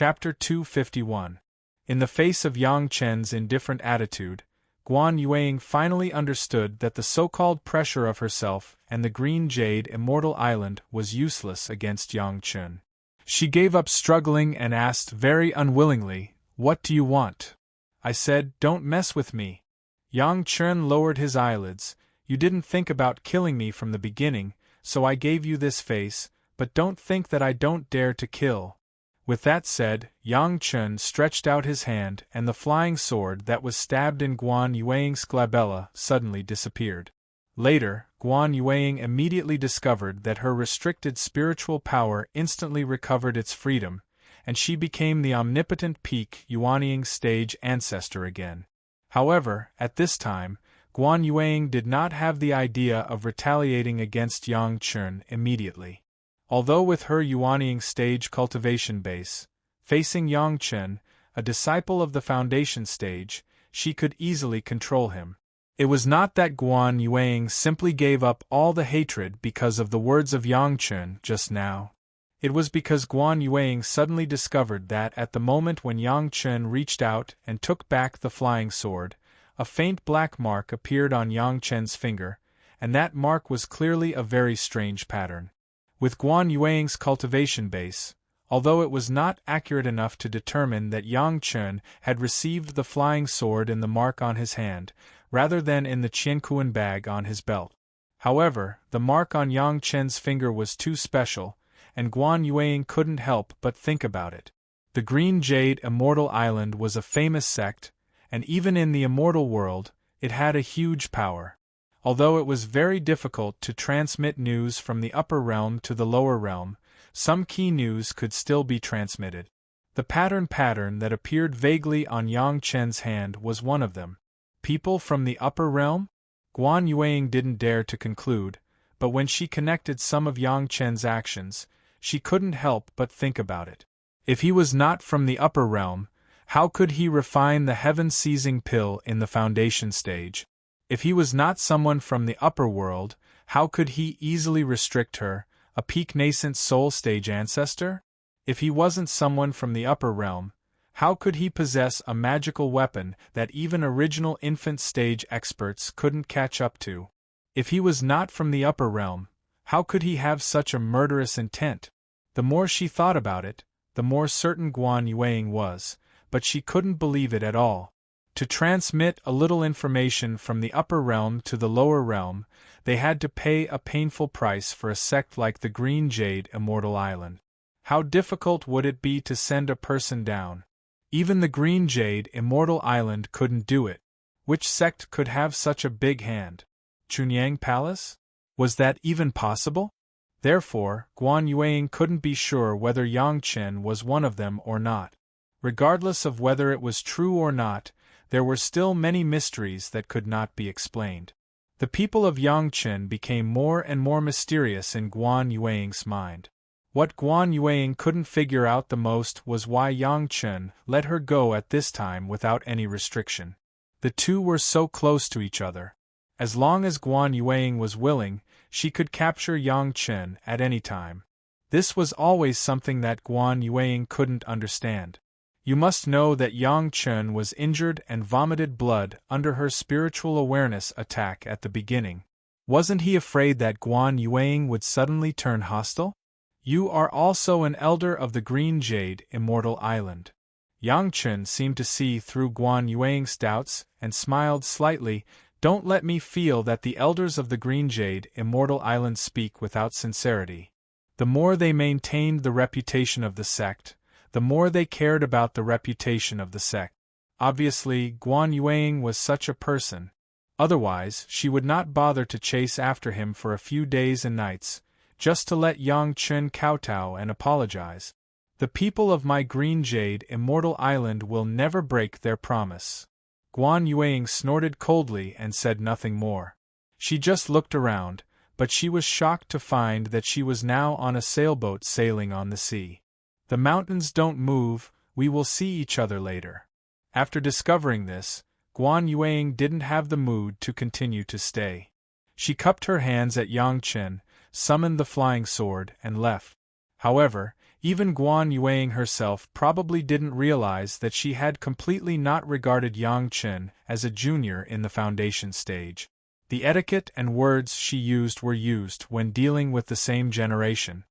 Chapter 251. In the face of Yang Chen's indifferent attitude, Guan Yueying finally understood that the so-called pressure of herself and the green jade Immortal Island was useless against Yang Chen. She gave up struggling and asked very unwillingly, "What do you want?" I said, "Don't mess with me." Yang Chen lowered his eyelids. "You didn't think about killing me from the beginning, so I gave you this face, but don't think that I don't dare to kill." With that said, Yang Chen stretched out his hand and the flying sword that was stabbed in Guan Yueying's glabella suddenly disappeared. Later, Guan Yueying immediately discovered that her restricted spiritual power instantly recovered its freedom, and she became the omnipotent peak Yuanying stage ancestor again. However, at this time, Guan Yueying did not have the idea of retaliating against Yang Chen immediately. Although with her Yuanying stage cultivation base, facing Yang Chen, a disciple of the foundation stage, she could easily control him. It was not that Guan Yueying simply gave up all the hatred because of the words of Yang Chen just now. It was because Guan Yueying suddenly discovered that at the moment when Yang Chen reached out and took back the flying sword, a faint black mark appeared on Yang Chen's finger, and that mark was clearly a very strange pattern. With Guan Yueying's cultivation base, although it was not accurate enough to determine that Yang Chen had received the flying sword in the mark on his hand, rather than in the Qiankuan bag on his belt. However, the mark on Yang Chen's finger was too special, and Guan Yueying couldn't help but think about it. The Green Jade Immortal Island was a famous sect, and even in the immortal world, it had a huge power. Although it was very difficult to transmit news from the upper realm to the lower realm, some key news could still be transmitted. The pattern that appeared vaguely on Yang Chen's hand was one of them. People from the upper realm? Guan Yueying didn't dare to conclude, but when she connected some of Yang Chen's actions, she couldn't help but think about it. If he was not from the upper realm, how could he refine the heaven-seizing pill in the foundation stage? If he was not someone from the upper world, how could he easily restrict her, a peak nascent soul stage ancestor? If he wasn't someone from the upper realm, how could he possess a magical weapon that even original infant stage experts couldn't catch up to? If he was not from the upper realm, how could he have such a murderous intent? The more she thought about it, the more certain Guan Yueying was, but she couldn't believe it at all. To transmit a little information from the upper realm to the lower realm, they had to pay a painful price for a sect like the Green Jade Immortal Island. How difficult would it be to send a person down? Even the Green Jade Immortal Island couldn't do it. Which sect could have such a big hand? Chunyang Palace? Was that even possible? Therefore, Guan Yueying couldn't be sure whether Yang Chen was one of them or not. Regardless of whether it was true or not, there were still many mysteries that could not be explained. The people of Yang Chen became more and more mysterious in Guan Yueying's mind. What Guan Yueying couldn't figure out the most was why Yang Chen let her go at this time without any restriction. The two were so close to each other. As long as Guan Yueying was willing, she could capture Yang Chen at any time. This was always something that Guan Yueying couldn't understand. You must know that Yang Chen was injured and vomited blood under her spiritual awareness attack at the beginning. Wasn't he afraid that Guan Yueying would suddenly turn hostile? You are also an elder of the Green Jade Immortal Island. Yang Chen seemed to see through Guan Yueying's doubts and smiled slightly. Don't let me feel that the elders of the Green Jade Immortal Island speak without sincerity. The more they maintained the reputation of the sect, the more they cared about the reputation of the sect. Obviously, Guan Yueying was such a person. Otherwise, she would not bother to chase after him for a few days and nights, just to let Yang Chen kowtow and apologize. The people of my Green Jade Immortal Island will never break their promise. Guan Yueying snorted coldly and said nothing more. She just looked around, but she was shocked to find that she was now on a sailboat sailing on the sea. The mountains don't move, we will see each other later. After discovering this, Guan Yueying didn't have the mood to continue to stay. She cupped her hands at Yang Chen, summoned the flying sword, and left. However, Even Guan Yueying herself probably didn't realize that she had completely not regarded Yang Chen as a junior in the foundation stage. The etiquette and words she used were used when dealing with the same generation.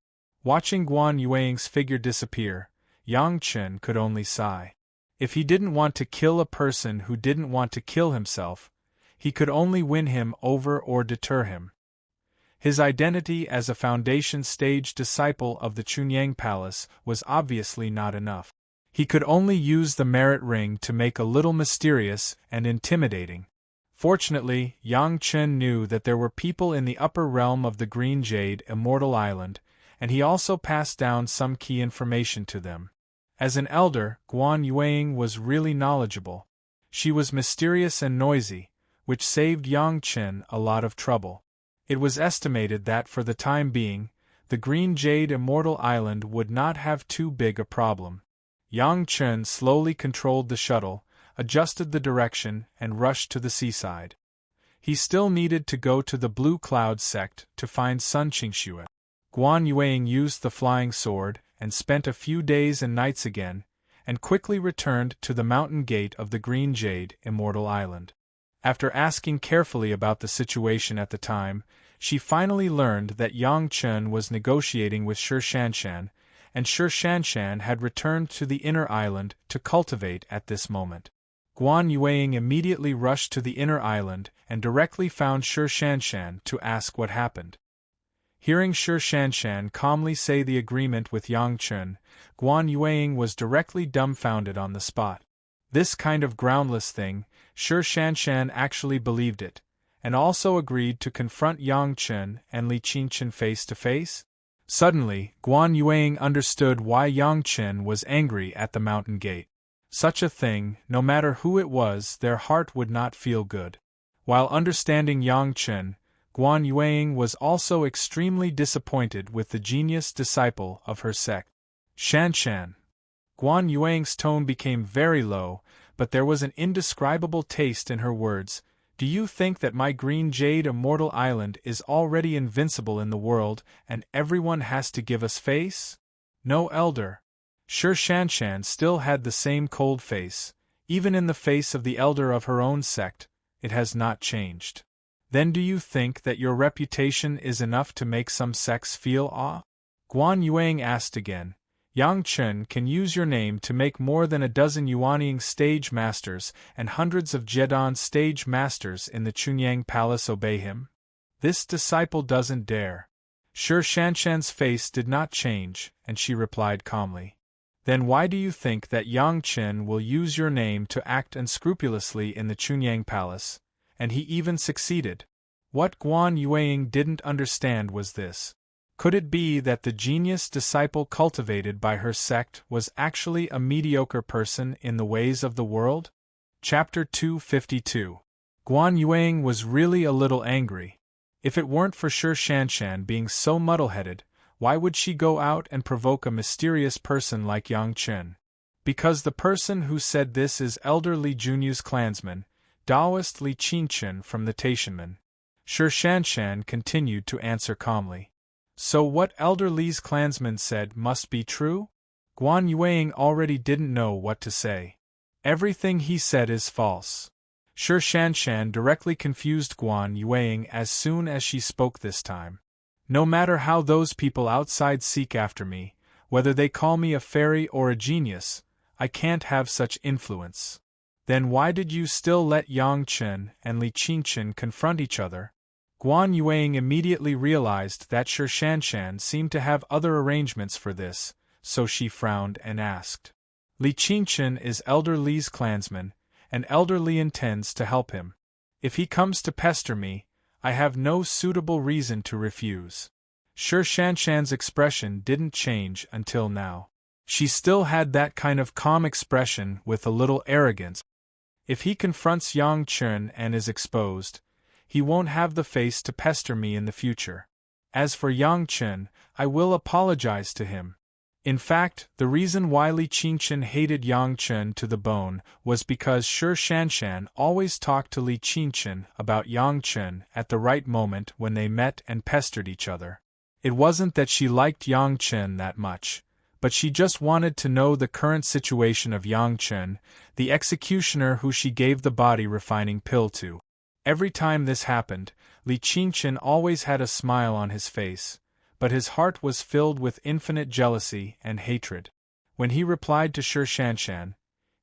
Watching Guan Yueying's figure disappear, Yang Chen could only sigh. If he didn't want to kill a person who didn't want to kill himself, he could only win him over or deter him. His identity as a foundation stage disciple of the Chunyang Palace was obviously not enough. He could only use the merit ring to make a little mysterious and intimidating. Fortunately, Yang Chen knew that there were people in the upper realm of the Green Jade Immortal Island, and he also passed down some key information to them. As an elder, Guan Yueying was really knowledgeable. She was mysterious and noisy, which saved Yang Chen a lot of trouble. It was estimated that for the time being, the Green Jade Immortal Island would not have too big a problem. Yang Chen slowly controlled the shuttle, adjusted the direction, and rushed to the seaside. He still needed to go to the Blue Cloud sect to find Sun Qingxue. Guan Yueying used the flying sword and spent a few days and nights again, and quickly returned to the mountain gate of the Green Jade Immortal Island. After asking carefully about the situation at the time, she finally learned that Yang Chen was negotiating with Shi Shanshan, and Shi Shanshan had returned to the inner island to cultivate at this moment. Guan Yueying immediately rushed to the inner island and directly found Shi Shanshan to ask what happened. Hearing Shi Shanshan calmly say the agreement with Yang Chen, Guan Yueying was directly dumbfounded on the spot. This kind of groundless thing, Shi Shanshan actually believed it, and also agreed to confront Yang Chen and Li Qingchen face to face? Suddenly, Guan Yueying understood why Yang Chen was angry at the mountain gate. Such a thing, no matter who it was, their heart would not feel good. While understanding Yang Chen, Guan Yueying was also extremely disappointed with the genius disciple of her sect. Shanshan. Guan Yueying's tone became very low, but there was an indescribable taste in her words. Do you think that my Green Jade Immortal Island is already invincible in the world, and everyone has to give us face? No, elder. Shi Shanshan still had the same cold face. Even in the face of the elder of her own sect, it has not changed. Then do you think that your reputation is enough to make some sects feel awe? Guan Yueying asked again. Yang Chen can use your name to make more than a dozen Yuanying stage masters and hundreds of Jedan stage masters in the Chunyang Palace obey him? This disciple doesn't dare. Shi Shanshan's face did not change, and she replied calmly. Then why do you think that Yang Chen will use your name to act unscrupulously in the Chunyang Palace? And he even succeeded. What Guan Yueying didn't understand was this. Could it be that the genius disciple cultivated by her sect was actually a mediocre person in the ways of the world? Chapter 252. Guan Yueying was really a little angry. If it weren't for Shi Shanshan being so muddle-headed, why would she go out and provoke a mysterious person like Yang Chen? Because the person who said this is Elder Li Junyu's clansman, Taoist Li Qingchen from the Taishanmen. Shi Shanshan continued to answer calmly. So what Elder Li's clansman said must be true? Guan Yueying already didn't know what to say. Everything he said is false. Shi Shanshan directly confused Guan Yueying as soon as she spoke this time. No matter how those people outside seek after me, whether they call me a fairy or a genius, I can't have such influence. Then why did you still let Yang Chen and Li Qingchen confront each other? Guan Yueying immediately realized that Shi Shanshan seemed to have other arrangements for this, so she frowned and asked. Li Qingchen is Elder Li's clansman, and Elder Li intends to help him. If he comes to pester me, I have no suitable reason to refuse. Shi Shanshan's expression didn't change until now. She still had that kind of calm expression with a little arrogance. If he confronts Yang Chen and is exposed, he won't have the face to pester me in the future. As for Yang Chen, I will apologize to him. In fact, the reason why Li Qingchen hated Yang Chen to the bone was because Shi Shanshan always talked to Li Qingchen about Yang Chen at the right moment when they met and pestered each other. It wasn't that she liked Yang Chen that much. but she just wanted to know the current situation of Yang Chen, the executioner who she gave the body-refining pill to. Every time this happened, Li Qingchen always had a smile on his face, but his heart was filled with infinite jealousy and hatred. When he replied to Shi Shanshan,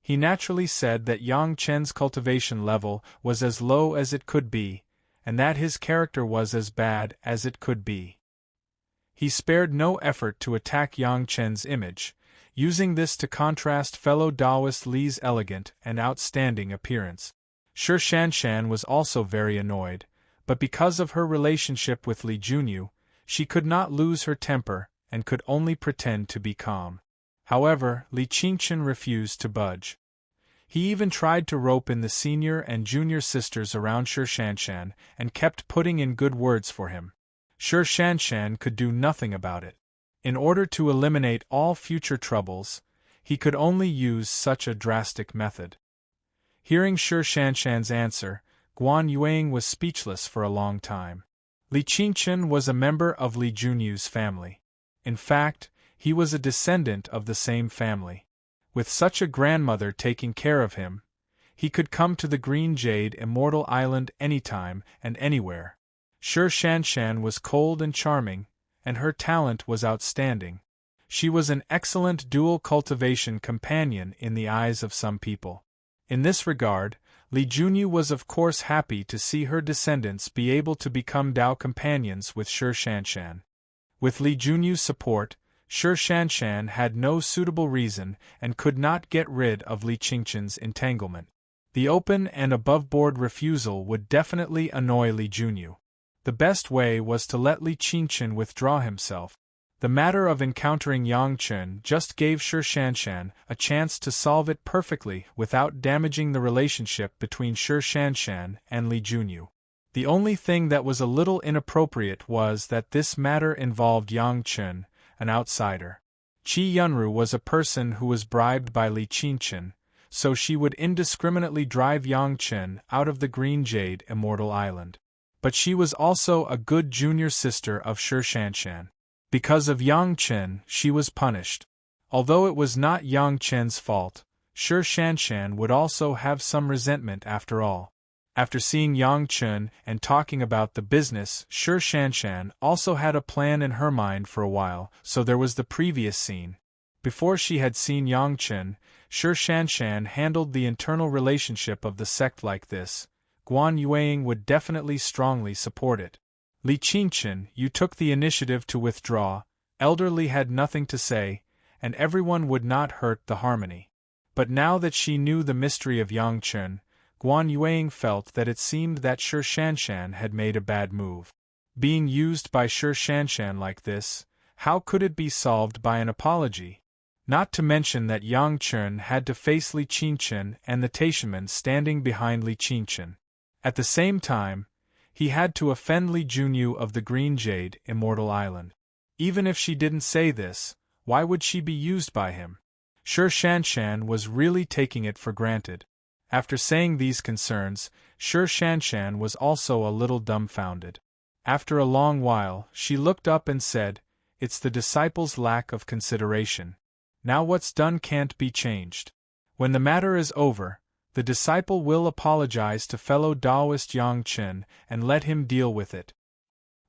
he naturally said that Yang Chen's cultivation level was as low as it could be, and that his character was as bad as it could be. He spared no effort to attack Yang Chen's image, using this to contrast fellow Taoist Li's elegant and outstanding appearance. Shi Shanshan was also very annoyed, but because of her relationship with Li Junyu, she could not lose her temper and could only pretend to be calm. However, Li Qingchen refused to budge. He even tried to rope in the senior and junior sisters around Shi Shanshan and kept putting in good words for him. Shi Shanshan could do nothing about it. In order to eliminate all future troubles, he could only use such a drastic method. Hearing Shi Shanshan's answer, Guan Yueying was speechless for a long time. Li Qingchen was a member of Li Junyu's family. In fact, he was a descendant of the same family. With such a grandmother taking care of him, he could come to the Green Jade Immortal Island anytime and anywhere. Shi Shanshan was cold and charming, and her talent was outstanding. She was an excellent dual cultivation companion in the eyes of some people. In this regard, Li Junyu was of course happy to see her descendants be able to become Dao companions with Shi Shanshan. With Li Junyu's support, Shi Shanshan had no suitable reason and could not get rid of Li Qingchen's entanglement. The open and above-board refusal would definitely annoy Li Junyu. The best way was to let Li Qingchen withdraw himself. The matter of encountering Yang Chen just gave Shi Shanshan a chance to solve it perfectly without damaging the relationship between Shi Shanshan and Li Junyu. The only thing that was a little inappropriate was that this matter involved Yang Chen, an outsider. Qi Yunru was a person who was bribed by Li Qingchen, so she would indiscriminately drive Yang Chen out of the Green Jade Immortal Island. But she was also a good junior sister of Shi Shanshan. Because of Yang Chen, she was punished. Although it was not Yang Chen's fault, Shi Shanshan would also have some resentment after all. After seeing Yang Chen and talking about the business, Shi Shanshan also had a plan in her mind for a while, so there was the previous scene. Before she had seen Yang Chen, Shi Shanshan handled the internal relationship of the sect like this. Guan Yueying would definitely strongly support it. Li Qingchen, you took the initiative to withdraw, Elder Li had nothing to say, and everyone would not hurt the harmony. But now that she knew the mystery of Yang Chen, Guan Yueying felt that it seemed that Shi Shanshan had made a bad move. Being used by Shi Shanshan like this, how could it be solved by an apology? Not to mention that Yang Chen had to face Li Qingchen and the Taishaman standing behind Li Qingchen. At the same time, he had to offend Li Junyu of the Green Jade Immortal Island. Even if she didn't say this, why would she be used by him? Shi Shanshan was really taking it for granted. After saying these concerns, Shi Shanshan was also a little dumbfounded. After a long while, she looked up and said, "It's the disciple's lack of consideration. Now what's done can't be changed. When the matter is over, the disciple will apologize to fellow Taoist Yang Chen and let him deal with it."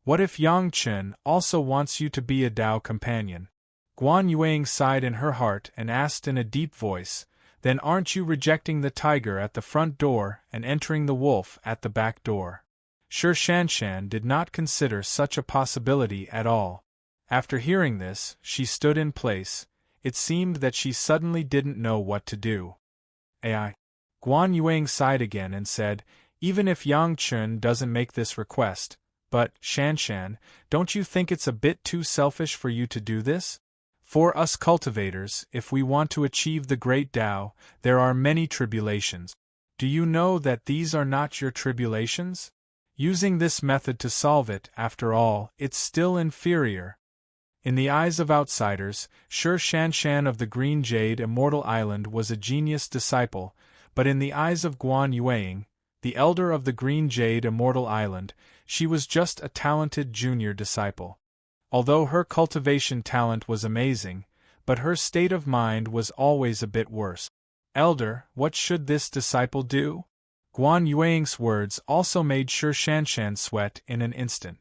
What if Yang Chen also wants you to be a Dao companion? Guan Yueying sighed in her heart and asked in a deep voice, "Then aren't you rejecting the tiger at the front door and entering the wolf at the back door?" Shi Shanshan did not consider such a possibility at all. After hearing this, she stood in place. It seemed that she suddenly didn't know what to do. Ai. Guan Yueying sighed again and said, "Even if Yang Chen doesn't make this request, but, Shanshan, don't you think it's a bit too selfish for you to do this? For us cultivators, if we want to achieve the great Tao, there are many tribulations. Do you know that these are not your tribulations? Using this method to solve it, after all, it's still inferior." In the eyes of outsiders, Shi Shanshan of the Green Jade Immortal Island was a genius disciple, but in the eyes of Guan Yueying, the elder of the Green Jade Immortal Island, she was just a talented junior disciple. Although her cultivation talent was amazing, but her state of mind was always a bit worse. Elder, what should this disciple do? Guan Yuang's words also made Shi Shanshan sweat in an instant.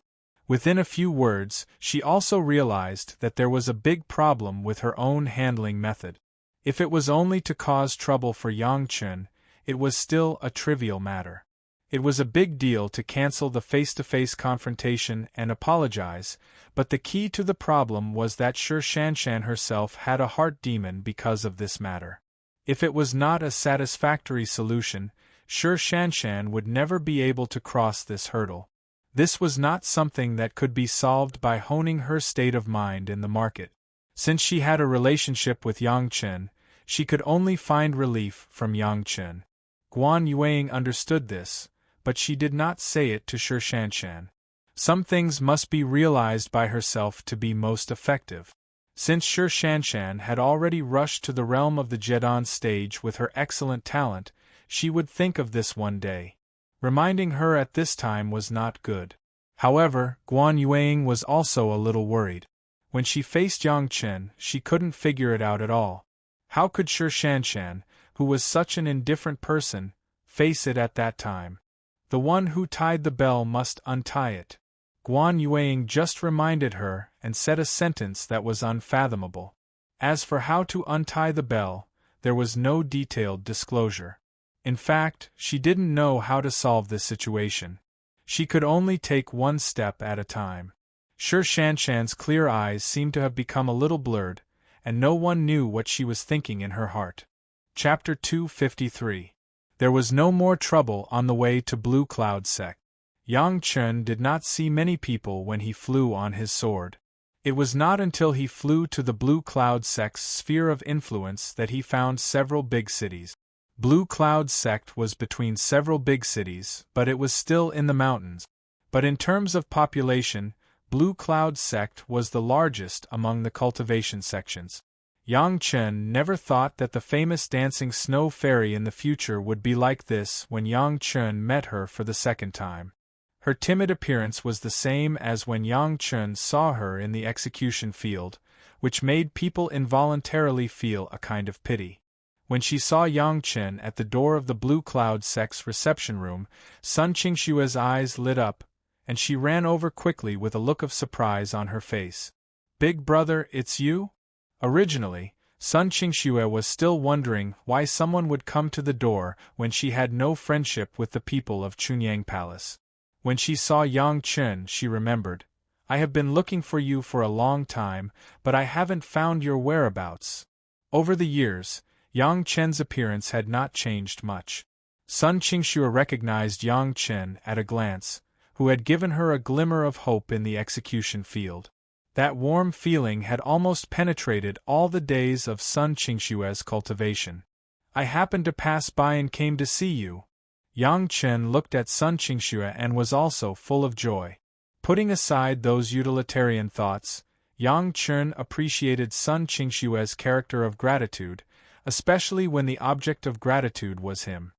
Within a few words, she also realized that there was a big problem with her own handling method. If it was only to cause trouble for Yang Chen, it was still a trivial matter. It was a big deal to cancel the face-to-face confrontation and apologize, but the key to the problem was that Shi Shanshan herself had a heart demon because of this matter. If it was not a satisfactory solution, Shi Shanshan would never be able to cross this hurdle. This was not something that could be solved by honing her state of mind in the market. Since she had a relationship with Yang Chen, she could only find relief from Yang Chen. Guan Yuang understood this, but she did not say it to Shi Shanshan. Some things must be realized by herself to be most effective. Since Shi Shanshan had already rushed to the realm of the Jedon stage with her excellent talent, she would think of this one day. Reminding her at this time was not good. However, Guan Yuang was also a little worried. When she faced Yang Chen, she couldn't figure it out at all. How could Shi Shanshan, who was such an indifferent person, face it at that time? The one who tied the bell must untie it. Guan Yuang just reminded her and said a sentence that was unfathomable. As for how to untie the bell, there was no detailed disclosure. In fact, she didn't know how to solve this situation. She could only take one step at a time. Shi Shanshan's clear eyes seemed to have become a little blurred, and no one knew what she was thinking in her heart. Chapter 253. There was no more trouble on the way to Blue Cloud Sect. Yang Chen did not see many people when he flew on his sword. It was not until he flew to the Blue Cloud Sect's sphere of influence that he found several big cities. Blue Cloud Sect was between several big cities, but it was still in the mountains. But in terms of population, Blue Cloud Sect was the largest among the cultivation sections. Yang Chen never thought that the famous dancing snow fairy in the future would be like this when Yang Chen met her for the second time. Her timid appearance was the same as when Yang Chen saw her in the execution field, which made people involuntarily feel a kind of pity. When she saw Yang Chen at the door of the Blue Cloud Sect's reception room, Sun Qingshue's eyes lit up, and she ran over quickly with a look of surprise on her face. "Big brother, it's you?" Originally, Sun Qingxue was still wondering why someone would come to the door when she had no friendship with the people of Chunyang Palace. When she saw Yang Chen, she remembered, "I have been looking for you for a long time, but I haven't found your whereabouts." Over the years, Yang Chen's appearance had not changed much. Sun Qingxue recognized Yang Chen at a glance, who had given her a glimmer of hope in the execution field. That warm feeling had almost penetrated all the days of Sun Qingxue's cultivation. "I happened to pass by and came to see you." Yang Chen looked at Sun Qingxue and was also full of joy. Putting aside those utilitarian thoughts, Yang Chen appreciated Sun Qingxue's character of gratitude, especially when the object of gratitude was him.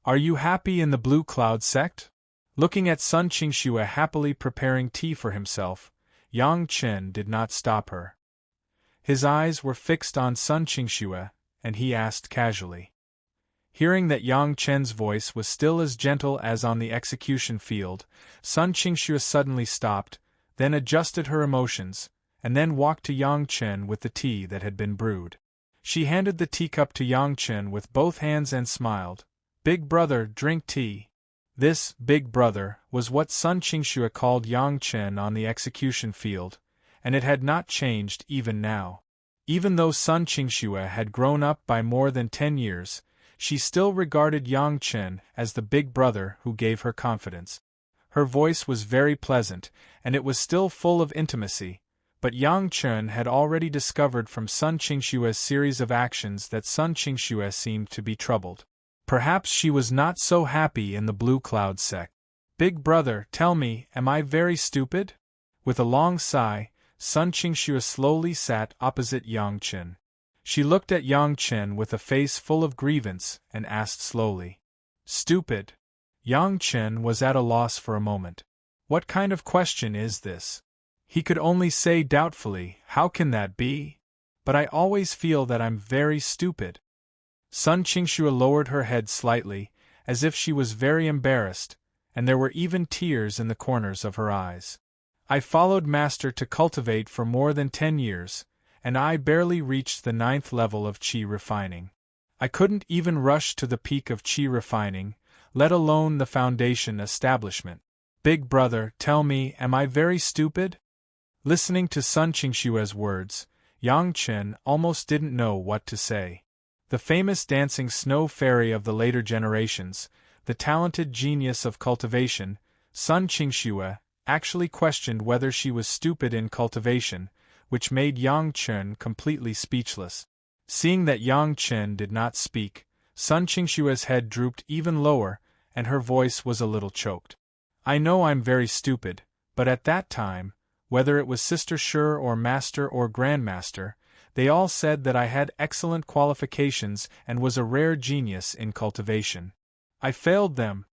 "Are you happy in the Blue Cloud Sect?" Looking at Sun Qingxue happily preparing tea for himself, Yang Chen did not stop her. His eyes were fixed on Sun Qingxue, and he asked casually. Hearing that Yang Chen's voice was still as gentle as on the execution field, Sun Qingxue suddenly stopped, then adjusted her emotions, and then walked to Yang Chen with the tea that had been brewed. She handed the teacup to Yang Chen with both hands and smiled. "Big brother, drink tea." This, big brother, was what Sun Qingxue called Yang Chen on the execution field, and it had not changed even now. Even though Sun Qingxue had grown up by more than 10 years, she still regarded Yang Chen as the big brother who gave her confidence. Her voice was very pleasant, and it was still full of intimacy, but Yang Chen had already discovered from Sun Qingxue's series of actions that Sun Qingxue seemed to be troubled. Perhaps she was not so happy in the Blue Cloud Sect. "Big brother, tell me, am I very stupid?" With a long sigh, Sun Qingxue slowly sat opposite Yang Chen. She looked at Yang Chen with a face full of grievance and asked slowly. "Stupid?" Yang Chen was at a loss for a moment. What kind of question is this? He could only say doubtfully, "How can that be?" but I always feel that I'm very stupid. Sun Qingxue lowered her head slightly, as if she was very embarrassed, and there were even tears in the corners of her eyes. I followed Master to cultivate for more than 10 years, and I barely reached the 9th level of qi refining. I couldn't even rush to the peak of qi refining, let alone the foundation establishment. Big brother, tell me, am I very stupid? Listening to Sun Qingxue's words, Yang Chen almost didn't know what to say. The famous dancing snow fairy of the later generations, the talented genius of cultivation, Sun Qingxue, actually questioned whether she was stupid in cultivation, which made Yang Chen completely speechless. Seeing that Yang Chen did not speak, Sun Qingxue's head drooped even lower, and her voice was a little choked. I know I'm very stupid, but at that time, whether it was Sister Shi or Master or Grandmaster, they all said that I had excellent qualifications and was a rare genius in cultivation. I failed them.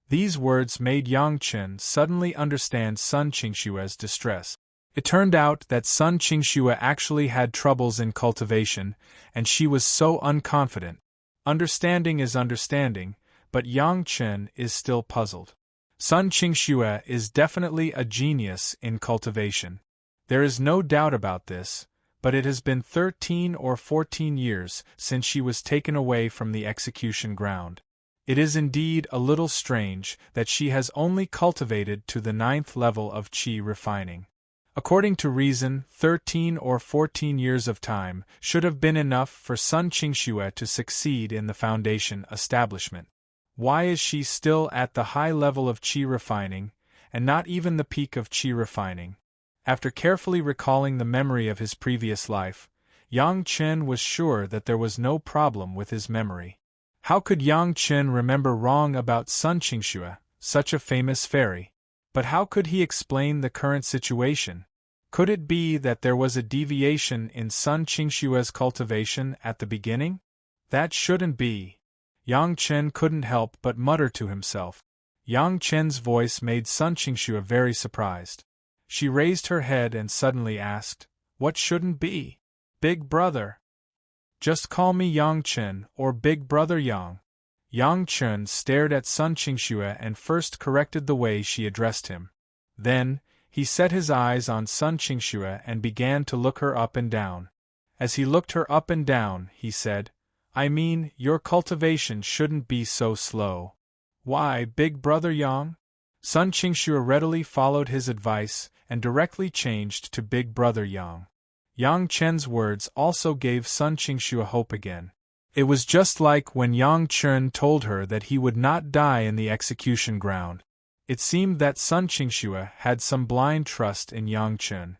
These words made Yang Chen suddenly understand Sun Qingxue's distress. It turned out that Sun Qingxue actually had troubles in cultivation, and she was so unconfident. Understanding is understanding, but Yang Chen is still puzzled. Sun Qingxue is definitely a genius in cultivation. There is no doubt about this, but it has been 13 or 14 years since she was taken away from the execution ground. It is indeed a little strange that she has only cultivated to the 9th level of qi refining. According to reason, 13 or 14 years of time should have been enough for Sun Qingxue to succeed in the foundation establishment. Why is she still at the high level of qi refining, and not even the peak of qi refining? After carefully recalling the memory of his previous life, Yang Chen was sure that there was no problem with his memory. How could Yang Chen remember wrong about Sun Qingxue, such a famous fairy? But how could he explain the current situation? Could it be that there was a deviation in Sun Qingxue's cultivation at the beginning? That shouldn't be. Yang Chen couldn't help but mutter to himself. Yang Chen's voice made Sun Qingxue very surprised. She raised her head and suddenly asked, "What shouldn't be? Big brother." "Just call me Yang Chen or Big Brother Yang." Yang Chen stared at Sun Qingxue and first corrected the way she addressed him. Then, he set his eyes on Sun Qingxue and began to look her up and down. As he looked her up and down, he said, "I mean, your cultivation shouldn't be so slow." "Why, Big Brother Yang?" Sun Qingxue readily followed his advice and directly changed to Big Brother Yang. Yang Chen's words also gave Sun Qingxue hope again. It was just like when Yang Chen told her that he would not die in the execution ground. It seemed that Sun Qingxue had some blind trust in Yang Chen.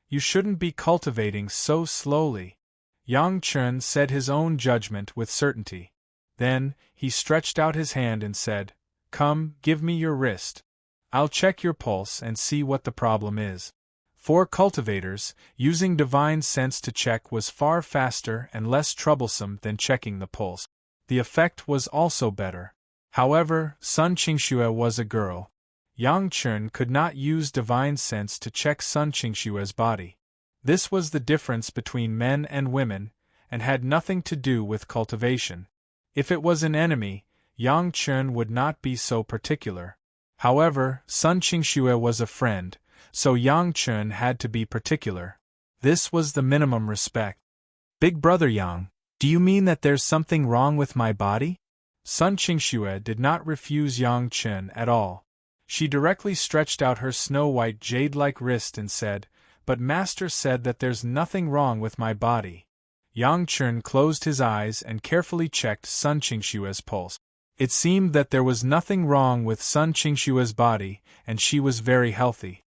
"You shouldn't be cultivating so slowly." Yang Chen said his own judgment with certainty. Then, he stretched out his hand and said, "Come, give me your wrist. I'll check your pulse and see what the problem is." For cultivators, using divine sense to check was far faster and less troublesome than checking the pulse. The effect was also better. However, Sun Qingxue was a girl. Yang Chen could not use divine sense to check Sun Qingxue's body. This was the difference between men and women, and had nothing to do with cultivation. If it was an enemy, Yang Chen would not be so particular. However, Sun Qingxue was a friend, so Yang Chen had to be particular. This was the minimum respect. "Big Brother Yang, do you mean that there's something wrong with my body?" Sun Qingxue did not refuse Yang Chen at all. She directly stretched out her snow-white jade-like wrist and said, "But Master said that there's nothing wrong with my body." Yang Chen closed his eyes and carefully checked Sun Qingxue's pulse. It seemed that there was nothing wrong with Sun Qingxue's body, and she was very healthy.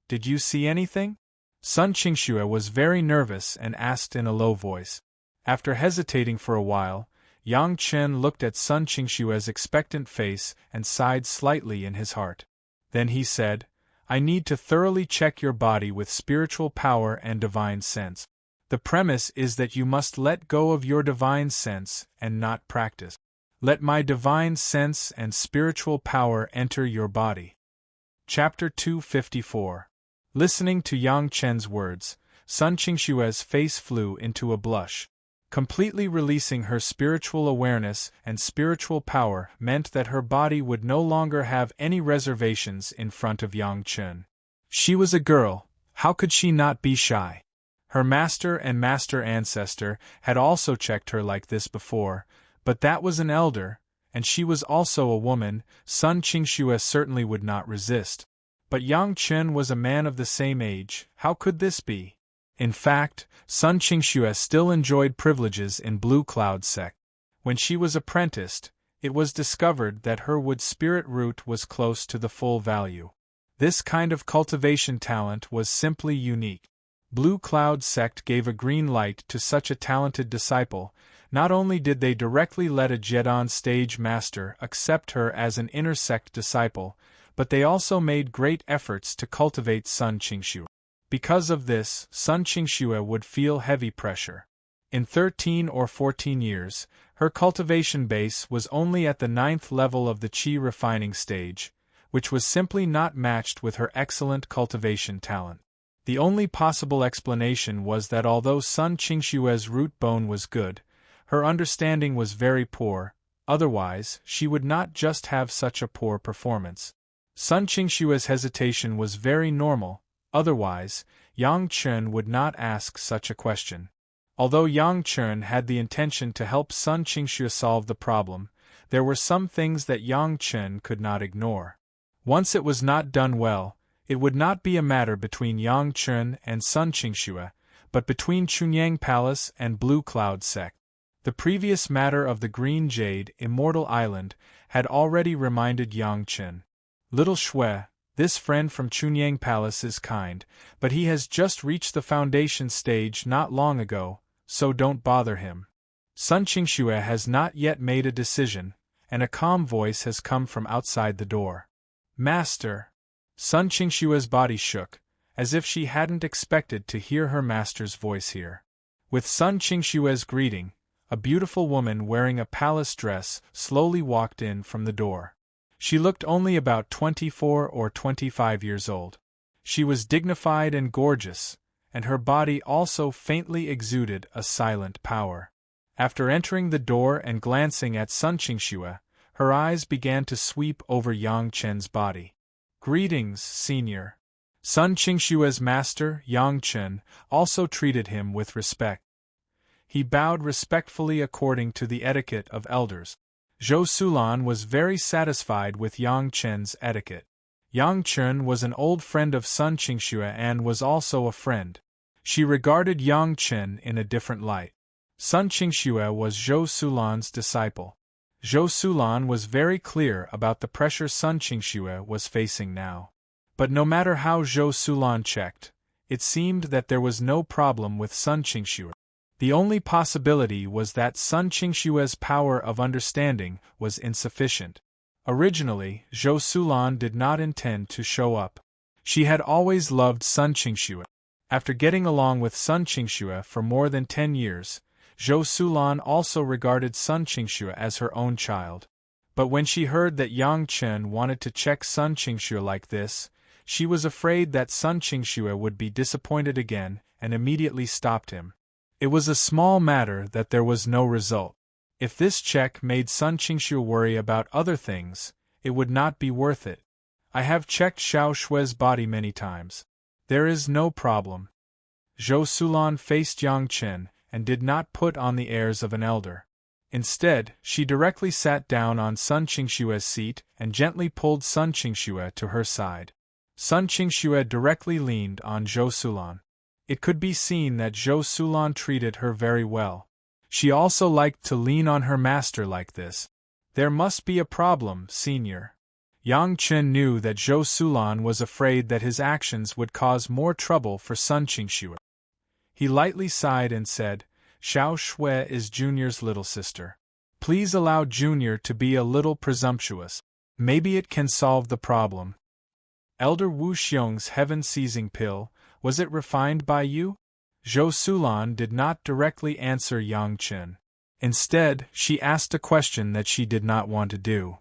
"Did you see anything?" Sun Qingxue was very nervous and asked in a low voice. After hesitating for a while, Yang Chen looked at Sun Qingxue's expectant face and sighed slightly in his heart. Then he said, "I need to thoroughly check your body with spiritual power and divine sense. The premise is that you must let go of your divine sense and not practice. Let my divine sense and spiritual power enter your body." Chapter 254. Listening to Yang Chen's words, Sun Qingshue's face flew into a blush. Completely releasing her spiritual awareness and spiritual power meant that her body would no longer have any reservations in front of Yang Chen. She was a girl, how could she not be shy? Her master and master ancestor had also checked her like this before, but that was an elder, and she was also a woman. Sun Qingxue certainly would not resist. But Yang Chen was a man of the same age, how could this be? In fact, Sun Qingxue still enjoyed privileges in Blue Cloud sect. When she was apprenticed, it was discovered that her wood spirit root was close to the full value. This kind of cultivation talent was simply unique. Blue Cloud sect gave a green light to such a talented disciple. Not only did they directly let a Jedon stage master accept her as an inner sect disciple, but they also made great efforts to cultivate Sun Qingxue. Because of this, Sun Qingxue would feel heavy pressure. In 13 or 14 years, her cultivation base was only at the 9th level of the qi refining stage, which was simply not matched with her excellent cultivation talent. The only possible explanation was that although Sun Qingxue's root bone was good, her understanding was very poor, otherwise she would not just have such a poor performance. Sun Qingxue's hesitation was very normal. Otherwise, Yang Chen would not ask such a question. Although Yang Chen had the intention to help Sun Qingxue solve the problem, there were some things that Yang Chen could not ignore. Once it was not done well, it would not be a matter between Yang Chen and Sun Qingxue, but between Chunyang Palace and Blue Cloud sect. The previous matter of the Green Jade, Immortal Island, had already reminded Yang Chen. Little Shui, this friend from Chunyang Palace is kind, but he has just reached the foundation stage not long ago, so don't bother him. Sun Qingxue has not yet made a decision, and a calm voice has come from outside the door. Master! Sun Qingxue's body shook, as if she hadn't expected to hear her master's voice here. With Sun Qingxue's greeting, a beautiful woman wearing a palace dress slowly walked in from the door. She looked only about 24 or 25 years old. She was dignified and gorgeous, and her body also faintly exuded a silent power. After entering the door and glancing at Sun Qingxue, her eyes began to sweep over Yang Chen's body. Greetings, senior. Sun Qingxue's master, Yang Chen, also treated him with respect. He bowed respectfully according to the etiquette of elders. Zhou Sulan was very satisfied with Yang Chen's etiquette. Yang Chen was an old friend of Sun Qingxue and was also a friend. She regarded Yang Chen in a different light. Sun Qingxue was Zhou Sulan's disciple. Zhou Sulan was very clear about the pressure Sun Qingxue was facing now. But no matter how Zhou Sulan checked, it seemed that there was no problem with Sun Qingxue. The only possibility was that Sun Qingxue's power of understanding was insufficient. Originally, Zhou Sulan did not intend to show up. She had always loved Sun Qingxue. After getting along with Sun Qingxue for more than 10 years, Zhou Sulan also regarded Sun Qingxue as her own child. But when she heard that Yang Chen wanted to check Sun Qingxue like this, she was afraid that Sun Qingxue would be disappointed again and immediately stopped him. It was a small matter that there was no result. If this check made Sun Qingxue worry about other things, it would not be worth it. I have checked Xiao Shui's body many times. There is no problem. Zhou Sulan faced Yang Chen and did not put on the airs of an elder. Instead, she directly sat down on Sun Qingxue's seat and gently pulled Sun Qingxue to her side. Sun Qingxue directly leaned on Zhou Sulan. It could be seen that Zhou Sulan treated her very well. She also liked to lean on her master like this. There must be a problem, senior. Yang Chen knew that Zhou Sulan was afraid that his actions would cause more trouble for Sun Qingxue. He lightly sighed and said, Xiao Shui is Junior's little sister. Please allow Junior to be a little presumptuous. Maybe it can solve the problem. Elder Wu Xiong's heaven-seizing pill, was it refined by you? Zhou Sulan did not directly answer Yang Chen. Instead, she asked a question that she did not want to do.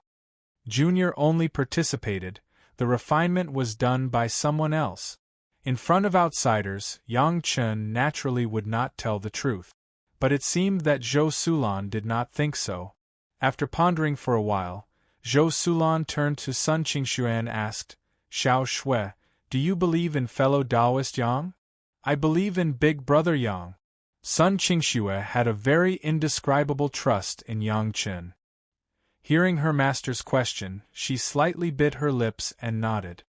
Junior only participated, the refinement was done by someone else. In front of outsiders, Yang Chen naturally would not tell the truth. But it seemed that Zhou Sulan did not think so. After pondering for a while, Zhou Sulan turned to Sun Qingxue and asked, Xiao Shui, do you believe in fellow Taoist Yang? I believe in Big Brother Yang. Sun Qingxue had a very indescribable trust in Yang Chen. Hearing her master's question, she slightly bit her lips and nodded.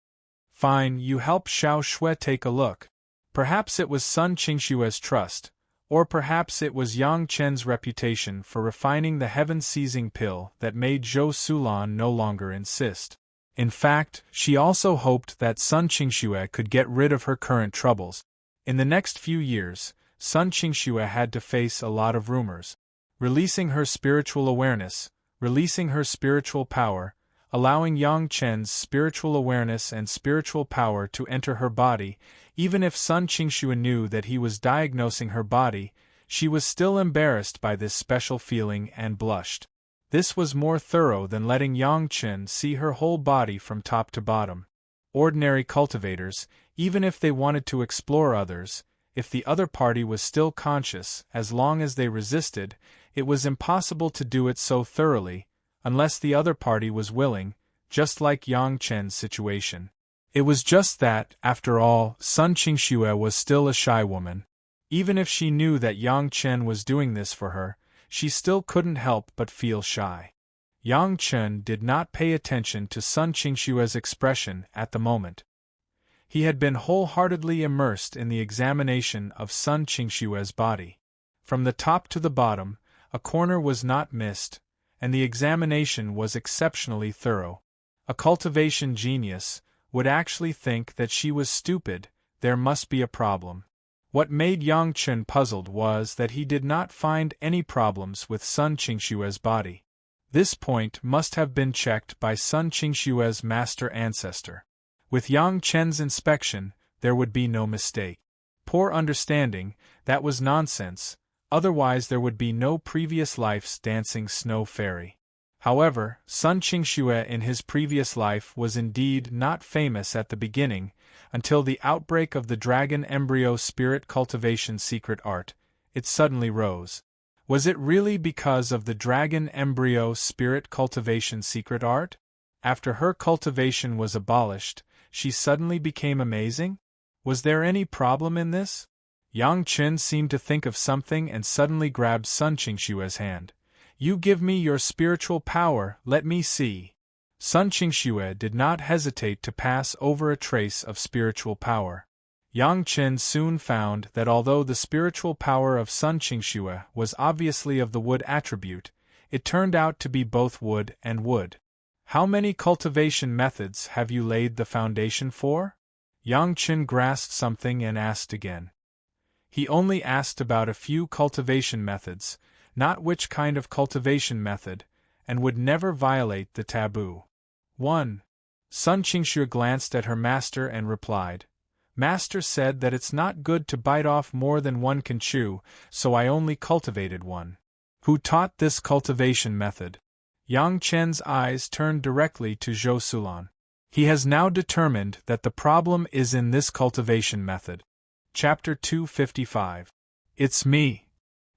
Fine, you help Xiao Shui take a look. Perhaps it was Sun Qingxue's trust, or perhaps it was Yang Chen's reputation for refining the heaven-seizing pill that made Zhou Sulan no longer insist. In fact, she also hoped that Sun Qingxue could get rid of her current troubles. In the next few years, Sun Qingxue had to face a lot of rumors. Releasing her spiritual awareness, releasing her spiritual power, allowing Yang Chen's spiritual awareness and spiritual power to enter her body. Even if Sun Qingxue knew that he was diagnosing her body, she was still embarrassed by this special feeling and blushed. This was more thorough than letting Yang Chen see her whole body from top to bottom. Ordinary cultivators, even if they wanted to explore others, if the other party was still conscious, as long as they resisted, it was impossible to do it so thoroughly, unless the other party was willing, just like Yang Chen's situation. It was just that, after all, Sun Qingxue was still a shy woman. Even if she knew that Yang Chen was doing this for her, she still couldn't help but feel shy. Yang Chen did not pay attention to Sun Qingxue's expression at the moment. He had been wholeheartedly immersed in the examination of Sun Qingxue's body. From the top to the bottom, a corner was not missed, and the examination was exceptionally thorough. A cultivation genius would actually think that she was stupid. There must be a problem. What made Yang Chen puzzled was that he did not find any problems with Sun Qingxue's body. This point must have been checked by Sun Qingxue's master ancestor. With Yang Chen's inspection, there would be no mistake. Poor understanding, that was nonsense, otherwise there would be no previous life's dancing snow fairy. However, Sun Qingxue in his previous life was indeed not famous at the beginning, until the outbreak of the dragon embryo spirit cultivation secret art. It suddenly rose. Was it really because of the dragon embryo spirit cultivation secret art? After her cultivation was abolished, she suddenly became amazing? Was there any problem in this? Yang Chen seemed to think of something and suddenly grabbed Sun Qingxue's hand. You give me your spiritual power, let me see. Sun Qingxue did not hesitate to pass over a trace of spiritual power. Yang Chen soon found that although the spiritual power of Sun Qingxue was obviously of the wood attribute, it turned out to be both wood and wood. How many cultivation methods have you laid the foundation for? Yang Chen grasped something and asked again. He only asked about a few cultivation methods, not which kind of cultivation method, and would never violate the taboo. 1. Sun Qingxue glanced at her master and replied, Master said that it's not good to bite off more than one can chew, so I only cultivated one. Who taught this cultivation method? Yang Chen's eyes turned directly to Zhou Sulan. He has now determined that the problem is in this cultivation method. Chapter 255. It's me.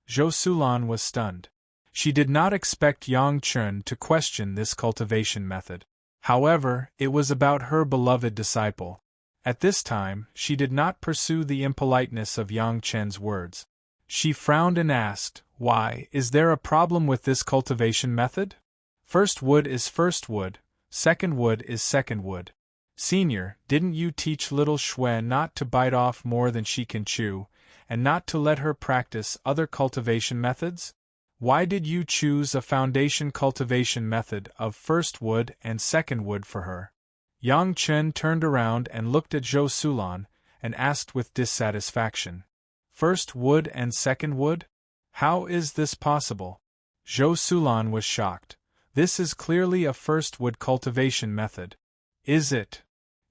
Zhou Sulan was stunned. She did not expect Yang Chen to question this cultivation method. However, it was about her beloved disciple. At this time, she did not pursue the impoliteness of Yang Chen's words. She frowned and asked, Why, is there a problem with this cultivation method? First wood is first wood, second wood is second wood. Senior, didn't you teach little Shui not to bite off more than she can chew, and not to let her practice other cultivation methods? Why did you choose a foundation cultivation method of first wood and second wood for her? Yang Chen turned around and looked at Zhou Sulan, and asked with dissatisfaction. First wood and second wood? How is this possible? Zhou Sulan was shocked. This is clearly a first wood cultivation method. Is it?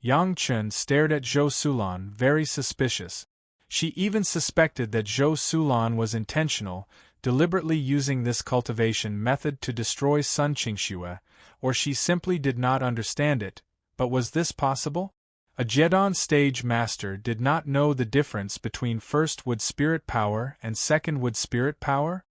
Yang Chen stared at Zhou Sulan, very suspicious. She even suspected that Zhou Sulan was intentional, deliberately using this cultivation method to destroy Sun Qingxue, or she simply did not understand it. But was this possible? A Jedon stage master did not know the difference between first wood spirit power and second wood spirit power?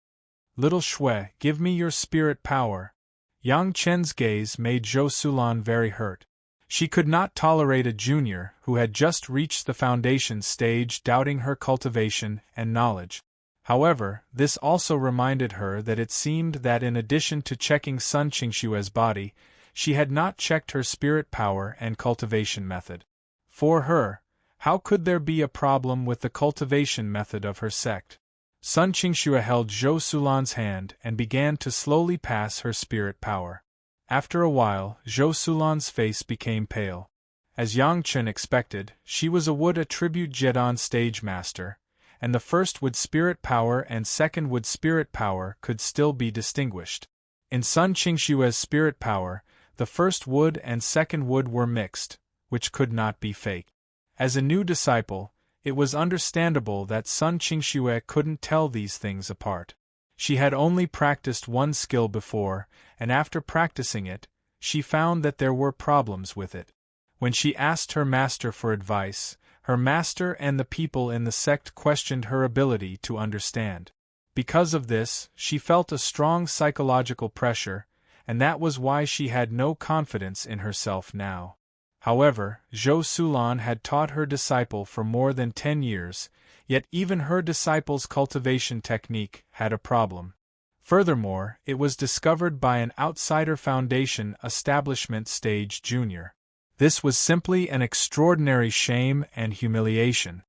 Little Shui, give me your spirit power. Yang Chen's gaze made Zhou Sulan very hurt. She could not tolerate a junior who had just reached the foundation stage doubting her cultivation and knowledge. However, this also reminded her that it seemed that in addition to checking Sun Qingshue's body, she had not checked her spirit power and cultivation method. For her, how could there be a problem with the cultivation method of her sect? Sun Qingxue held Zhou Sulan's hand and began to slowly pass her spirit power. After a while, Zhou Sulan's face became pale. As Yang Chen expected, she was a wood attribute Jedon stage master, and the first wood spirit power and second wood spirit power could still be distinguished. In Sun Qingshue's spirit power, the first wood and second wood were mixed, which could not be fake. As a new disciple, it was understandable that Sun Qingxue couldn't tell these things apart. She had only practiced one skill before, and after practicing it, she found that there were problems with it. When she asked her master for advice, her master and the people in the sect questioned her ability to understand. Because of this, she felt a strong psychological pressure, and that was why she had no confidence in herself now. However, Zhou Sulan had taught her disciple for more than 10 years, yet even her disciple's cultivation technique had a problem. Furthermore, it was discovered by an outsider foundation establishment stage junior. This was simply an extraordinary shame and humiliation.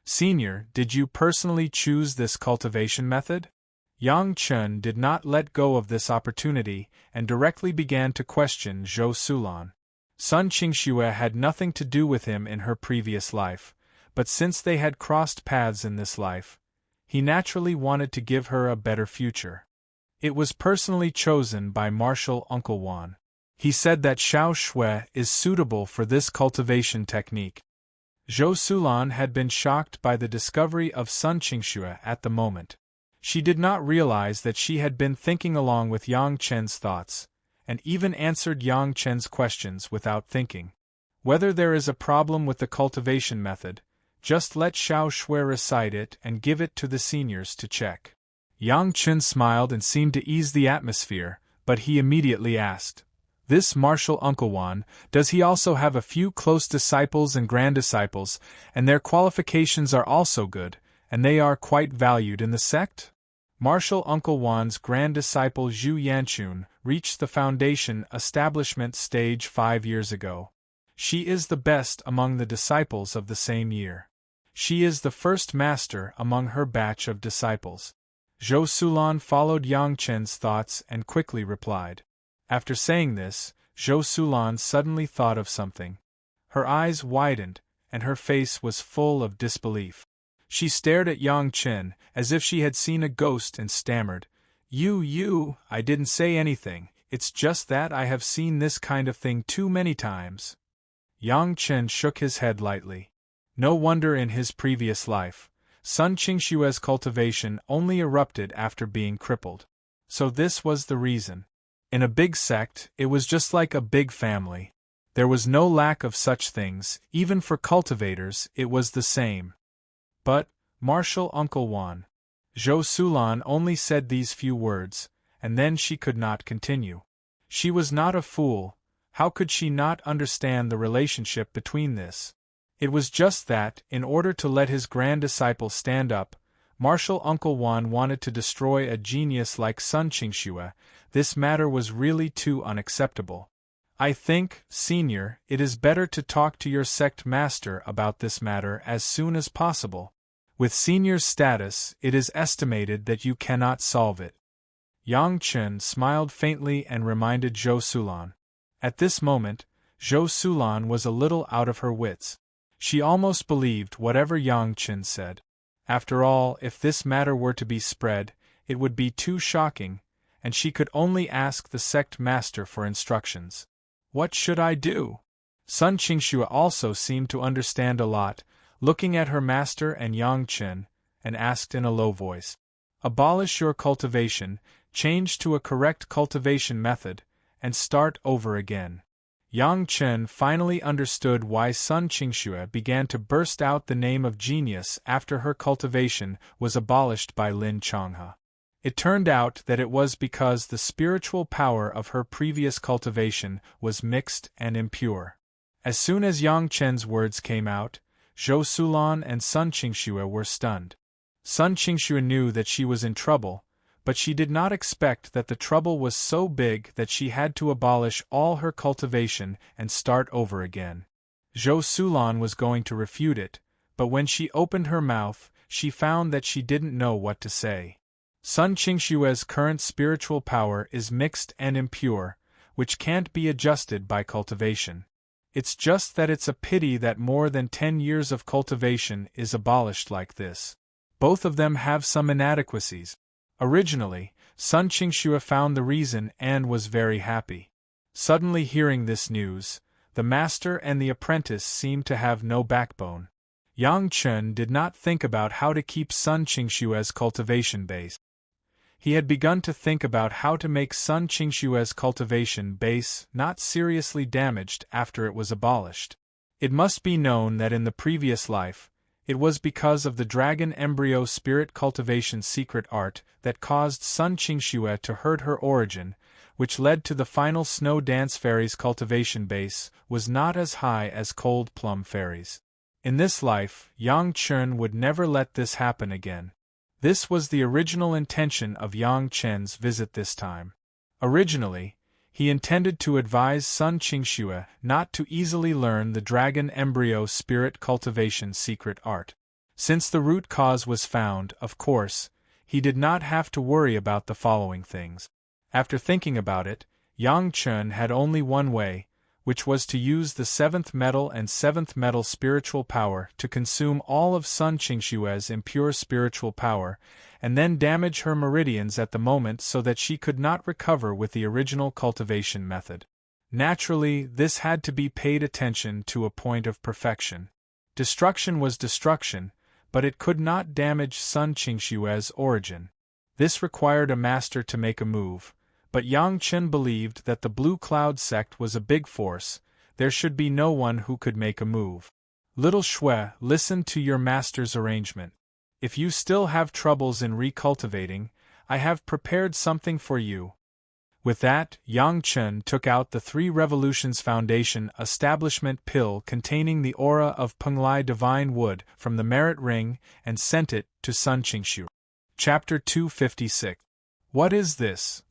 Senior, did you personally choose this cultivation method? Yang Chen did not let go of this opportunity and directly began to question Zhou Sulan. Sun Qingxue had nothing to do with him in her previous life, but since they had crossed paths in this life, he naturally wanted to give her a better future. It was personally chosen by Martial Uncle Wan. He said that Xiao Shui is suitable for this cultivation technique. Zhou Sulan had been shocked by the discovery of Sun Qingxue at the moment. She did not realize that she had been thinking along with Yang Chen's thoughts, and even answered Yang Chen's questions without thinking. Whether there is a problem with the cultivation method, just let Xiao Shui recite it and give it to the seniors to check. Yang Chen smiled and seemed to ease the atmosphere, but he immediately asked, "This Martial Uncle Wan, does he also have a few close disciples and grand-disciples, and their qualifications are also good, and they are quite valued in the sect?" Martial Uncle Wan's grand-disciple Zhu Yanchun reached the foundation establishment stage 5 years ago. She is the best among the disciples of the same year. She is the first master among her batch of disciples. Zhou Sulan followed Yang Chen's thoughts and quickly replied. After saying this, Zhou Sulan suddenly thought of something. Her eyes widened, and her face was full of disbelief. She stared at Yang Chen as if she had seen a ghost and stammered, I didn't say anything, it's just that I have seen this kind of thing too many times." Yang Chen shook his head lightly. No wonder in his previous life, Sun Qingshue's cultivation only erupted after being crippled. So this was the reason. In a big sect, it was just like a big family. There was no lack of such things, even for cultivators it was the same. But, Martial Uncle Wan. Zhou Sulan only said these few words, and then she could not continue. She was not a fool, how could she not understand the relationship between this? It was just that, in order to let his grand disciple stand up, Martial Uncle Wan wanted to destroy a genius like Sun Qingxue. This matter was really too unacceptable. I think, Senior, it is better to talk to your sect master about this matter as soon as possible. With Senior's status, it is estimated that you cannot solve it. Yang Chen smiled faintly and reminded Zhou Sulan. At this moment, Zhou Sulan was a little out of her wits. She almost believed whatever Yang Chen said. After all, if this matter were to be spread, it would be too shocking, and she could only ask the sect master for instructions. What should I do? Sun Qingxue also seemed to understand a lot, looking at her master and Yang Chen, and asked in a low voice. Abolish your cultivation, change to a correct cultivation method, and start over again. Yang Chen finally understood why Sun Qingxue began to burst out the name of genius after her cultivation was abolished by Lin Changhe. It turned out that it was because the spiritual power of her previous cultivation was mixed and impure. As soon as Yang Chen's words came out, Zhou Sulan and Sun Qingxue were stunned. Sun Qingxue knew that she was in trouble, but she did not expect that the trouble was so big that she had to abolish all her cultivation and start over again. Zhou Sulan was going to refute it, but when she opened her mouth, she found that she didn't know what to say. Sun Qingxue's current spiritual power is mixed and impure, which can't be adjusted by cultivation. It's just that it's a pity that more than 10 years of cultivation is abolished like this. Both of them have some inadequacies. Originally, Sun Qingxue found the reason and was very happy. Suddenly hearing this news, the master and the apprentice seemed to have no backbone. Yang Chen did not think about how to keep Sun Qingxue's cultivation base. He had begun to think about how to make Sun Qingxue's cultivation base not seriously damaged after it was abolished. It must be known that in the previous life, it was because of the dragon embryo spirit cultivation secret art that caused Sun Qingxue to hurt her origin, which led to the final Snow Dance Fairy's cultivation base was not as high as Cold Plum Fairy's. In this life, Yang Chen would never let this happen again. This was the original intention of Yang Chen's visit this time. Originally, he intended to advise Sun Qingxue not to easily learn the dragon embryo spirit cultivation secret art. Since the root cause was found, of course, he did not have to worry about the following things. After thinking about it, Yang Chen had only one way, which was to use the 7th metal and 7th metal spiritual power to consume all of Sun Qingxue's impure spiritual power, and then damage her meridians at the moment so that she could not recover with the original cultivation method. Naturally, this had to be paid attention to a point of perfection. Destruction was destruction, but it could not damage Sun Qingxue's origin. This required a master to make a move. But Yang Chen believed that the Blue Cloud sect was a big force, there should be no one who could make a move. Little Shui, listen to your master's arrangement. If you still have troubles in recultivating, I have prepared something for you. With that, Yang Chen took out the 3 Revolutions Foundation establishment pill containing the aura of Penglai Divine Wood from the Merit Ring and sent it to Sun Qingxue. Chapter 256. What is this?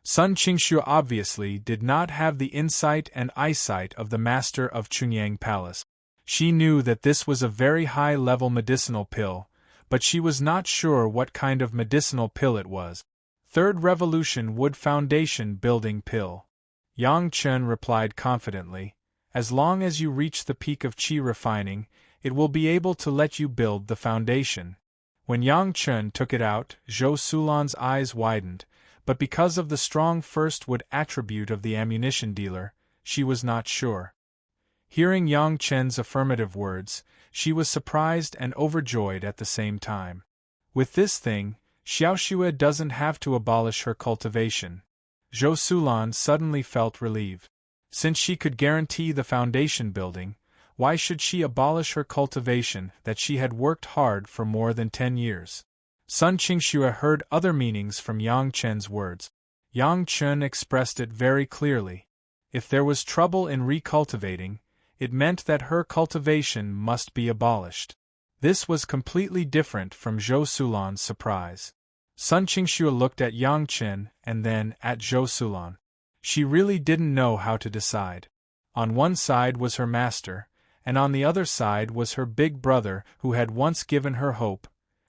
Sun Qingxue obviously did not have the insight and eyesight of the master of Chunyang Palace. She knew that this was a very high-level medicinal pill, but she was not sure what kind of medicinal pill it was. 3rd Revolution Wood Foundation Building Pill. Yang Chen replied confidently, as long as you reach the peak of qi refining, it will be able to let you build the foundation. When Yang Chen took it out, Zhou Sulan's eyes widened, but because of the strong first wood attribute of the ammunition dealer, she was not sure. Hearing Yang Chen's affirmative words, she was surprised and overjoyed at the same time. With this thing, Xiaoxue doesn't have to abolish her cultivation. Zhou Sulan suddenly felt relieved. Since she could guarantee the foundation building, why should she abolish her cultivation that she had worked hard for more than 10 years? Sun Qingxue heard other meanings from Yang Chen's words. Yang Chen expressed it very clearly. If there was trouble in recultivating, it meant that her cultivation must be abolished. This was completely different from Zhou Sulan's surprise. Sun Qingxue looked at Yang Chen and then at Zhou Sulan. She really didn't know how to decide. On one side was her master, and on the other side was her big brother who had once given her hope,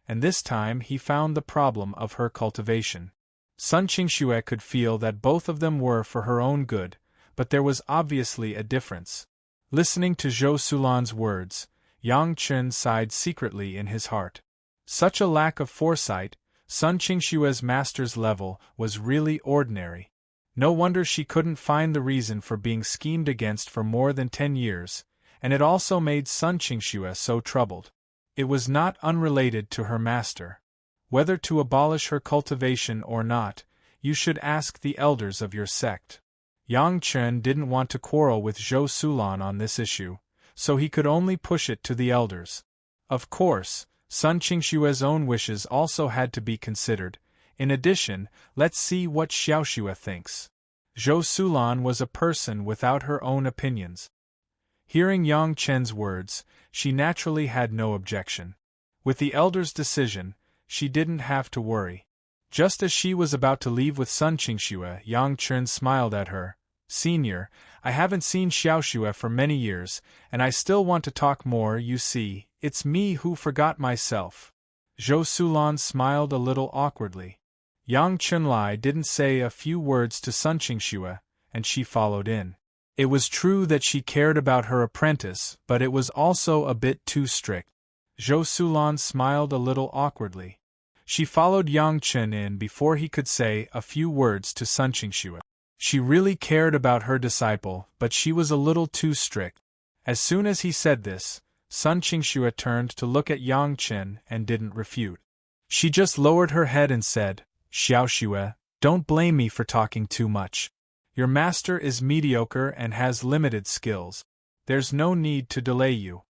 and this time he found the problem of her cultivation. Sun Qingxue could feel that both of them were for her own good, but there was obviously a difference. Listening to Zhou Sulan's words, Yang Chen sighed secretly in his heart. Such a lack of foresight, Sun Qingxue's master's level was really ordinary. No wonder she couldn't find the reason for being schemed against for more than 10 years, and it also made Sun Qingxue so troubled. It was not unrelated to her master. Whether to abolish her cultivation or not, you should ask the elders of your sect. Yang Chen didn't want to quarrel with Zhou Sulan on this issue, so he could only push it to the elders. Of course, Sun Qingshue's own wishes also had to be considered. In addition, let's see what Xiaoxue thinks. Zhou Sulan was a person without her own opinions. Hearing Yang Chen's words, she naturally had no objection. With the elders' decision, she didn't have to worry. Just as she was about to leave with Sun Qingxue, Yang Chen smiled at her. Senior, I haven't seen Xiaoxue for many years, and I still want to talk more. You see, it's me who forgot myself. Zhou Sulan smiled a little awkwardly. Yang Chenlai didn't say a few words to Sun Qingxue, and she followed in. It was true that she cared about her apprentice, but it was also a bit too strict. Zhou Sulan smiled a little awkwardly. She followed Yang Chen in before he could say a few words to Sun Qingxue. She really cared about her disciple, but she was a little too strict. As soon as he said this, Sun Qingxue turned to look at Yang Chen and didn't refute. She just lowered her head and said, Xiaoxue, don't blame me for talking too much. Your master is mediocre and has limited skills. There's no need to delay you.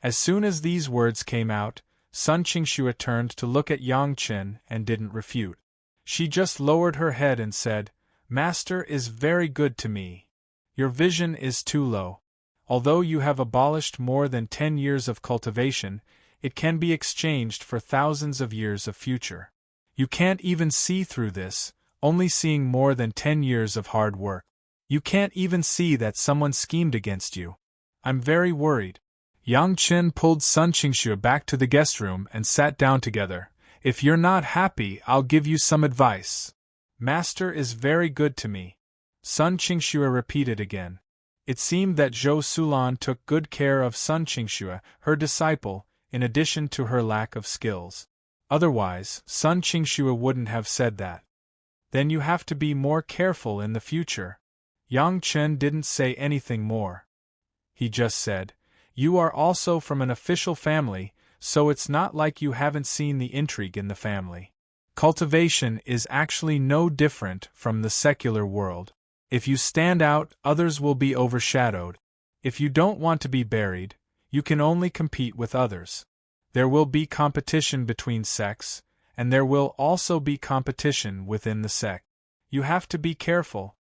As soon as these words came out, Sun Qingxue turned to look at Yang Chen and didn't refute. She just lowered her head and said, Master is very good to me. Your vision is too low. Although you have abolished more than 10 years of cultivation, it can be exchanged for thousands of years of future. You can't even see through this, only seeing more than 10 years of hard work. You can't even see that someone schemed against you. I'm very worried. Yang Chen pulled Sun Qingxue back to the guest room and sat down together. If you're not happy, I'll give you some advice. Master is very good to me. Sun Qingxue repeated again. It seemed that Zhou Sulan took good care of Sun Qingxue, her disciple, in addition to her lack of skills. Otherwise, Sun Qingxue wouldn't have said that. Then you have to be more careful in the future. Yang Chen didn't say anything more. He just said, You are also from an official family, so it's not like you haven't seen the intrigue in the family. Cultivation is actually no different from the secular world. If you stand out, others will be overshadowed. If you don't want to be buried, you can only compete with others. There will be competition between sects, and there will also be competition within the sect. You have to be careful.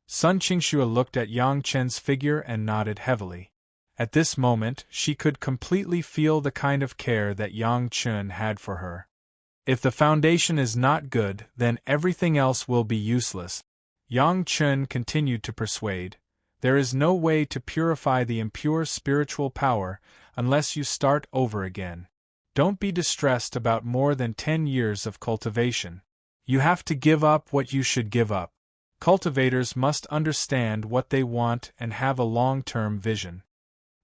Sun Qingxue looked at Yang Chen's figure and nodded heavily. At this moment, she could completely feel the kind of care that Yang Chen had for her. If the foundation is not good, then everything else will be useless. Yang Chen continued to persuade. There is no way to purify the impure spiritual power unless you start over again. Don't be distressed about more than 10 years of cultivation. You have to give up what you should give up. Cultivators must understand what they want and have a long-term vision.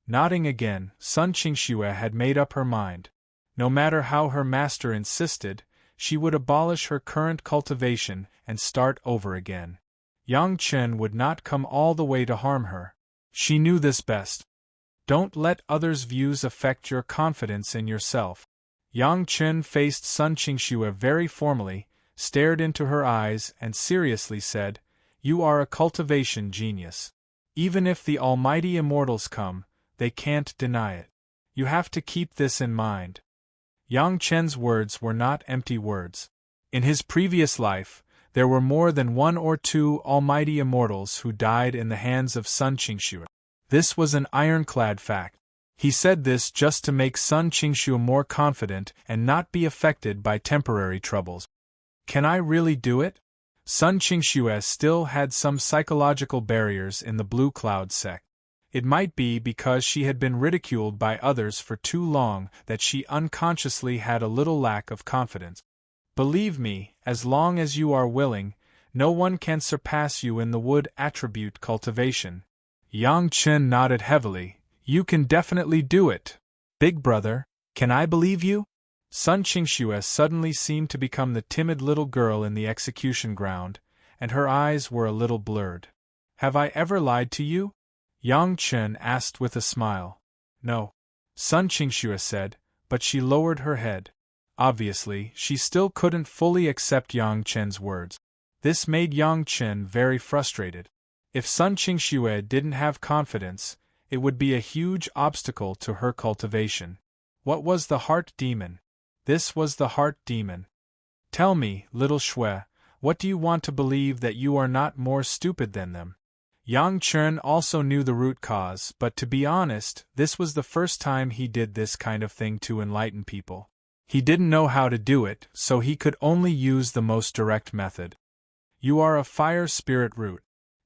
Nodding again, Sun Qingxue had made up her mind. No matter how her master insisted, she would abolish her current cultivation and start over again. Yang Chen would not come all the way to harm her. She knew this best. Don't let others' views affect your confidence in yourself. Yang Chen faced Sun Qingxue very formally, stared into her eyes and seriously said, You are a cultivation genius. Even if the almighty immortals come, they can't deny it. You have to keep this in mind. Yang Chen's words were not empty words. In his previous life, there were more than 1 or 2 almighty immortals who died in the hands of Sun Qingxue. This was an ironclad fact. He said this just to make Sun Qingxue more confident and not be affected by temporary troubles. Can I really do it? Sun Qingxue still had some psychological barriers in the Blue Cloud sect. It might be because she had been ridiculed by others for too long that she unconsciously had a little lack of confidence. Believe me, as long as you are willing, no one can surpass you in the wood attribute cultivation. Yang Chen nodded heavily. You can definitely do it. Big brother, can I believe you? Sun Qingxue suddenly seemed to become the timid little girl in the execution ground, and her eyes were a little blurred. Have I ever lied to you? Yang Chen asked with a smile. No. Sun Qingxue said, but she lowered her head. Obviously, she still couldn't fully accept Yang Chen's words. This made Yang Chen very frustrated. If Sun Qingxue didn't have confidence, it would be a huge obstacle to her cultivation. What was the heart demon? This was the heart demon. Tell me, little Shui, what do you want to believe that you are not more stupid than them? Yang Chen also knew the root cause, but to be honest, this was the first time he did this kind of thing to enlighten people. He didn't know how to do it, so he could only use the most direct method. You are a fire spirit root.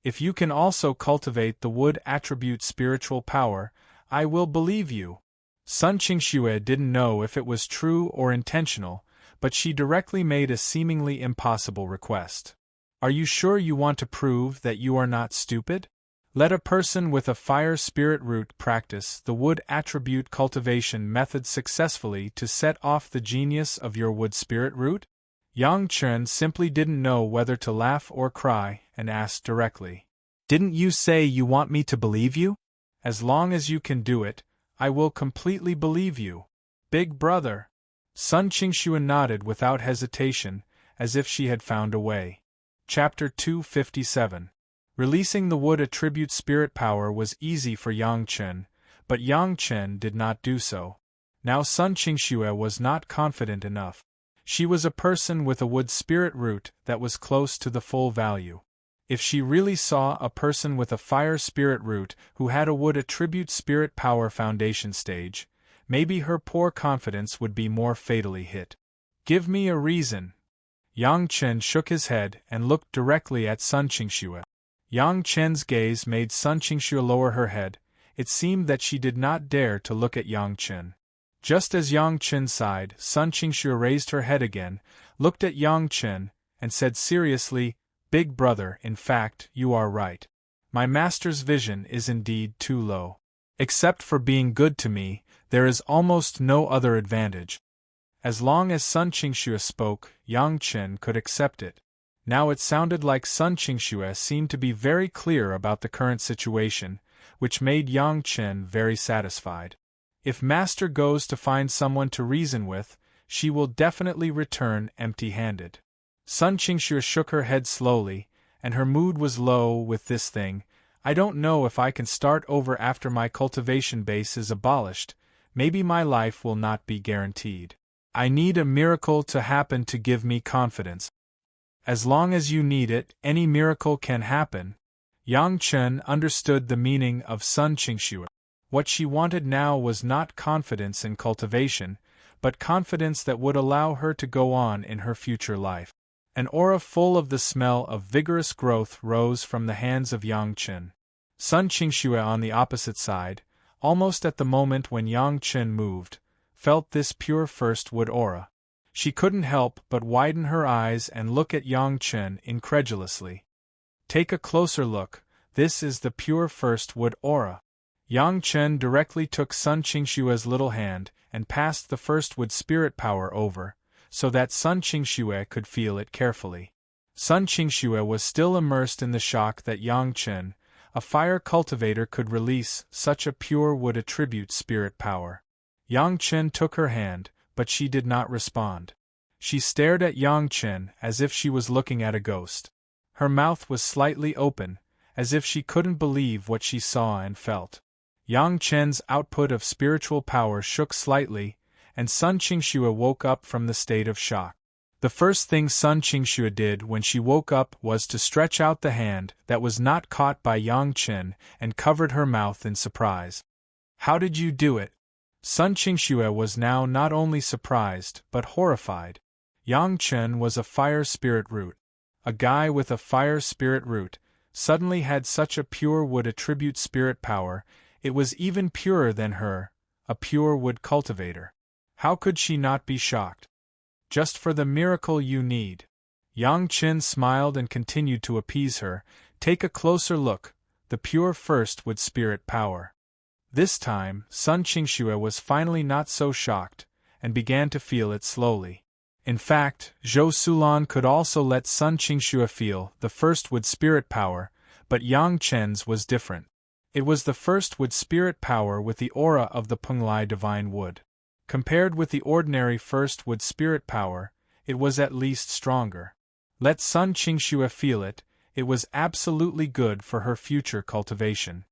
If you can also cultivate the wood attribute spiritual power, I will believe you. Sun Qingxue didn't know if it was true or intentional, but she directly made a seemingly impossible request. Are you sure you want to prove that you are not stupid? Let a person with a fire spirit root practice the wood attribute cultivation method successfully to set off the genius of your wood spirit root? Yang Chen simply didn't know whether to laugh or cry, and asked directly. Didn't you say you want me to believe you? As long as you can do it, I will completely believe you. Big brother. Sun Qingxue nodded without hesitation, as if she had found a way. Chapter 257. Releasing the wood attribute spirit power was easy for Yang Chen, but Yang Chen did not do so. Now Sun Qingxue was not confident enough. She was a person with a wood spirit root that was close to the full value. If she really saw a person with a fire spirit root who had a wood attribute spirit power foundation stage, maybe her poor confidence would be more fatally hit. Give me a reason. Yang Chen shook his head and looked directly at Sun Qingxue. Yang Chen's gaze made Sun Qingxue lower her head. It seemed that she did not dare to look at Yang Chen. Just as Yang Chen sighed, Sun Qingxue raised her head again, looked at Yang Chen, and said seriously, Big brother, in fact, you are right. My master's vision is indeed too low. Except for being good to me, there is almost no other advantage. As long as Sun Qingxue spoke, Yang Chen could accept it. Now it sounded like Sun Qingxue seemed to be very clear about the current situation, which made Yang Chen very satisfied. If Master goes to find someone to reason with, she will definitely return empty-handed. Sun Qingxue shook her head slowly, and her mood was low with this thing. I don't know if I can start over after my cultivation base is abolished. Maybe my life will not be guaranteed. I need a miracle to happen to give me confidence. As long as you need it, any miracle can happen. Yang Chen understood the meaning of Sun Qingxue. What she wanted now was not confidence in cultivation, but confidence that would allow her to go on in her future life. An aura full of the smell of vigorous growth rose from the hands of Yang Chen. Sun Qingxue on the opposite side, almost at the moment when Yang Chen moved, felt this pure first wood aura. She couldn't help but widen her eyes and look at Yang Chen incredulously. Take a closer look, this is the pure first wood aura. Yang Chen directly took Sun Qingxue's little hand and passed the first wood spirit power over, so that Sun Qingxue could feel it carefully. Sun Qingxue was still immersed in the shock that Yang Chen, a fire cultivator, could release such a pure wood attribute spirit power. Yang Chen took her hand, but she did not respond. She stared at Yang Chen as if she was looking at a ghost. Her mouth was slightly open, as if she couldn't believe what she saw and felt. Yang Chen's output of spiritual power shook slightly, and Sun Qingxue woke up from the state of shock. The first thing Sun Qingxue did when she woke up was to stretch out the hand that was not caught by Yang Chen and covered her mouth in surprise. How did you do it? Sun Qingxue was now not only surprised but horrified. Yang Chen was a fire spirit root. A guy with a fire spirit root suddenly had such a pure wood attribute spirit power. It was even purer than her, a pure wood cultivator. How could she not be shocked? Just for the miracle you need. Yang Chen smiled and continued to appease her. Take a closer look, the pure first wood spirit power. This time, Sun Qingxue was finally not so shocked, and began to feel it slowly. In fact, Zhou Sulan could also let Sun Qingxue feel the first wood spirit power, but Yang Chen's was different. It was the first wood spirit power with the aura of the Penglai divine wood. Compared with the ordinary first wood spirit power, it was at least stronger. Let Sun Qingxue feel it, It was absolutely good for her future cultivation.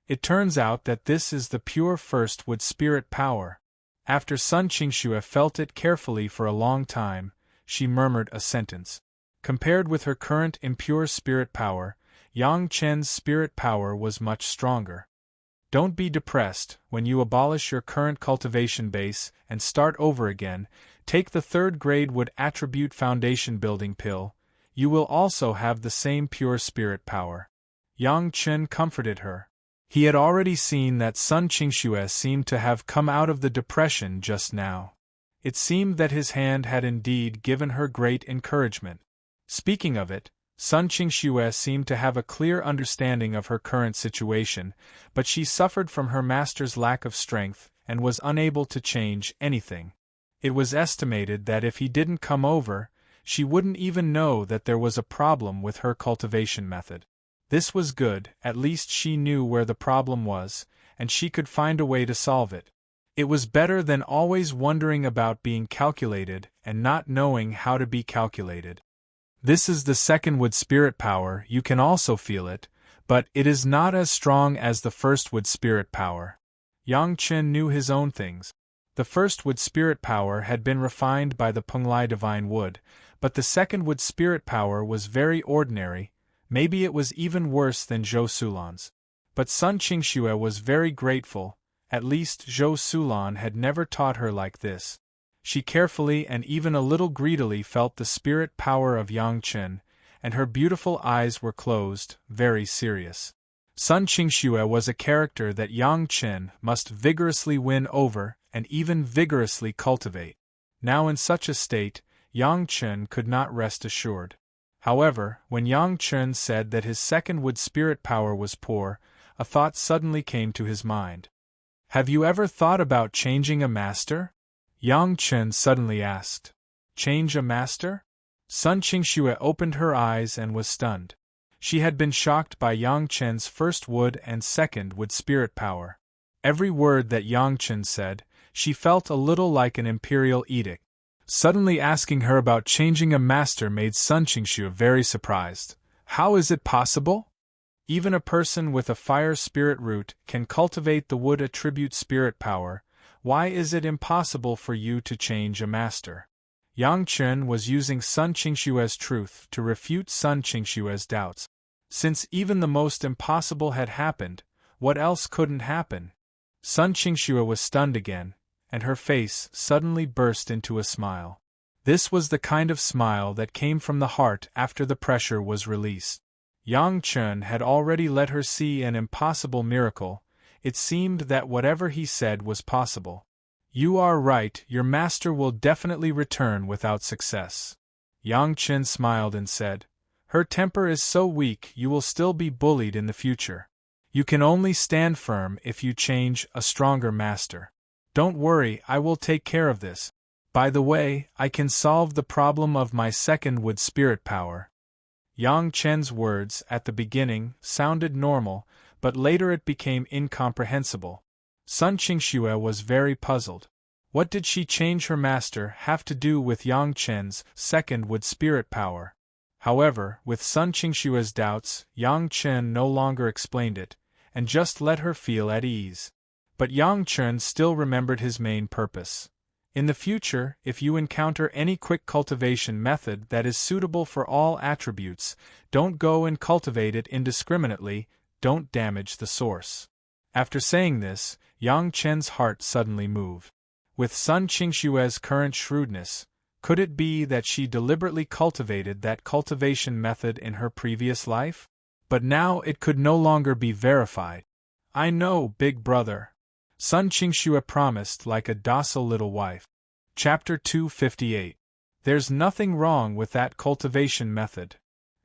It turns out that this is the pure first wood spirit power. After Sun Qingxue felt it carefully for a long time, she murmured a sentence. Compared with her current impure spirit power, Yang Chen's spirit power was much stronger. Don't be depressed. When you abolish your current cultivation base and start over again, take the 3rd grade wood attribute foundation building pill. You will also have the same pure spirit power. Yang Chen comforted her. He had already seen that Sun Qingxue seemed to have come out of the depression just now. It seemed that his hand had indeed given her great encouragement. Speaking of it, Sun Qingxue seemed to have a clear understanding of her current situation, but she suffered from her master's lack of strength and was unable to change anything. It was estimated that if he didn't come over, she wouldn't even know that there was a problem with her cultivation method. This was good, at least she knew where the problem was, and she could find a way to solve it. It was better than always wondering about being calculated and not knowing how to be calculated. This is the 2nd wood spirit power. You can also feel it, but it is not as strong as the 1st wood spirit power. Yang Chen knew his own things. The 1st wood spirit power had been refined by the Penglai divine wood, but the 2nd wood spirit power was very ordinary. Maybe it was even worse than Zhou Sulan's. But Sun Qingxue was very grateful. At least Zhou Sulan had never taught her like this. She carefully and even a little greedily felt the spirit power of Yang Chen, and her beautiful eyes were closed, very serious. Sun Qingxue was a character that Yang Chen must vigorously win over and even vigorously cultivate. Now in such a state, Yang Chen could not rest assured. However, when Yang Chen said that his 2nd wood spirit power was poor, a thought suddenly came to his mind. Have you ever thought about changing a master? Yang Chen suddenly asked. Change a master? Sun Qingxue opened her eyes and was stunned. She had been shocked by Yang Chen's 1st wood and 2nd wood spirit power. Every word that Yang Chen said, she felt a little like an imperial edict. Suddenly asking her about changing a master made Sun Qingxue very surprised. How is it possible? Even a person with a fire spirit root can cultivate the wood attribute spirit power. Why is it impossible for you to change a master? Yang Chen was using Sun Qingxue's truth to refute Sun Qingxue's doubts. Since even the most impossible had happened, what else couldn't happen? Sun Qingxue was stunned again, and her face suddenly burst into a smile. This was the kind of smile that came from the heart after the pressure was released. Yang Chen had already let her see an impossible miracle. It seemed that whatever he said was possible. You are right, your master will definitely return without success. Yang Chen smiled and said, her temper is so weak you will still be bullied in the future. You can only stand firm if you change a stronger master. Don't worry, I will take care of this. By the way, I can solve the problem of my 2nd wood spirit power. Yang Chen's words at the beginning sounded normal, but later it became incomprehensible. Sun Qingxue was very puzzled. What did she change her master have to do with Yang Chen's 2nd wood spirit power? However, with Sun Qingxue's doubts, Yang Chen no longer explained it, and just let her feel at ease. But Yang Chen still remembered his main purpose. In the future, if you encounter any quick cultivation method that is suitable for all attributes, don't go and cultivate it indiscriminately, don't damage the source. After saying this, Yang Chen's heart suddenly moved. With Sun Qingxue's current shrewdness, could it be that she deliberately cultivated that cultivation method in her previous life? But now it could no longer be verified. I know, big brother. Sun Qingxue promised like a docile little wife. Chapter 258. There's nothing wrong with that cultivation method.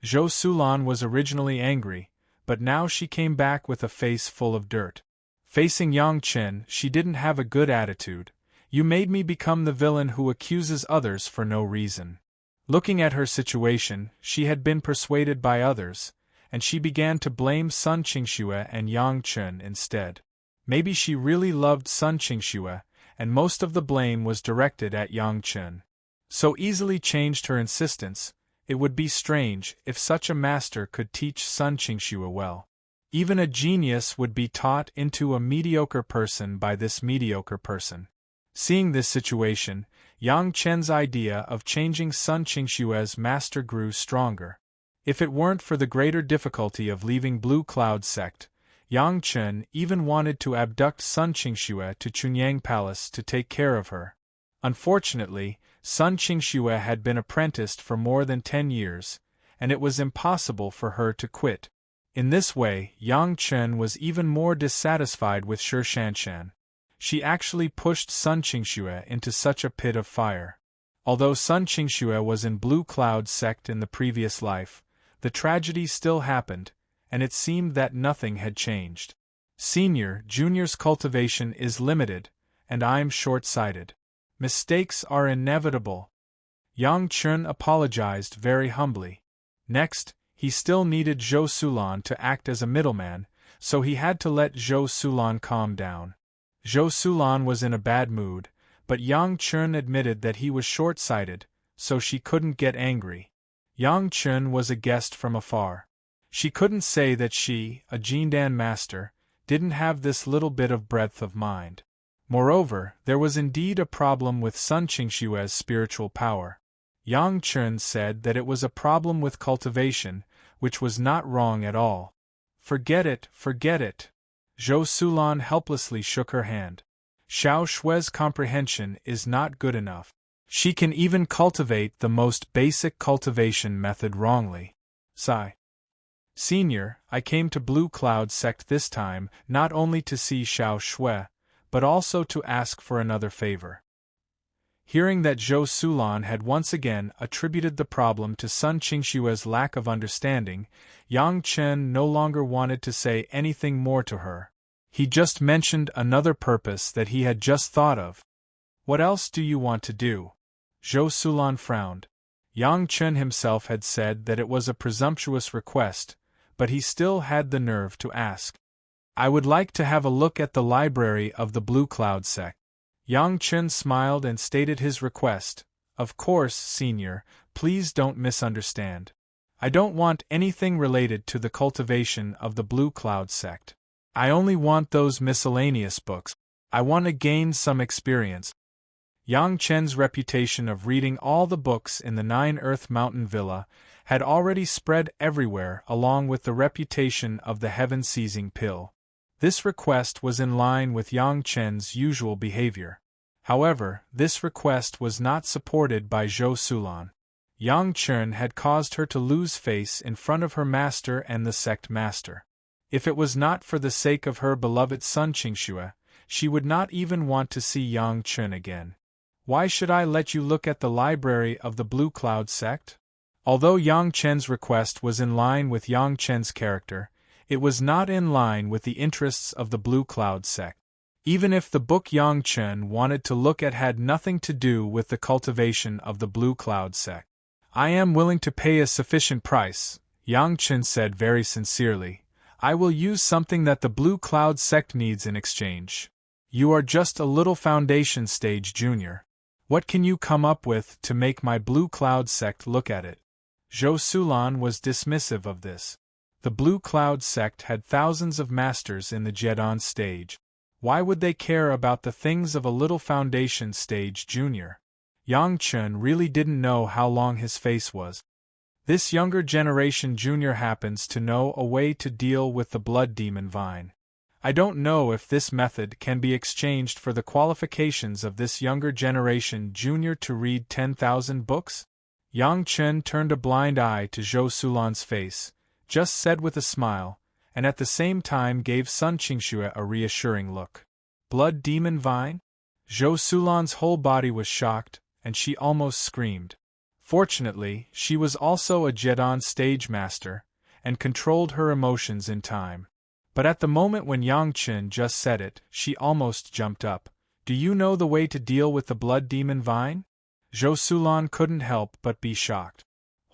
Zhou Sulan was originally angry, but now she came back with a face full of dirt. Facing Yang Chen, she didn't have a good attitude. You made me become the villain who accuses others for no reason. Looking at her situation, she had been persuaded by others, and she began to blame Sun Qingxue and Yang Chen instead. Maybe she really loved Sun Qingxue, and most of the blame was directed at Yang Chen. So easily changed her insistence, It would be strange if such a master could teach Sun Qingxue well. Even a genius would be taught into a mediocre person by this mediocre person. Seeing this situation, Yang Chen's idea of changing Sun Qingxue's master grew stronger. If it weren't for the greater difficulty of leaving Blue Cloud sect, Yang Chen even wanted to abduct Sun Qingxue to Chunyang Palace to take care of her. Unfortunately, Sun Qingxue had been apprenticed for more than 10 years, and it was impossible for her to quit. In this way, Yang Chen was even more dissatisfied with Shi Shanshan. She actually pushed Sun Qingxue into such a pit of fire. Although Sun Qingxue was in Blue Cloud sect in the previous life, the tragedy still happened, and it seemed that nothing had changed. Junior's cultivation is limited, and I'm short-sighted. Mistakes are inevitable. Yang Chen apologized very humbly. Next, he still needed Zhou Sulan to act as a middleman, so he had to let Zhou Sulan calm down. Zhou Sulan was in a bad mood, but Yang Chen admitted that he was short-sighted, so she couldn't get angry. Yang Chen was a guest from afar. She couldn't say that she, a Jindan master, didn't have this little bit of breadth of mind. Moreover, there was indeed a problem with Sun Qingxue's spiritual power. Yang Chen said that it was a problem with cultivation, which was not wrong at all. Forget it, forget it. Zhou Sulan helplessly shook her hand. Xiao Shue's comprehension is not good enough. She can even cultivate the most basic cultivation method wrongly. Sigh. Senior, I came to Blue Cloud sect this time not only to see Xiao Shue, but also to ask for another favor. Hearing that Zhou Sulan had once again attributed the problem to Sun Qingxue's lack of understanding, Yang Chen no longer wanted to say anything more to her. He just mentioned another purpose that he had just thought of. What else do you want to do? Zhou Sulan frowned. Yang Chen himself had said that it was a presumptuous request, but he still had the nerve to ask. I would like to have a look at the library of the Blue Cloud sect. Yang Chen smiled and stated his request. Of course, Senior, please don't misunderstand. I don't want anything related to the cultivation of the Blue Cloud sect. I only want those miscellaneous books. I want to gain some experience. Yang Chen's reputation of reading all the books in the Nine Earth Mountain Villa had already spread everywhere along with the reputation of the heaven-seizing pill. This request was in line with Yang Chen's usual behavior. However, this request was not supported by Zhou Sulan. Yang Chen had caused her to lose face in front of her master and the sect master. If it was not for the sake of her beloved Sun Qingxue, she would not even want to see Yang Chen again. Why should I let you look at the library of the Blue Cloud sect? Although Yang Chen's request was in line with Yang Chen's character, it was not in line with the interests of the Blue Cloud sect. Even if the book Yang Chen wanted to look at had nothing to do with the cultivation of the Blue Cloud sect. I am willing to pay a sufficient price, Yang Chen said very sincerely. I will use something that the Blue Cloud sect needs in exchange. You are just a little foundation stage junior. What can you come up with to make my Blue Cloud sect look at it? Zhou Sulan was dismissive of this. The Blue Cloud sect had thousands of masters in the Jedon stage. Why would they care about the things of a little foundation stage junior? Yang Chen really didn't know how long his face was. This younger generation junior happens to know a way to deal with the blood demon vine. I don't know if this method can be exchanged for the qualifications of this younger generation junior to read 10,000 books? Yang Chen turned a blind eye to Zhou Sulan's face, just said with a smile, and at the same time gave Sun Qingxue a reassuring look. Blood demon vine? Zhou Sulan's whole body was shocked, and she almost screamed. Fortunately, she was also a Jedon stage master, and controlled her emotions in time. But at the moment when Yang Chen just said it, she almost jumped up. Do you know the way to deal with the blood demon vine? Zhou Sulan couldn't help but be shocked.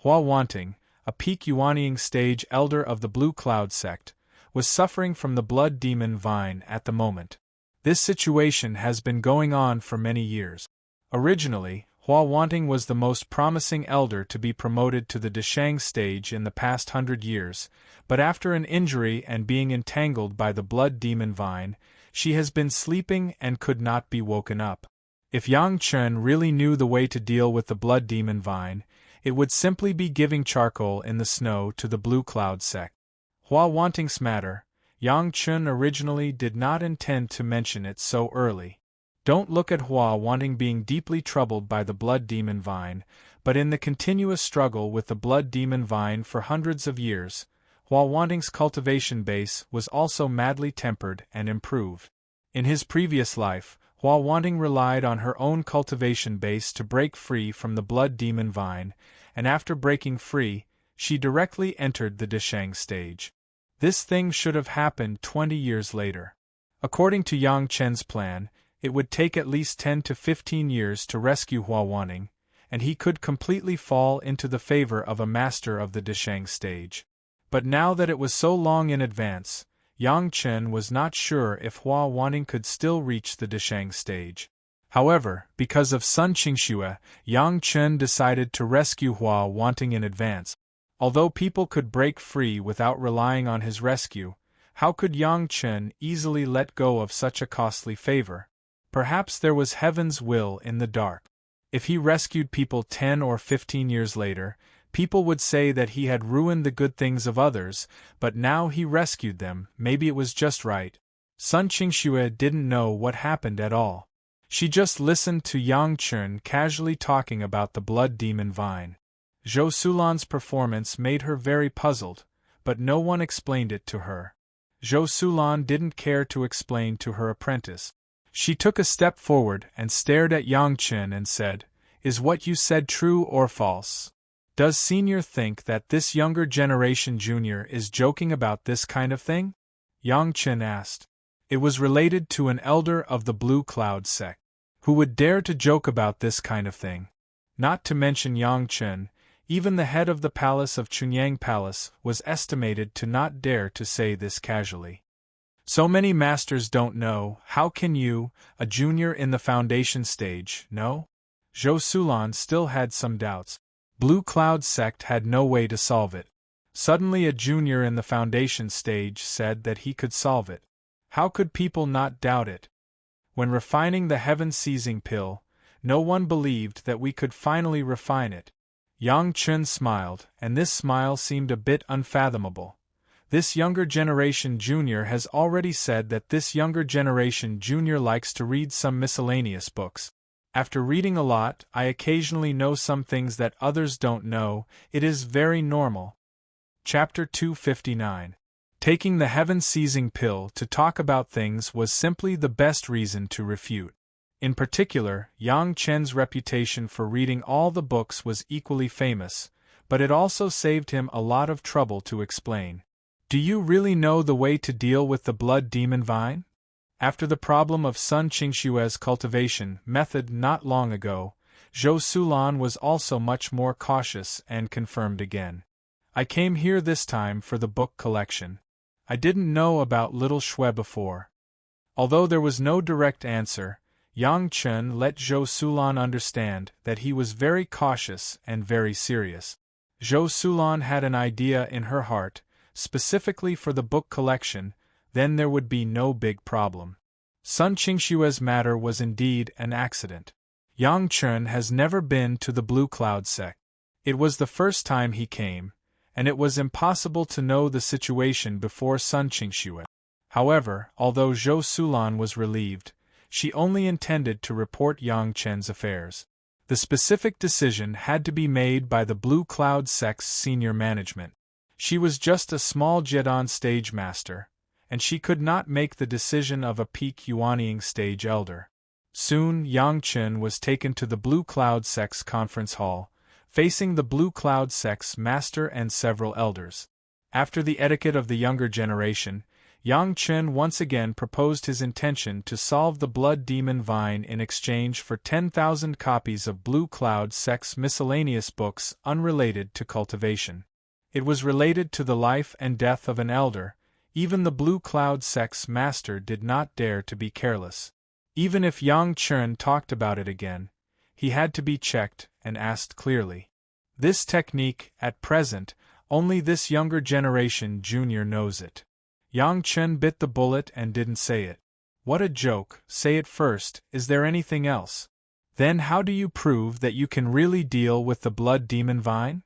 Hua Wanting, a peak Yuanying stage elder of the Blue Cloud sect, was suffering from the blood demon vine at the moment. This situation has been going on for many years. Originally, Hua Wanting was the most promising elder to be promoted to the Deshang stage in the past 100 years, but after an injury and being entangled by the blood demon vine, she has been sleeping and could not be woken up. If Yang Chen really knew the way to deal with the blood demon vine, it would simply be giving charcoal in the snow to the Blue Cloud sect. Hua Wanting's matter, Yang Chen originally did not intend to mention it so early. Don't look at Hua Wanting being deeply troubled by the blood demon vine, but in the continuous struggle with the blood demon vine for hundreds of years, Hua Wanting's cultivation base was also madly tempered and improved. In his previous life, Hua Wanting relied on her own cultivation base to break free from the blood demon vine, and after breaking free, she directly entered the Deshang stage. This thing should have happened 20 years later. According to Yang Chen's plan, it would take at least 10 to 15 years to rescue Hua Wanting, and he could completely fall into the favor of a master of the Deshang stage. But now that it was so long in advance, Yang Chen was not sure if Hua Wanting could still reach the Deshang stage. However, because of Sun Qingxue, Yang Chen decided to rescue Hua Wanting in advance. Although people could break free without relying on his rescue, how could Yang Chen easily let go of such a costly favor? Perhaps there was heaven's will in the dark. If he rescued people 10 or 15 years later, people would say that he had ruined the good things of others, but now he rescued them, maybe it was just right. Sun Qingxue didn't know what happened at all. She just listened to Yang Chen casually talking about the blood demon vine. Zhou Sulan's performance made her very puzzled, but no one explained it to her. Zhou Sulan didn't care to explain to her apprentice. She took a step forward and stared at Yang Chen and said, "Is what you said true or false? Does Senior think that this younger generation Junior is joking about this kind of thing?" Yang Chen asked. It was related to an elder of the Blue Cloud sect. Who would dare to joke about this kind of thing? Not to mention Yang Chen, even the head of the palace of Chunyang Palace was estimated to not dare to say this casually. So many masters don't know, how can you, a junior in the foundation stage, know? Zhou Sulan still had some doubts. Blue Cloud sect had no way to solve it. Suddenly a junior in the foundation stage said that he could solve it. How could people not doubt it? When refining the heaven-seizing pill, no one believed that we could finally refine it. Yang Chen smiled, and this smile seemed a bit unfathomable. This younger generation junior has already said that this younger generation junior likes to read some miscellaneous books. After reading a lot, I occasionally know some things that others don't know. It is very normal. Chapter 259. Taking the heaven-seizing pill to talk about things was simply the best reason to refute. In particular, Yang Chen's reputation for reading all the books was equally famous, but it also saved him a lot of trouble to explain. Do you really know the way to deal with the blood demon vine? After the problem of Sun Qingxue's cultivation method not long ago, Zhou Sulan was also much more cautious and confirmed again. I came here this time for the book collection. I didn't know about Little Shui before. Although there was no direct answer, Yang Chen let Zhou Sulan understand that he was very cautious and very serious. Zhou Sulan had an idea in her heart, specifically for the book collection, then there would be no big problem. Sun Qingxue's matter was indeed an accident. Yang Chen has never been to the Blue Cloud sect. It was the first time he came, and it was impossible to know the situation before Sun Qingxue. However, although Zhou Sulan was relieved, she only intended to report Yang Chen's affairs. The specific decision had to be made by the Blue Cloud sect's senior management. She was just a small Zhedan stage master, and she could not make the decision of a peak Yuanying stage elder. Soon Yang Chen was taken to the Blue Cloud sect's conference hall, facing the Blue Cloud sect's master and several elders. After the etiquette of the younger generation, Yang Chen once again proposed his intention to solve the blood demon vine in exchange for 10,000 copies of Blue Cloud sect's miscellaneous books unrelated to cultivation. It was related to the life and death of an elder. Even the Blue Cloud sect's master did not dare to be careless. Even if Yang Chen talked about it again, he had to be checked and asked clearly. This technique, at present, only this younger generation junior knows it. Yang Chen bit the bullet and didn't say it. What a joke, say it first, is there anything else? Then how do you prove that you can really deal with the blood demon vine?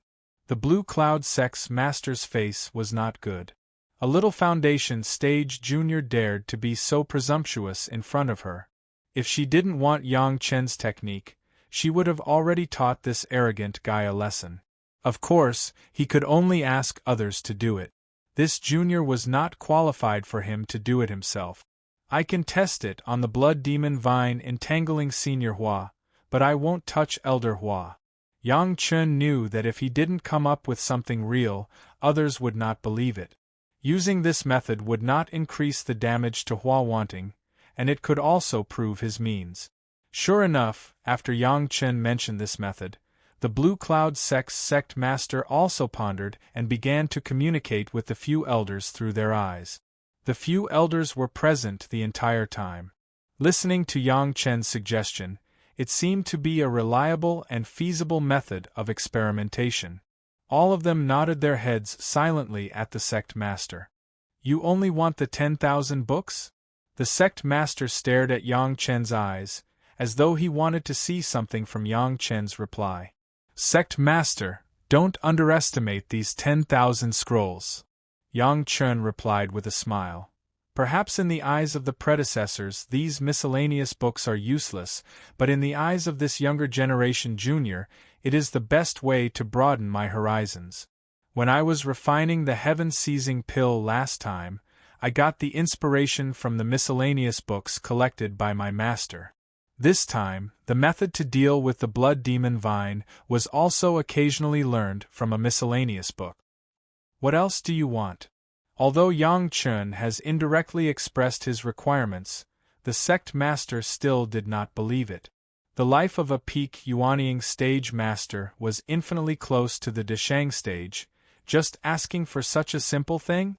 The Blue Cloud Sect's master's face was not good. A little Foundation stage junior dared to be so presumptuous in front of her. If she didn't want Yang Chen's technique, she would have already taught this arrogant guy a lesson. Of course, he could only ask others to do it. This junior was not qualified for him to do it himself. I can test it on the blood demon vine entangling Senior Hua, but I won't touch Elder Hua. Yang Chen knew that if he didn't come up with something real, others would not believe it. Using this method would not increase the damage to Hua wanting, and it could also prove his means. Sure enough, after Yang Chen mentioned this method, the Blue Cloud Sect's sect master also pondered and began to communicate with the few elders through their eyes. The few elders were present the entire time. Listening to Yang Chen's suggestion, it seemed to be a reliable and feasible method of experimentation. All of them nodded their heads silently at the sect master. You only want the 10,000 books? The sect master stared at Yang Chen's eyes, as though he wanted to see something from Yang Chen's reply. Sect master, don't underestimate these 10,000 scrolls. Yang Chen replied with a smile. Perhaps in the eyes of the predecessors these miscellaneous books are useless, but in the eyes of this younger generation junior, it is the best way to broaden my horizons. When I was refining the heaven-seizing pill last time, I got the inspiration from the miscellaneous books collected by my master. This time, the method to deal with the blood demon vine was also occasionally learned from a miscellaneous book. What else do you want? Although Yang Chen has indirectly expressed his requirements, the sect master still did not believe it. The life of a peak Yuanying stage master was infinitely close to the Deshang stage, just asking for such a simple thing?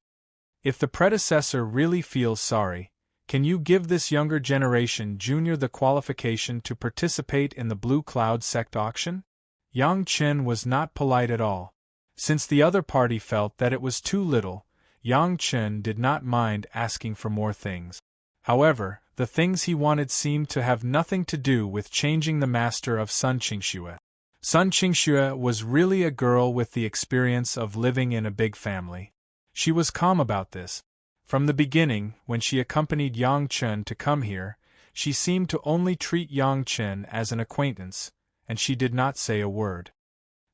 If the predecessor really feels sorry, can you give this younger generation junior the qualification to participate in the Blue Cloud Sect auction? Yang Chen was not polite at all. Since the other party felt that it was too little, Yang Chen did not mind asking for more things. However, the things he wanted seemed to have nothing to do with changing the master of Sun Qingxue. Sun Qingxue was really a girl with the experience of living in a big family. She was calm about this. From the beginning, when she accompanied Yang Chen to come here, she seemed to only treat Yang Chen as an acquaintance, and she did not say a word.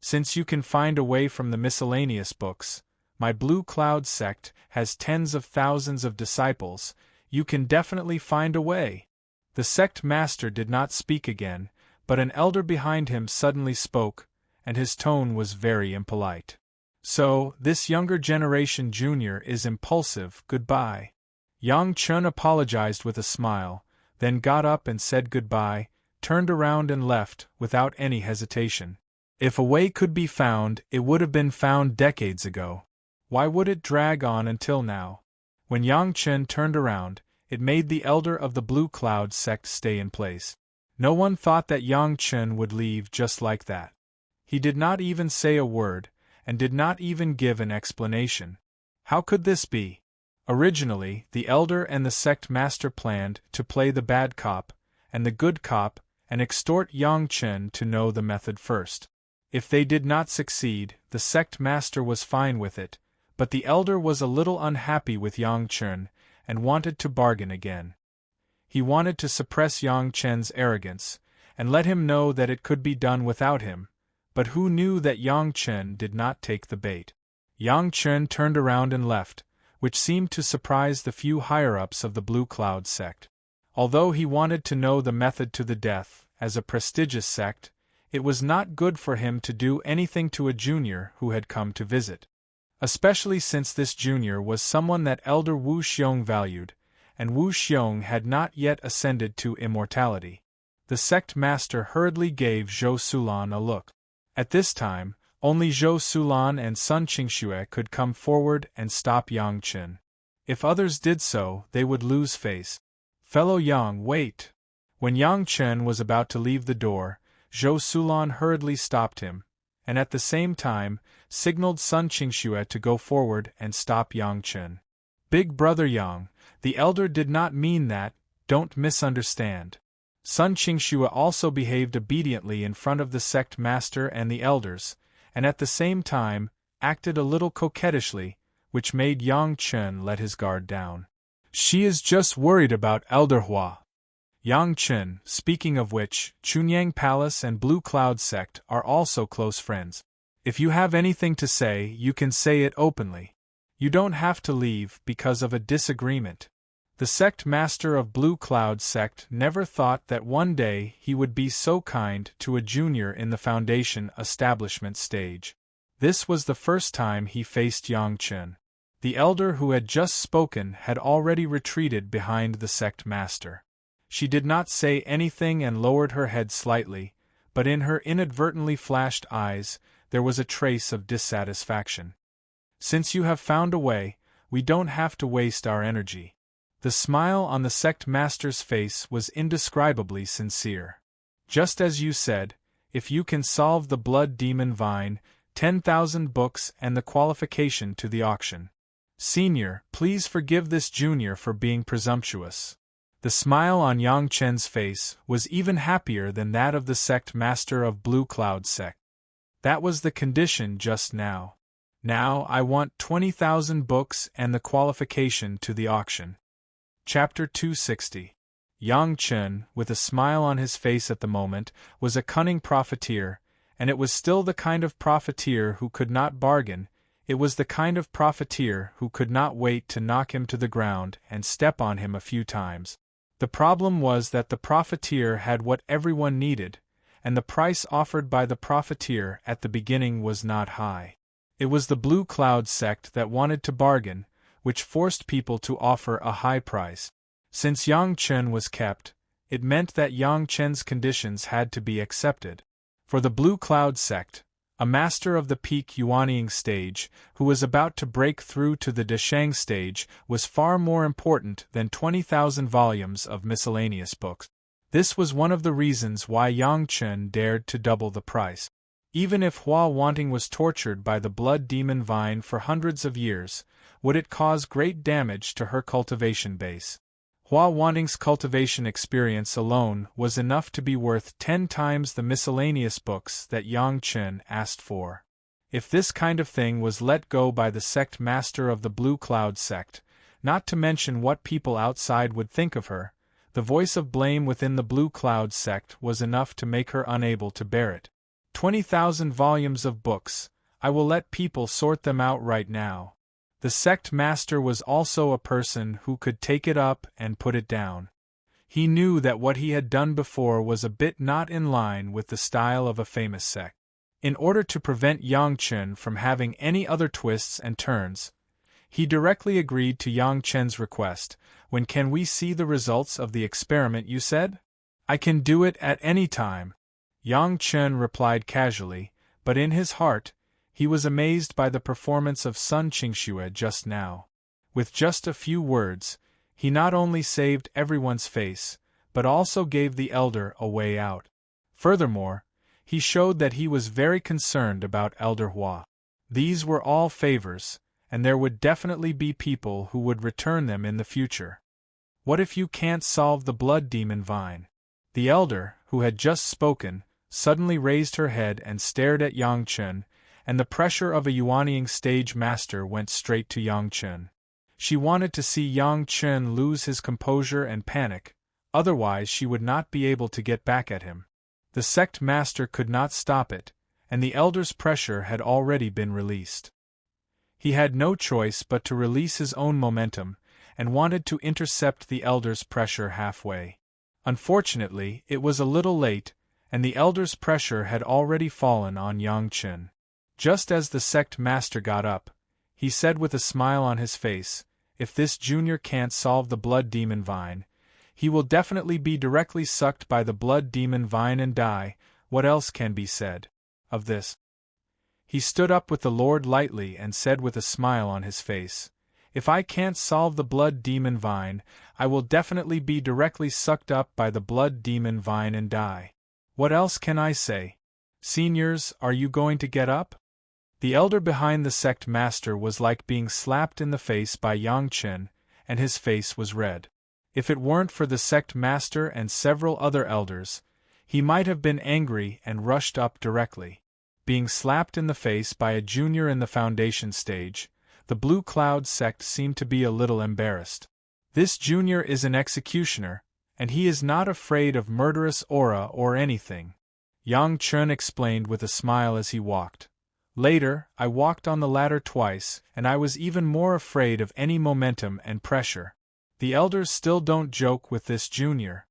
Since you can find a way from the miscellaneous books, my Blue Cloud Sect has tens of thousands of disciples, you can definitely find a way. The sect master did not speak again, but an elder behind him suddenly spoke, and his tone was very impolite. So, this younger generation junior is impulsive, goodbye. Yang Chen apologized with a smile, then got up and said goodbye, turned around and left, without any hesitation. If a way could be found, it would have been found decades ago. Why would it drag on until now? When Yang Chen turned around, it made the elder of the Blue Cloud Sect stay in place. No one thought that Yang Chen would leave just like that. He did not even say a word, and did not even give an explanation. How could this be? Originally, the elder and the sect master planned to play the bad cop and the good cop and extort Yang Chen to know the method first. If they did not succeed, the sect master was fine with it, but the elder was a little unhappy with Yang Chen and wanted to bargain again. He wanted to suppress Yang Chen's arrogance and let him know that it could be done without him, but who knew that Yang Chen did not take the bait? Yang Chen turned around and left, which seemed to surprise the few higher-ups of the Blue Cloud Sect. Although he wanted to know the method to the death, as a prestigious sect, it was not good for him to do anything to a junior who had come to visit. Especially since this junior was someone that Elder Wu Xiong valued, and Wu Xiong had not yet ascended to immortality. The sect master hurriedly gave Zhou Sulan a look. At this time, only Zhou Sulan and Sun Qingxue could come forward and stop Yang Chen. If others did so, they would lose face. Fellow Yang, wait! When Yang Chen was about to leave the door, Zhou Sulan hurriedly stopped him, and at the same time, signaled Sun Qingxue to go forward and stop Yang Chen. Big brother Yang, the elder did not mean that, don't misunderstand. Sun Qingxue also behaved obediently in front of the sect master and the elders, and at the same time, acted a little coquettishly, which made Yang Chen let his guard down. She is just worried about Elder Hua. Yang Chen, speaking of which, Chunyang Palace and Blue Cloud Sect are also close friends. If you have anything to say, you can say it openly. You don't have to leave because of a disagreement. The sect master of Blue Cloud Sect never thought that one day he would be so kind to a junior in the foundation establishment stage. This was the first time he faced Yang Chen. The elder who had just spoken had already retreated behind the sect master. She did not say anything and lowered her head slightly, but in her inadvertently flashed eyes there was a trace of dissatisfaction. Since you have found a way, we don't have to waste our energy. The smile on the sect master's face was indescribably sincere. Just as you said, if you can solve the blood demon vine, 10,000 books and the qualification to the auction. Senior, please forgive this junior for being presumptuous. The smile on Yang Chen's face was even happier than that of the sect master of Blue Cloud Sect. That was the condition just now. Now I want 20,000 books and the qualification to the auction. Chapter 260. Yang Chen, with a smile on his face at the moment, was a cunning profiteer, and it was still the kind of profiteer who could not bargain. It was the kind of profiteer who could not wait to knock him to the ground and step on him a few times. The problem was that the profiteer had what everyone needed, and the price offered by the profiteer at the beginning was not high. It was the Blue Cloud Sect that wanted to bargain, which forced people to offer a high price. Since Yang Chen was kept, it meant that Yang Chen's conditions had to be accepted. For the Blue Cloud Sect, a master of the peak Yuanying stage, who was about to break through to the Deshang stage, was far more important than 20,000 volumes of miscellaneous books. This was one of the reasons why Yang Chen dared to double the price. Even if Hua Wanting was tortured by the blood demon vine for hundreds of years, would it cause great damage to her cultivation base? Hua Wanting's cultivation experience alone was enough to be worth 10 times the miscellaneous books that Yang Chen asked for. If this kind of thing was let go by the sect master of the Blue Cloud Sect, not to mention what people outside would think of her, the voice of blame within the Blue Cloud Sect was enough to make her unable to bear it. 20,000 volumes of books, I will let people sort them out right now. The sect master was also a person who could take it up and put it down. He knew that what he had done before was a bit not in line with the style of a famous sect. In order to prevent Yang Chen from having any other twists and turns, he directly agreed to Yang Chen's request. When can we see the results of the experiment, you said? I can do it at any time. Yang Chen replied casually, but in his heart, he was amazed by the performance of Sun Qingxue just now. With just a few words, he not only saved everyone's face, but also gave the elder a way out. Furthermore, he showed that he was very concerned about Elder Hua. These were all favors, and there would definitely be people who would return them in the future. What if you can't solve the blood demon vine? The elder, who had just spoken, suddenly raised her head and stared at Yang Chen, and the pressure of a Yuanying stage master went straight to Yang Chen. She wanted to see Yang Chen lose his composure and panic, otherwise she would not be able to get back at him. The sect master could not stop it, and the elder's pressure had already been released. He had no choice but to release his own momentum, and wanted to intercept the elder's pressure halfway. Unfortunately, it was a little late, and the elder's pressure had already fallen on Yang Chen. Just as the sect master got up, he said with a smile on his face, if this junior can't solve the blood demon vine, he will definitely be directly sucked by the blood demon vine and die. What else can be said of this? He stood up with the Lord lightly and said with a smile on his face, if I can't solve the blood demon vine, I will definitely be directly sucked up by the blood demon vine and die. What else can I say? Seniors, are you going to get up? The elder behind the sect master was like being slapped in the face by Yang Chen, and his face was red. If it weren't for the sect master and several other elders, he might have been angry and rushed up directly. Being slapped in the face by a junior in the foundation stage, the Blue Cloud sect seemed to be a little embarrassed. This junior is an executioner, and he is not afraid of murderous aura or anything, Yang Chen explained with a smile as he walked. Later, I walked on the ladder twice, and I was even more afraid of any momentum and pressure. The elders still don't joke with this junior.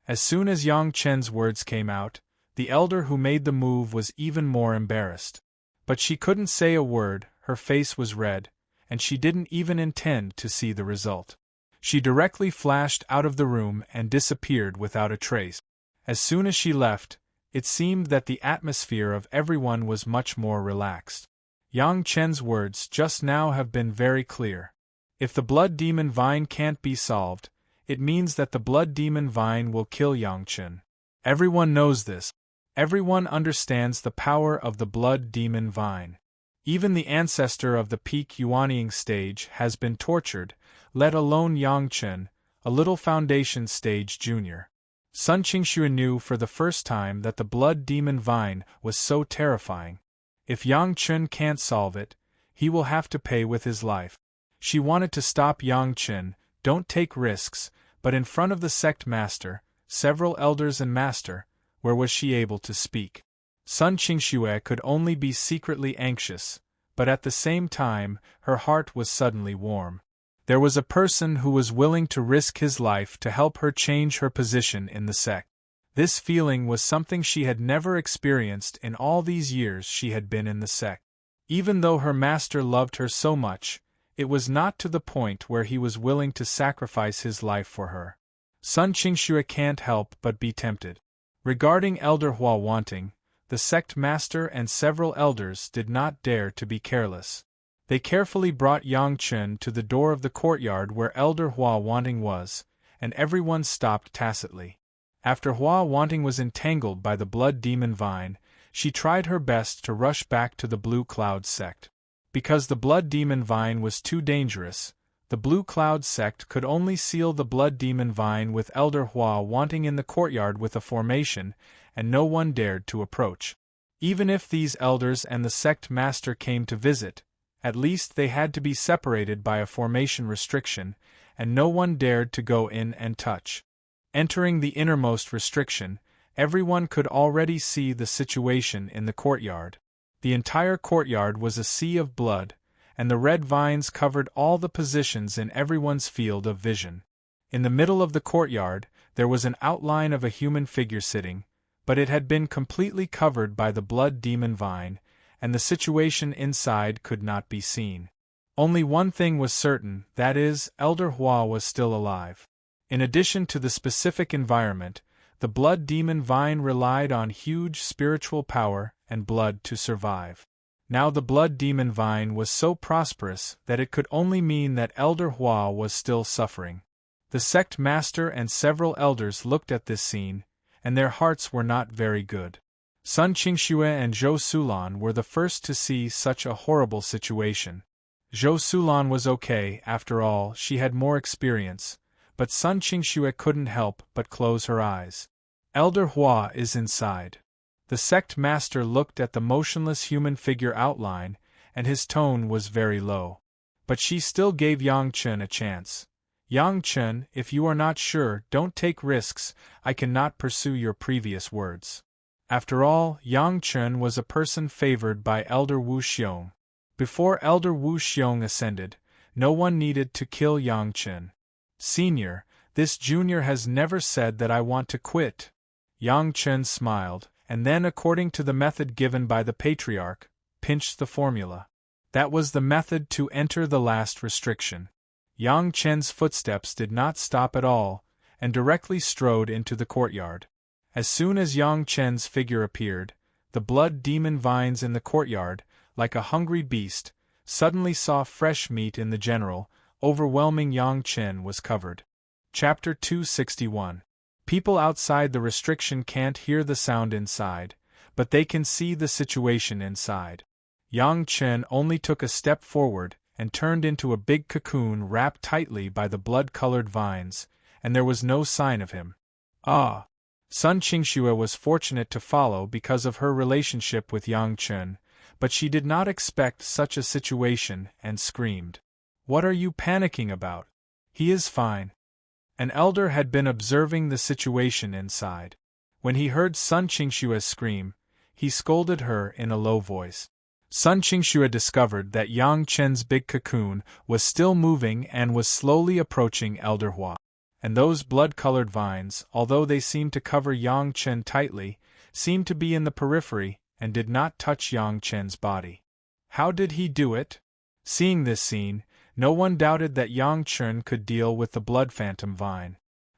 As soon as Yang Chen's words came out, the elder who made the move was even more embarrassed. But she couldn't say a word, her face was red, and she didn't even intend to see the result. She directly flashed out of the room and disappeared without a trace. As soon as she left, it seemed that the atmosphere of everyone was much more relaxed. Yang Chen's words just now have been very clear. If the blood demon vine can't be solved, it means that the blood demon vine will kill Yang Chen. Everyone knows this. Everyone understands the power of the blood demon vine. Even the ancestor of the peak Yuanying stage has been tortured, let alone Yang Chen, a little foundation stage junior. Sun Qingxue knew for the first time that the blood demon vine was so terrifying. If Yang Chen can't solve it, he will have to pay with his life. She wanted to stop Yang Chen, don't take risks, but in front of the sect master, several elders and master, where was she able to speak? Sun Qingxue could only be secretly anxious, but at the same time, her heart was suddenly warm. There was a person who was willing to risk his life to help her change her position in the sect. This feeling was something she had never experienced in all these years she had been in the sect. Even though her master loved her so much, it was not to the point where he was willing to sacrifice his life for her. Sun Qingxue can't help but be tempted. Regarding Elder Hua Wanting, the sect master and several elders did not dare to be careless. They carefully brought Yang Chen to the door of the courtyard where Elder Hua Wanting was, and everyone stopped tacitly. After Hua Wanting was entangled by the blood demon vine, she tried her best to rush back to the Blue Cloud sect. Because the blood demon vine was too dangerous, the Blue Cloud sect could only seal the blood demon vine with Elder Hua Wanting in the courtyard with a formation, and no one dared to approach. Even if these elders and the sect master came to visit, at least they had to be separated by a formation restriction, and no one dared to go in and touch. Entering the innermost restriction, everyone could already see the situation in the courtyard. The entire courtyard was a sea of blood, and the red vines covered all the positions in everyone's field of vision. In the middle of the courtyard, there was an outline of a human figure sitting, but it had been completely covered by the blood demon vine, and the situation inside could not be seen. Only one thing was certain, that is, Elder Hua was still alive. In addition to the specific environment, the blood demon vine relied on huge spiritual power and blood to survive. Now the blood demon vine was so prosperous that it could only mean that Elder Hua was still suffering. The sect master and several elders looked at this scene, and their hearts were not very good. Sun Qingxue and Zhou Sulan were the first to see such a horrible situation. Zhou Sulan was okay, after all, she had more experience, but Sun Qingxue couldn't help but close her eyes. Elder Hua is inside. The sect master looked at the motionless human figure outline, and his tone was very low. But she still gave Yang Chen a chance. Yang Chen, if you are not sure, don't take risks, I cannot pursue your previous words. After all, Yang Chen was a person favored by Elder Wu Xiong. Before Elder Wu Xiong ascended, no one needed to kill Yang Chen. Senior, this junior has never said that I want to quit. Yang Chen smiled, and then according to the method given by the patriarch, pinched the formula. That was the method to enter the last restriction. Yang Chen's footsteps did not stop at all, and directly strode into the courtyard. As soon as Yang Chen's figure appeared, the blood demon vines in the courtyard, like a hungry beast, suddenly saw fresh meat in the general, overwhelming Yang Chen was covered. Chapter 261. People outside the restriction can't hear the sound inside, but they can see the situation inside. Yang Chen only took a step forward and turned into a big cocoon wrapped tightly by the blood-colored vines, and there was no sign of him. Ah! Sun Qingxue was fortunate to follow because of her relationship with Yang Chen, but she did not expect such a situation and screamed. "What are you panicking about? He is fine." An elder had been observing the situation inside. When he heard Sun Qingxue scream, he scolded her in a low voice. Sun Qingxue discovered that Yang Chen's big cocoon was still moving and was slowly approaching Elder Hua. And those blood-colored vines, although they seemed to cover Yang Chen tightly, seemed to be in the periphery and did not touch Yang Chen's body. How did he do it? Seeing this scene, no one doubted that Yang Chen could deal with the blood phantom vine.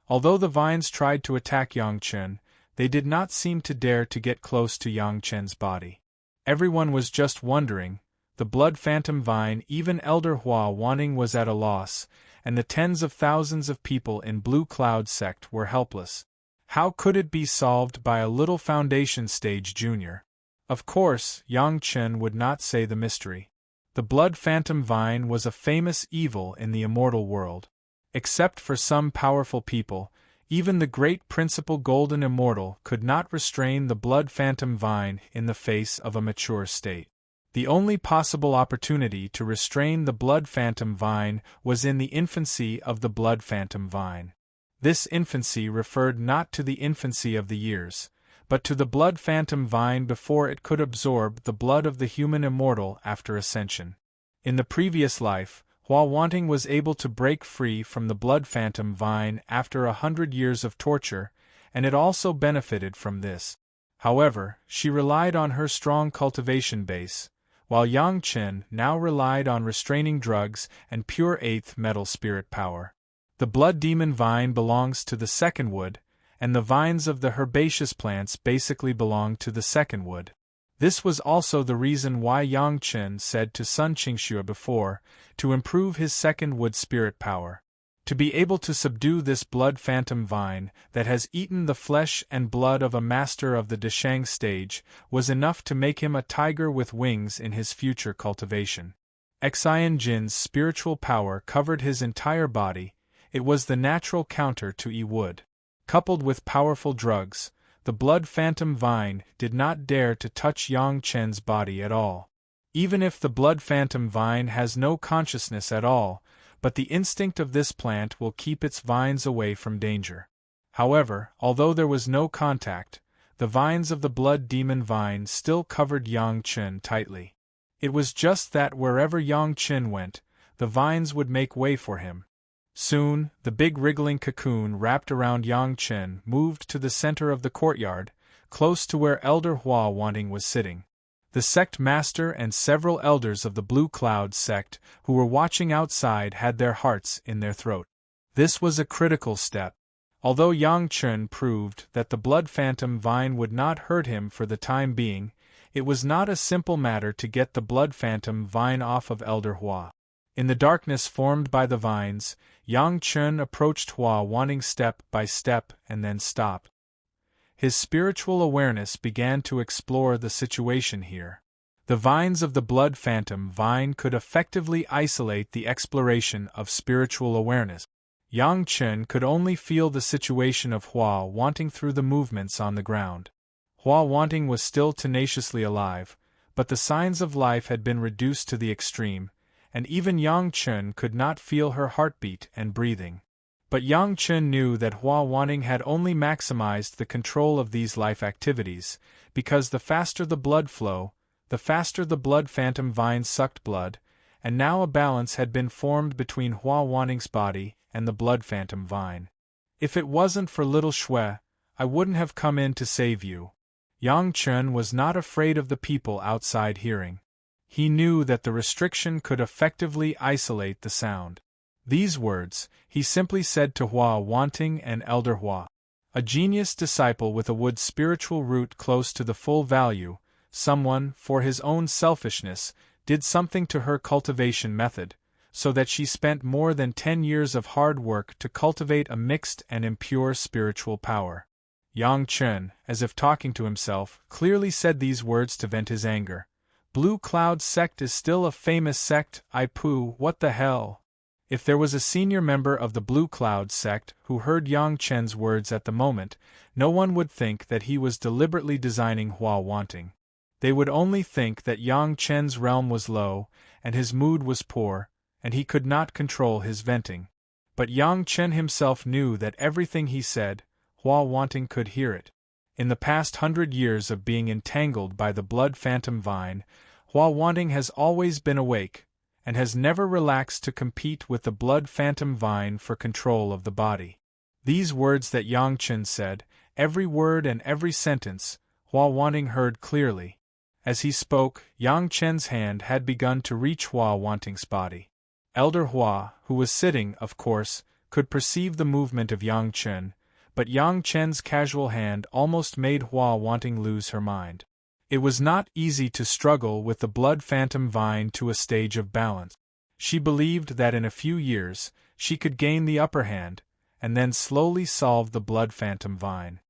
Although the vines tried to attack Yang Chen, they did not seem to dare to get close to Yang Chen's body. Everyone was just wondering. The blood phantom vine, even Elder Hua Wanting was at a loss, and the tens of thousands of people in Blue Cloud sect were helpless. How could it be solved by a little foundation stage junior? Of course, Yang Chen would not say the mystery. The blood phantom vine was a famous evil in the immortal world. Except for some powerful people, even the great principal golden immortal could not restrain the blood phantom vine in the face of a mature state. The only possible opportunity to restrain the blood phantom vine was in the infancy of the blood phantom vine. This infancy referred not to the infancy of the years, but to the blood phantom vine before it could absorb the blood of the human immortal after ascension. In the previous life, Hua Wanting was able to break free from the blood phantom vine after 100 years of torture, and it also benefited from this. However, she relied on her strong cultivation base, while Yang Chen now relied on restraining drugs and pure 8th metal spirit power. The blood demon vine belongs to the second wood, and the vines of the herbaceous plants basically belong to the second wood. This was also the reason why Yang Chen said to Sun Qingxue before, to improve his second wood spirit power. To be able to subdue this blood phantom vine that has eaten the flesh and blood of a master of the Deshang stage was enough to make him a tiger with wings in his future cultivation. Xian Jin's spiritual power covered his entire body. It was the natural counter to Yi Wood. Coupled with powerful drugs, the blood phantom vine did not dare to touch Yang Chen's body at all. Even if the blood phantom vine has no consciousness at all, but the instinct of this plant will keep its vines away from danger. However, although there was no contact, the vines of the blood demon vine still covered Yang Chen tightly. It was just that wherever Yang Chen went, the vines would make way for him. Soon, the big wriggling cocoon wrapped around Yang Chen moved to the center of the courtyard, close to where Elder Hua Wanting was sitting. The sect master and several elders of the Blue Cloud sect who were watching outside had their hearts in their throat. This was a critical step. Although Yang Chen proved that the blood phantom vine would not hurt him for the time being, it was not a simple matter to get the blood phantom vine off of Elder Hua. In the darkness formed by the vines, Yang Chen approached Hua Wanting step by step and then stopped. His spiritual awareness began to explore the situation here. The vines of the blood phantom vine could effectively isolate the exploration of spiritual awareness. Yang Chen could only feel the situation of Hua Wanting through the movements on the ground. Hua Wanting was still tenaciously alive, but the signs of life had been reduced to the extreme, and even Yang Chen could not feel her heartbeat and breathing. But Yang Chen knew that Hua Wanting had only maximized the control of these life activities, because the faster the blood flow, the faster the blood phantom vine sucked blood, and now a balance had been formed between Hua Wanting's body and the blood phantom vine. If it wasn't for little Shui, I wouldn't have come in to save you. Yang Chen was not afraid of the people outside hearing. He knew that the restriction could effectively isolate the sound. These words, he simply said to Hua Wanting and Elder Hua. A genius disciple with a wood spiritual root close to the full value, someone, for his own selfishness, did something to her cultivation method, so that she spent more than 10 years of hard work to cultivate a mixed and impure spiritual power. Yang Chen, as if talking to himself, clearly said these words to vent his anger. Blue Cloud sect is still a famous sect, I poo, what the hell? If there was a senior member of the Blue Cloud sect who heard Yang Chen's words at the moment, no one would think that he was deliberately designing Hua Wanting. They would only think that Yang Chen's realm was low, and his mood was poor, and he could not control his venting. But Yang Chen himself knew that everything he said, Hua Wanting could hear it. In the past 100 years of being entangled by the blood phantom vine, Hua Wanting has always been awake, and has never relaxed to compete with the blood phantom vine for control of the body. These words that Yang Chen said, every word and every sentence, Hua Wanting heard clearly. As he spoke, Yang Chen's hand had begun to reach Hua Wanting's body. Elder Hua, who was sitting, of course, could perceive the movement of Yang Chen, but Yang Chen's casual hand almost made Hua Wanting lose her mind. It was not easy to struggle with the blood phantom vine to a stage of balance. She believed that in a few years, she could gain the upper hand, and then slowly solve the blood phantom vine.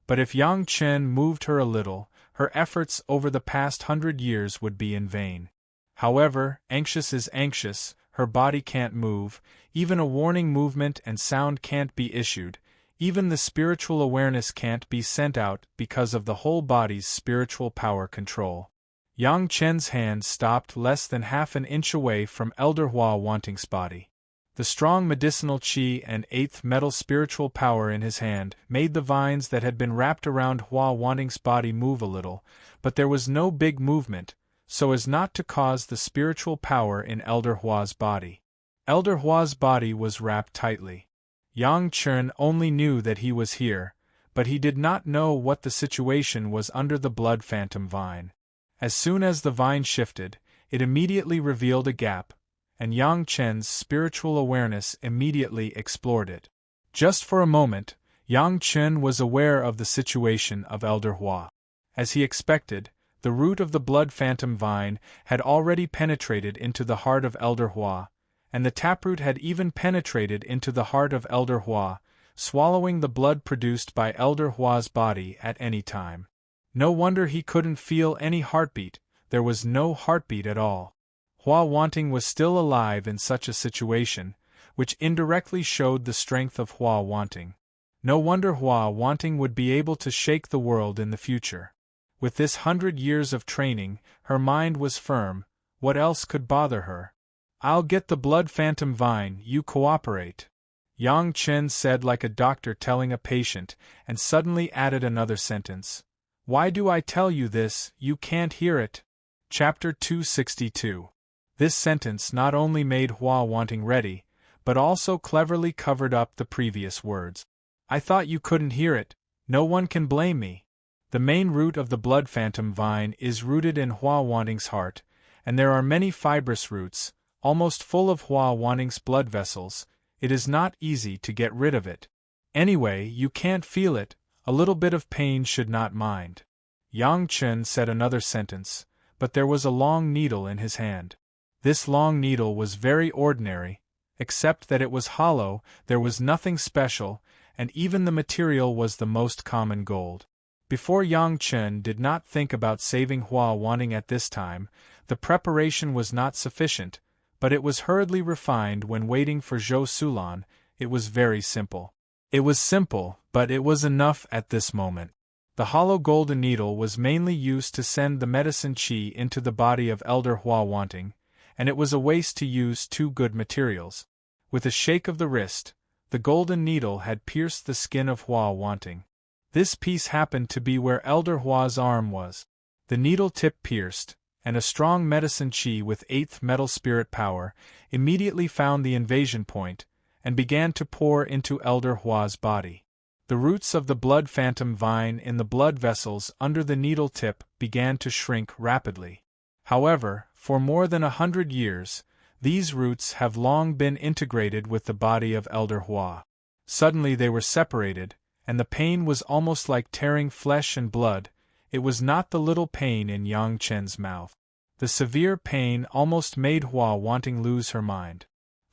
But if Yang Chen moved her a little, her efforts over the past 100 years would be in vain. However, anxious is anxious, her body can't move, even a warning movement and sound can't be issued, even the spiritual awareness can't be sent out because of the whole body's spiritual power control. Yang Chen's hand stopped less than half an inch away from Elder Hua Wanting's body. The strong medicinal qi and eighth metal spiritual power in his hand made the vines that had been wrapped around Hua Wanting's body move a little, but there was no big movement, so as not to cause the spiritual power in Elder Hua's body. Elder Hua's body was wrapped tightly. Yang Chen only knew that he was here, but he did not know what the situation was under the blood phantom vine. As soon as the vine shifted, it immediately revealed a gap, and Yang Chen's spiritual awareness immediately explored it. Just for a moment, Yang Chen was aware of the situation of Elder Hua. As he expected, the root of the blood phantom vine had already penetrated into the heart of Elder Hua, and the taproot had even penetrated into the heart of Elder Hua, swallowing the blood produced by Elder Hua's body at any time. No wonder he couldn't feel any heartbeat, there was no heartbeat at all. Hua Wanting was still alive in such a situation, which indirectly showed the strength of Hua Wanting. No wonder Hua Wanting would be able to shake the world in the future. With this 100 years of training, her mind was firm, what else could bother her? I'll get the blood phantom vine, you cooperate. Yang Chen said like a doctor telling a patient, and suddenly added another sentence. Why do I tell you this, you can't hear it? Chapter 262. This sentence not only made Hua Wanting ready, but also cleverly covered up the previous words. I thought you couldn't hear it, no one can blame me. The main root of the blood phantom vine is rooted in Hua Wanting's heart, and there are many fibrous roots, almost full of Hua Wanting's blood vessels. It is not easy to get rid of it. Anyway, you can't feel it, a little bit of pain should not mind. Yang Chen said another sentence, but there was a long needle in his hand. This long needle was very ordinary, except that it was hollow, there was nothing special, and even the material was the most common gold. Before Yang Chen did not think about saving Hua Wanting at this time, the preparation was not sufficient, but it was hurriedly refined when waiting for Zhou Sulan. It was very simple. It was simple, but it was enough at this moment. The hollow golden needle was mainly used to send the medicine qi into the body of Elder Hua Wanting, and it was a waste to use two good materials. With a shake of the wrist, the golden needle had pierced the skin of Hua Wanting. This piece happened to be where Elder Hua's arm was. The needle tip pierced, and a strong medicine qi with eighth metal spirit power immediately found the invasion point, and began to pour into Elder Hua's body. The roots of the blood phantom vine in the blood vessels under the needle tip began to shrink rapidly. However, for more than 100 years, these roots have long been integrated with the body of Elder Hua. Suddenly they were separated, and the pain was almost like tearing flesh and blood. It was not the little pain in Yang Chen's mouth. The severe pain almost made Hua Wanting lose her mind.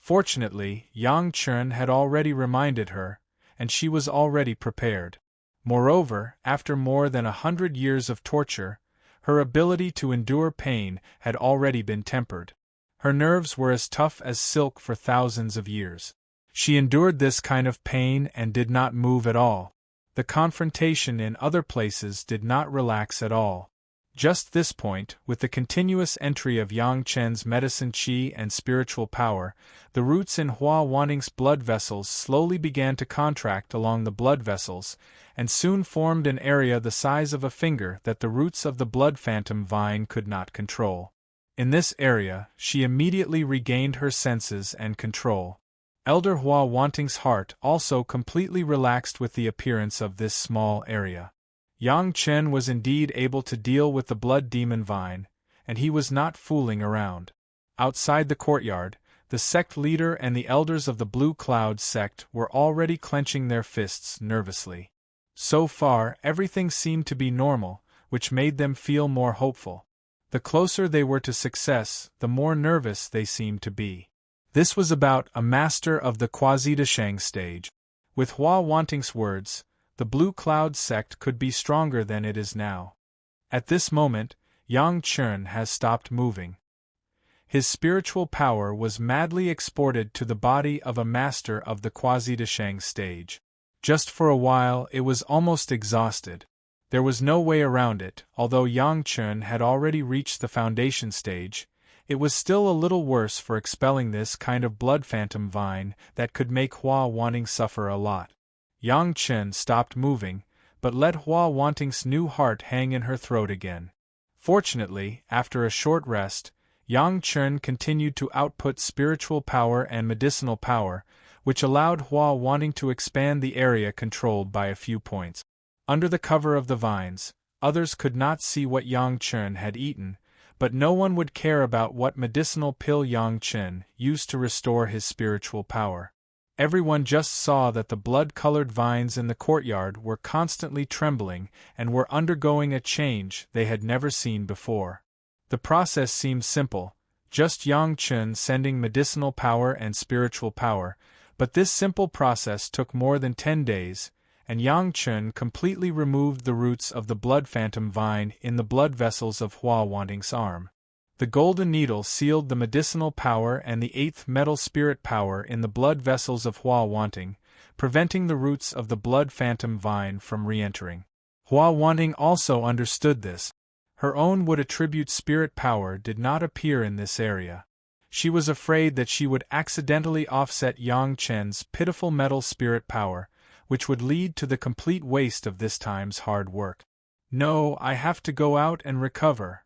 Fortunately, Yang Chen had already reminded her, and she was already prepared. Moreover, after more than 100 years of torture, her ability to endure pain had already been tempered. Her nerves were as tough as silk for thousands of years. She endured this kind of pain and did not move at all. The confrontation in other places did not relax at all. Just this point, with the continuous entry of Yang Chen's medicine qi and spiritual power, the roots in Hua Wanting's blood vessels slowly began to contract along the blood vessels, and soon formed an area the size of a finger that the roots of the blood phantom vine could not control. In this area, she immediately regained her senses and control. Elder Hua Wanting's heart also completely relaxed with the appearance of this small area. Yang Chen was indeed able to deal with the blood demon vine, and he was not fooling around. Outside the courtyard, the sect leader and the elders of the Blue Cloud sect were already clenching their fists nervously. So far, everything seemed to be normal, which made them feel more hopeful. The closer they were to success, the more nervous they seemed to be. This was about a master of the Quasi-Deshang stage. With Hua Wanting's words, the Blue Cloud sect could be stronger than it is now. At this moment, Yang Chen has stopped moving. His spiritual power was madly exported to the body of a master of the Quasi-Deshang stage. Just for a while it was almost exhausted. There was no way around it. Although Yang Chen had already reached the foundation stage, it was still a little worse for expelling this kind of blood phantom vine that could make Hua Wanting suffer a lot. Yang Chen stopped moving, but let Hua Wanting's new heart hang in her throat again. Fortunately, after a short rest, Yang Chen continued to output spiritual power and medicinal power, which allowed Hua Wanting to expand the area controlled by a few points. Under the cover of the vines, others could not see what Yang Chen had eaten, but no one would care about what medicinal pill Yang Chen used to restore his spiritual power. Everyone just saw that the blood-colored vines in the courtyard were constantly trembling and were undergoing a change they had never seen before. The process seemed simple, just Yang Chen sending medicinal power and spiritual power, but this simple process took more than 10 days, and Yang Chen completely removed the roots of the blood phantom vine in the blood vessels of Hua Wanting's arm. The golden needle sealed the medicinal power and the 8th metal spirit power in the blood vessels of Hua Wanting, preventing the roots of the blood phantom vine from re-entering. Hua Wanting also understood this. Her own would attribute spirit power did not appear in this area. She was afraid that she would accidentally offset Yang Chen's pitiful metal spirit power, which would lead to the complete waste of this time's hard work. No, I have to go out and recover.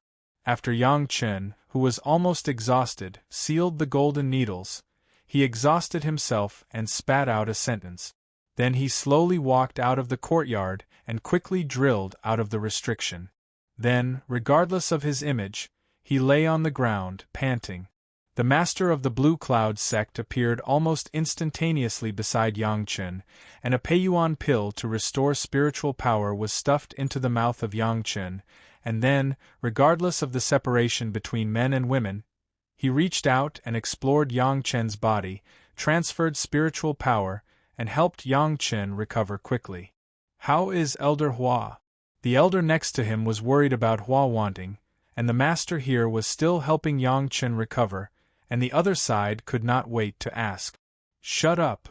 After Yang Chen, who was almost exhausted, sealed the golden needles, he exhausted himself and spat out a sentence. Then he slowly walked out of the courtyard and quickly drilled out of the restriction. Then, regardless of his image, he lay on the ground, panting. The master of the Blue Cloud sect appeared almost instantaneously beside Yang Chen, and a Peiyuan pill to restore spiritual power was stuffed into the mouth of Yang Chen, and then, regardless of the separation between men and women, he reached out and explored Yang Chen's body, transferred spiritual power, and helped Yang Chen recover quickly. How is Elder Hua? The elder next to him was worried about Hua Wanting, and the master here was still helping Yang Chen recover, and the other side could not wait to ask. Shut up!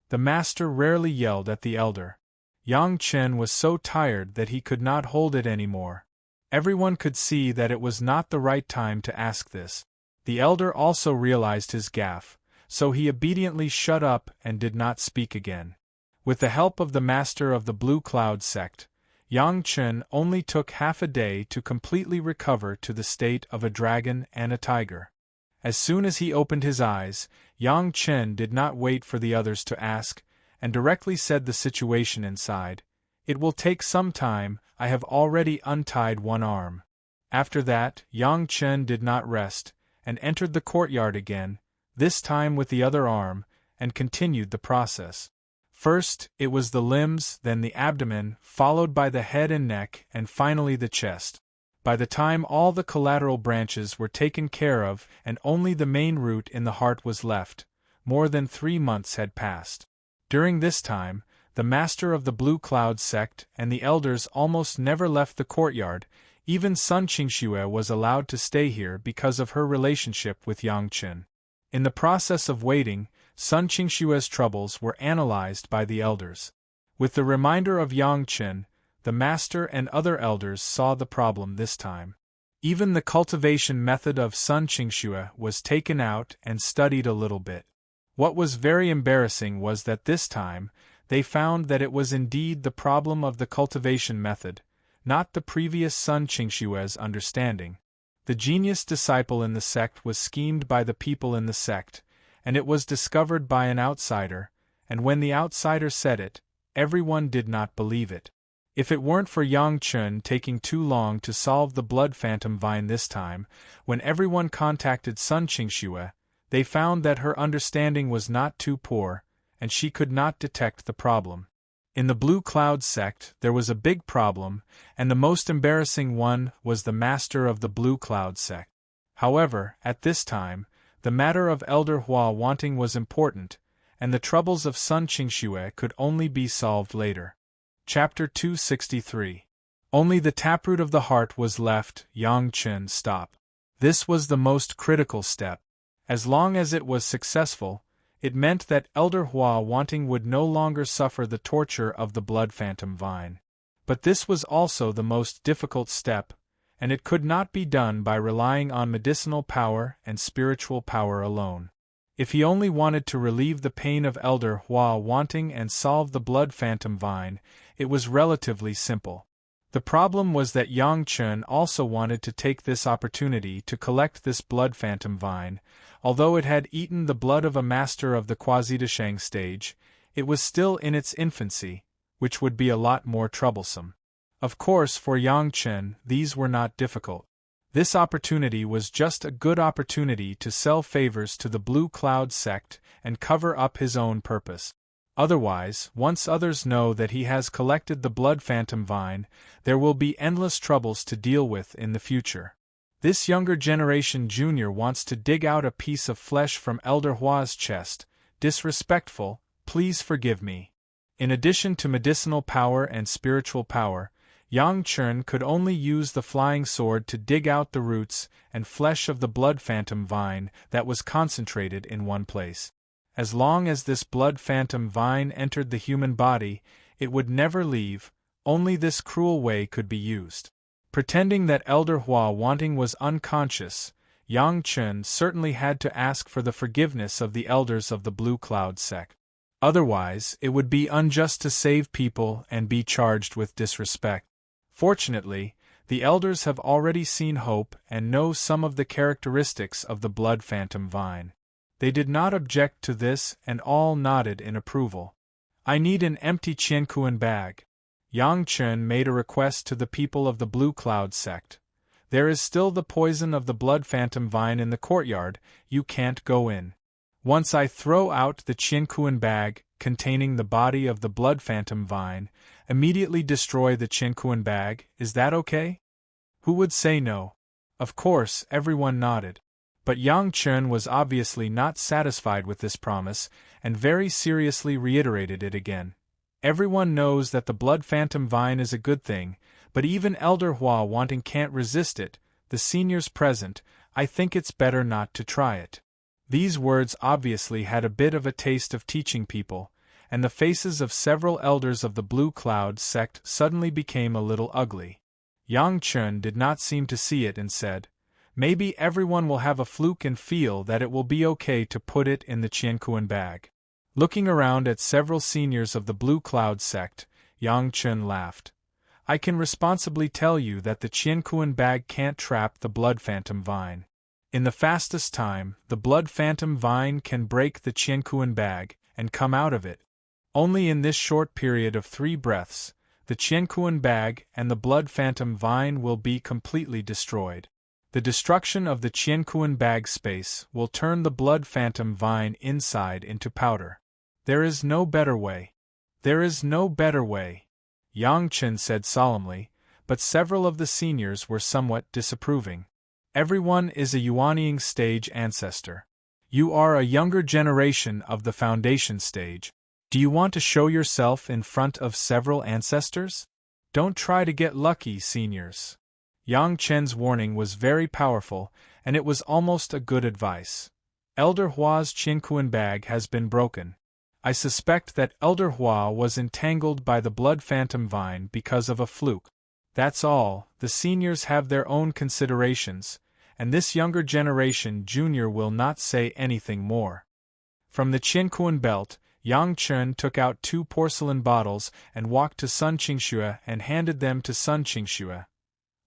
The master rarely yelled at the elder. Yang Chen was so tired that he could not hold it anymore. Everyone could see that it was not the right time to ask this. The elder also realized his gaffe, so he obediently shut up and did not speak again. With the help of the master of the Blue Cloud sect, Yang Chen only took half a day to completely recover to the state of a dragon and a tiger. As soon as he opened his eyes, Yang Chen did not wait for the others to ask, and directly said the situation inside. It will take some time, I have already untied one arm. After that, Yang Chen did not rest, and entered the courtyard again, this time with the other arm, and continued the process. First, it was the limbs, then the abdomen, followed by the head and neck, and finally the chest. By the time all the collateral branches were taken care of and only the main root in the heart was left, more than 3 months had passed. During this time, the master of the Blue Cloud sect and the elders almost never left the courtyard. Even Sun Qingxue was allowed to stay here because of her relationship with Yang Chen. In the process of waiting, Sun Qingxue's troubles were analyzed by the elders. With the reminder of Yang Chen, the master and other elders saw the problem this time. Even the cultivation method of Sun Qingxue was taken out and studied a little bit. What was very embarrassing was that this time, they found that it was indeed the problem of the cultivation method, not the previous Sun Qingxue's understanding. The genius disciple in the sect was schemed by the people in the sect, and it was discovered by an outsider, and when the outsider said it, everyone did not believe it. If it weren't for Yang Chen taking too long to solve the blood phantom vine this time, when everyone contacted Sun Qingxue, they found that her understanding was not too poor, and she could not detect the problem. In the Blue Cloud sect, there was a big problem, and the most embarrassing one was the master of the Blue Cloud sect. However, at this time, the matter of Elder Hua wanting was important, and the troubles of Sun Qingxue could only be solved later. Chapter 263. Only the taproot of the heart was left. Yang Chen stopped. This was the most critical step. As long as it was successful, it meant that Elder Hua wanting would no longer suffer the torture of the blood phantom vine. But this was also the most difficult step, and it could not be done by relying on medicinal power and spiritual power alone. If he only wanted to relieve the pain of Elder Hua wanting and solve the blood phantom vine, it was relatively simple. The problem was that Yang Chen also wanted to take this opportunity to collect this blood phantom vine. Although it had eaten the blood of a master of the Quasi-Deshang stage, it was still in its infancy, which would be a lot more troublesome. Of course, for Yang Chen, these were not difficult. This opportunity was just a good opportunity to sell favors to the Blue Cloud sect and cover up his own purpose. Otherwise, once others know that he has collected the blood phantom vine, there will be endless troubles to deal with in the future. This younger generation junior wants to dig out a piece of flesh from Elder Hua's chest. Disrespectful, please forgive me. In addition to medicinal power and spiritual power, Yang Chen could only use the flying sword to dig out the roots and flesh of the blood phantom vine that was concentrated in one place. As long as this blood phantom vine entered the human body, it would never leave. Only this cruel way could be used. Pretending that Elder Hua wanting was unconscious, Yang Chen certainly had to ask for the forgiveness of the elders of the Blue Cloud sect. Otherwise, it would be unjust to save people and be charged with disrespect. Fortunately, the elders have already seen hope and know some of the characteristics of the blood phantom vine. They did not object to this and all nodded in approval. I need an empty Qiankuan bag. Yang Chen made a request to the people of the Blue Cloud sect. There is still the poison of the blood phantom vine in the courtyard, you can't go in. Once I throw out the Qiankuan bag containing the body of the blood phantom vine, immediately destroy the Qiankuan bag, is that okay? Who would say no? Of course, everyone nodded. But Yang Chen was obviously not satisfied with this promise, and very seriously reiterated it again. Everyone knows that the blood phantom vine is a good thing, but even Elder Hua wanting can't resist it. The seniors present, I think it's better not to try it. These words obviously had a bit of a taste of teaching people, and the faces of several elders of the Blue Cloud sect suddenly became a little ugly. Yang Chen did not seem to see it and said, maybe everyone will have a fluke and feel that it will be okay to put it in the Qiankuan bag. Looking around at several seniors of the Blue Cloud sect, Yang Chen laughed. I can responsibly tell you that the Qiankuan bag can't trap the blood phantom vine. In the fastest time, the blood phantom vine can break the Qiankuan bag and come out of it. Only in this short period of 3 breaths, the Qiankuan bag and the blood phantom vine will be completely destroyed. The destruction of the Qiankuan bag space will turn the blood phantom vine inside into powder. There is no better way. There is no better way, Yang Chen said solemnly, but several of the seniors were somewhat disapproving. Everyone is a Yuanying stage ancestor. You are a younger generation of the foundation stage. Do you want to show yourself in front of several ancestors? Don't try to get lucky, seniors. Yang Chen's warning was very powerful, and it was almost a good advice. Elder Hua's Qianquan bag has been broken. I suspect that Elder Hua was entangled by the blood phantom vine because of a fluke. That's all. The seniors have their own considerations, and this younger generation junior will not say anything more. From the Qianquan belt, Yang Chen took out 2 porcelain bottles and walked to Sun Qingxue and handed them to Sun Qingxue.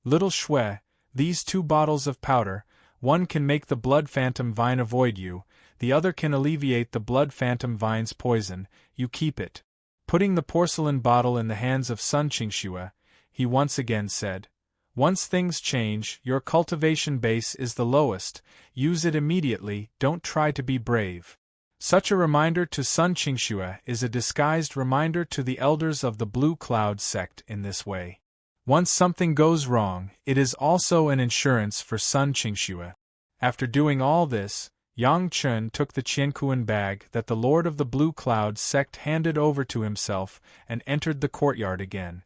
Little Shui, these 2 bottles of powder, one can make the blood phantom vine avoid you, the other can alleviate the blood phantom vine's poison, you keep it. Putting the porcelain bottle in the hands of Sun Qingxue, he once again said, Once things change, your cultivation base is the lowest, use it immediately, don't try to be brave. Such a reminder to Sun Qingxue is a disguised reminder to the elders of the Blue Cloud sect in this way. Once something goes wrong, it is also an insurance for Sun Qingxue. After doing all this, Yang Chen took the Qianquan bag that the Lord of the Blue Cloud sect handed over to himself and entered the courtyard again.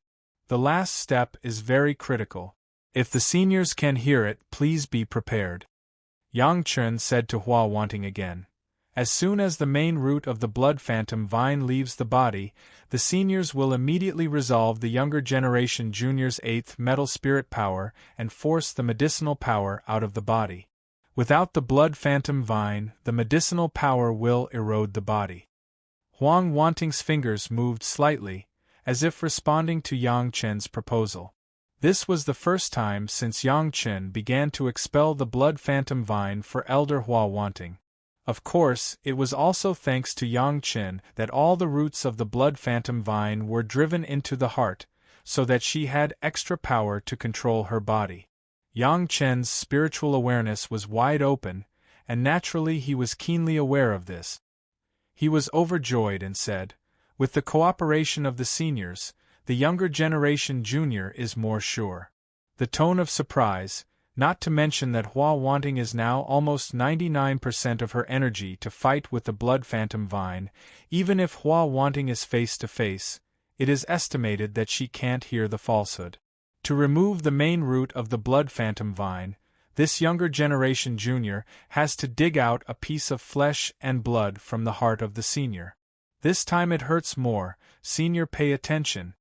The last step is very critical. If the seniors can hear it, please be prepared. Yang Chen said to Hua Wanting again. As soon as the main root of the blood phantom vine leaves the body, the seniors will immediately resolve the younger generation junior's 8th metal spirit power and force the medicinal power out of the body. Without the blood phantom vine, the medicinal power will erode the body. Huang Wanting's fingers moved slightly, as if responding to Yang Chen's proposal. This was the first time since Yang Chen began to expel the blood phantom vine for Elder Hua Wanting. Of course, it was also thanks to Yang Chen that all the roots of the blood phantom vine were driven into the heart, so that she had extra power to control her body. Yang Chen's spiritual awareness was wide open, and naturally he was keenly aware of this. He was overjoyed and said, With the cooperation of the seniors, the younger generation junior is more sure. The tone of surprise, not to mention that Hua Wanting is now almost 99% of her energy to fight with the blood phantom vine, even if Hua Wanting is face to face, it is estimated that she can't hear the falsehood. To remove the main root of the blood phantom vine, this younger generation junior has to dig out a piece of flesh and blood from the heart of the senior. This time it hurts more, senior pay attention.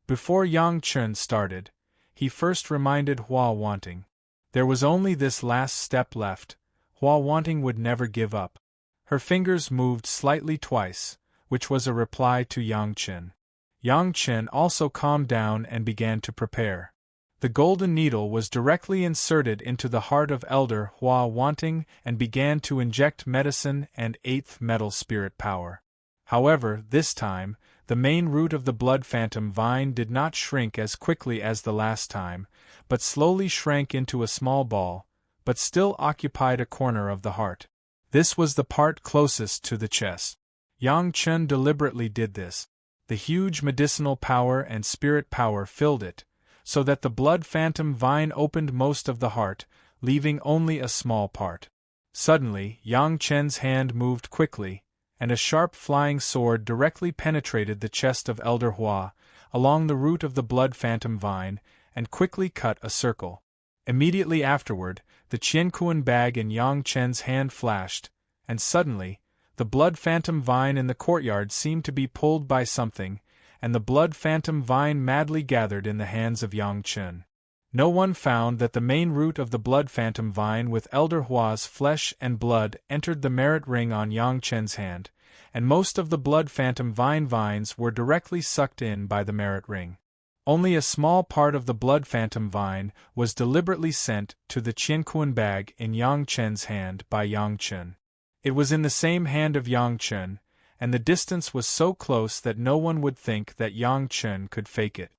Before Yang Chen started, he first reminded Hua Wanting. There was only this last step left, Hua Wanting would never give up. Her fingers moved slightly twice, which was a reply to Yang Chen. Yang Chen also calmed down and began to prepare. The golden needle was directly inserted into the heart of Elder Hua Wanting and began to inject medicine and 8th metal spirit power. However, this time, the main root of the blood phantom vine did not shrink as quickly as the last time, but slowly shrank into a small ball, but still occupied a corner of the heart. This was the part closest to the chest. Yang Chen deliberately did this. The huge medicinal power and spirit power filled it, so that the blood phantom vine opened most of the heart, leaving only a small part. Suddenly, Yang Chen's hand moved quickly, and a sharp flying sword directly penetrated the chest of Elder Hua, along the root of the blood phantom vine, and quickly cut a circle. Immediately afterward, the Qianquan bag in Yang Chen's hand flashed, and suddenly, the blood phantom vine in the courtyard seemed to be pulled by something, and the blood phantom vine madly gathered in the hands of Yang Chen. No one found that the main root of the blood phantom vine with Elder Hua's flesh and blood entered the merit ring on Yang Chen's hand, and most of the blood phantom vine vines were directly sucked in by the merit ring. Only a small part of the blood phantom vine was deliberately sent to the Qianquan bag in Yang Chen's hand by Yang Chen. It was in the same hand of Yang Chen, and the distance was so close that no one would think that Yang Chen could fake it.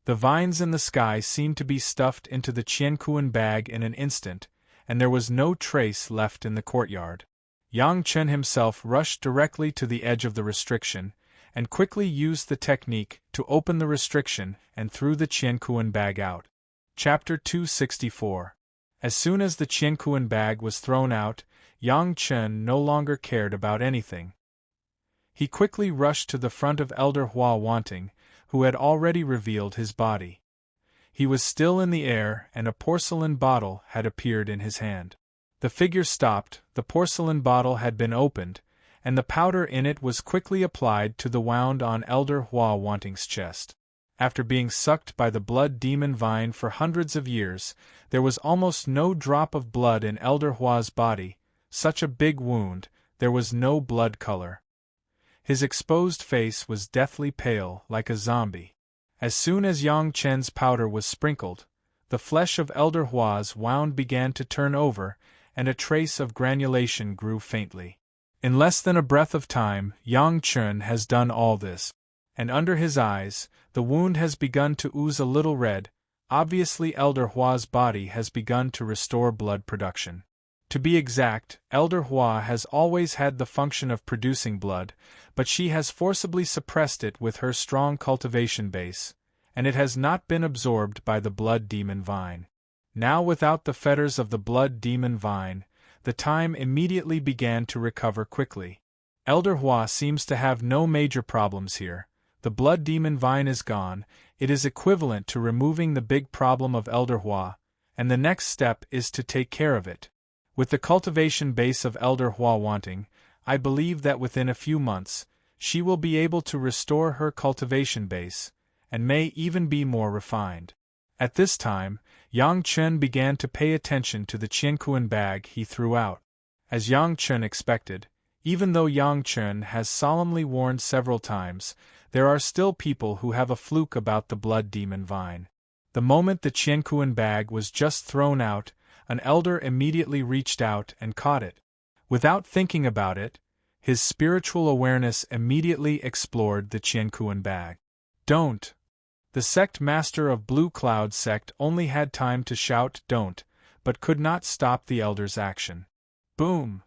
The vines in the sky seemed to be stuffed into the Qianquan bag in an instant, and there was no trace left in the courtyard. Yang Chen himself rushed directly to the edge of the restriction, and quickly used the technique to open the restriction and threw the Qianquan bag out. Chapter 264. As soon as the Qianquan bag was thrown out, Yang Chen no longer cared about anything. He quickly rushed to the front of Elder Hua Wanting, who had already revealed his body. He was still in the air, and a porcelain bottle had appeared in his hand. The figure stopped, the porcelain bottle had been opened, and the powder in it was quickly applied to the wound on Elder Hua Wanting's chest. After being sucked by the blood demon vine for hundreds of years, there was almost no drop of blood in Elder Hua's body. Such a big wound, there was no blood color. His exposed face was deathly pale, like a zombie. As soon as Yang Chen's powder was sprinkled, the flesh of Elder Hua's wound began to turn over, and a trace of granulation grew faintly. In less than a breath of time, Yang Chen has done all this. And under his eyes, the wound has begun to ooze a little red. Obviously Elder Hua's body has begun to restore blood production. To be exact, Elder Hua has always had the function of producing blood, but she has forcibly suppressed it with her strong cultivation base, and it has not been absorbed by the blood demon vine. Now without the fetters of the blood demon vine, the time immediately began to recover quickly. Elder Hua seems to have no major problems here. The blood demon vine is gone, it is equivalent to removing the big problem of Elder Hua, and the next step is to take care of it. With the cultivation base of Elder Hua Wanting, I believe that within a few months, she will be able to restore her cultivation base, and may even be more refined. At this time, Yang Chen began to pay attention to the Qiankuan bag he threw out. As Yang Chen expected, even though Yang Chen has solemnly warned several times, there are still people who have a fluke about the blood demon vine. The moment the Qiankuan bag was just thrown out, an elder immediately reached out and caught it. Without thinking about it, his spiritual awareness immediately explored the Qiankuan bag. Don't! The sect master of Blue Cloud sect only had time to shout don't, but could not stop the elder's action. Boom!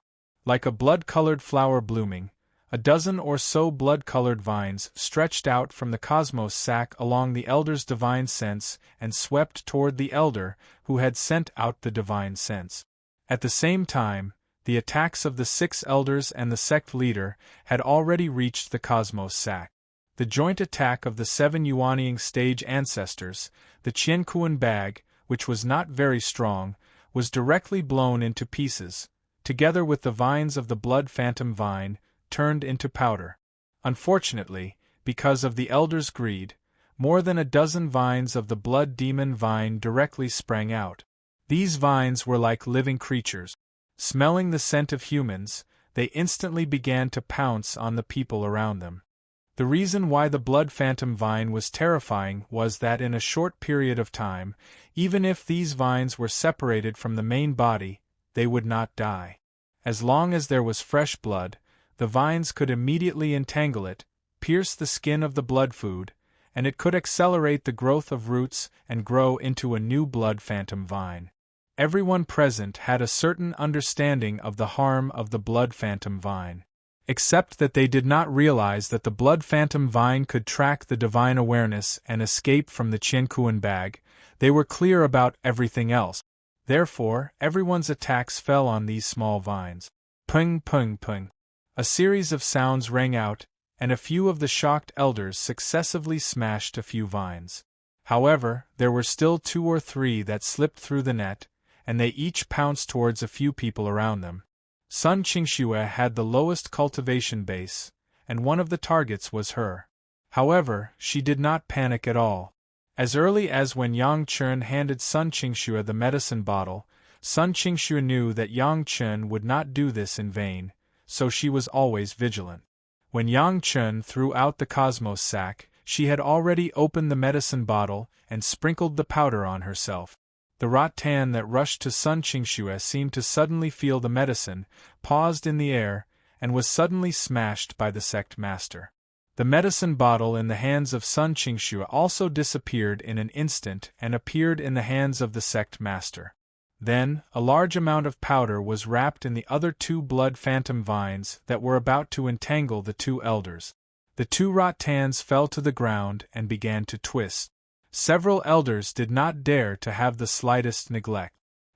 Like a blood-colored flower blooming, a dozen or so blood-colored vines stretched out from the cosmos sac along the elder's divine sense and swept toward the elder who had sent out the divine sense. At the same time, the attacks of the 6 elders and the sect leader had already reached the cosmos sac. The joint attack of the 7 Yuanying stage ancestors, the Qiankuan bag, which was not very strong, was directly blown into pieces, together with the vines of the blood phantom vine, turned into powder. Unfortunately, because of the elder's greed, more than a dozen vines of the blood demon vine directly sprang out. These vines were like living creatures. Smelling the scent of humans, they instantly began to pounce on the people around them. The reason why the blood phantom vine was terrifying was that in a short period of time, even if these vines were separated from the main body, they would not die. As long as there was fresh blood, the vines could immediately entangle it, pierce the skin of the blood food, and it could accelerate the growth of roots and grow into a new blood phantom vine. Everyone present had a certain understanding of the harm of the blood phantom vine. Except that they did not realize that the blood phantom vine could track the divine awareness and escape from the Qiankuan bag, they were clear about everything else. Therefore, everyone's attacks fell on these small vines. Pung pung pung. A series of sounds rang out, and a few of the shocked elders successively smashed a few vines. However, there were still 2 or 3 that slipped through the net, and they each pounced towards a few people around them. Sun Qingxue had the lowest cultivation base, and one of the targets was her. However, she did not panic at all. As early as when Yang Chen handed Sun Qingxue the medicine bottle, Sun Qingxue knew that Yang Chen would not do this in vain, so she was always vigilant. When Yang Chen threw out the cosmos sac, she had already opened the medicine bottle and sprinkled the powder on herself. The rattan that rushed to Sun Qingxue seemed to suddenly feel the medicine, paused in the air, and was suddenly smashed by the sect master. The medicine bottle in the hands of Sun Qingxue also disappeared in an instant and appeared in the hands of the sect master. Then, a large amount of powder was wrapped in the other 2 blood phantom vines that were about to entangle the 2 elders. The 2 rattans fell to the ground and began to twist. Several elders did not dare to have the slightest neglect.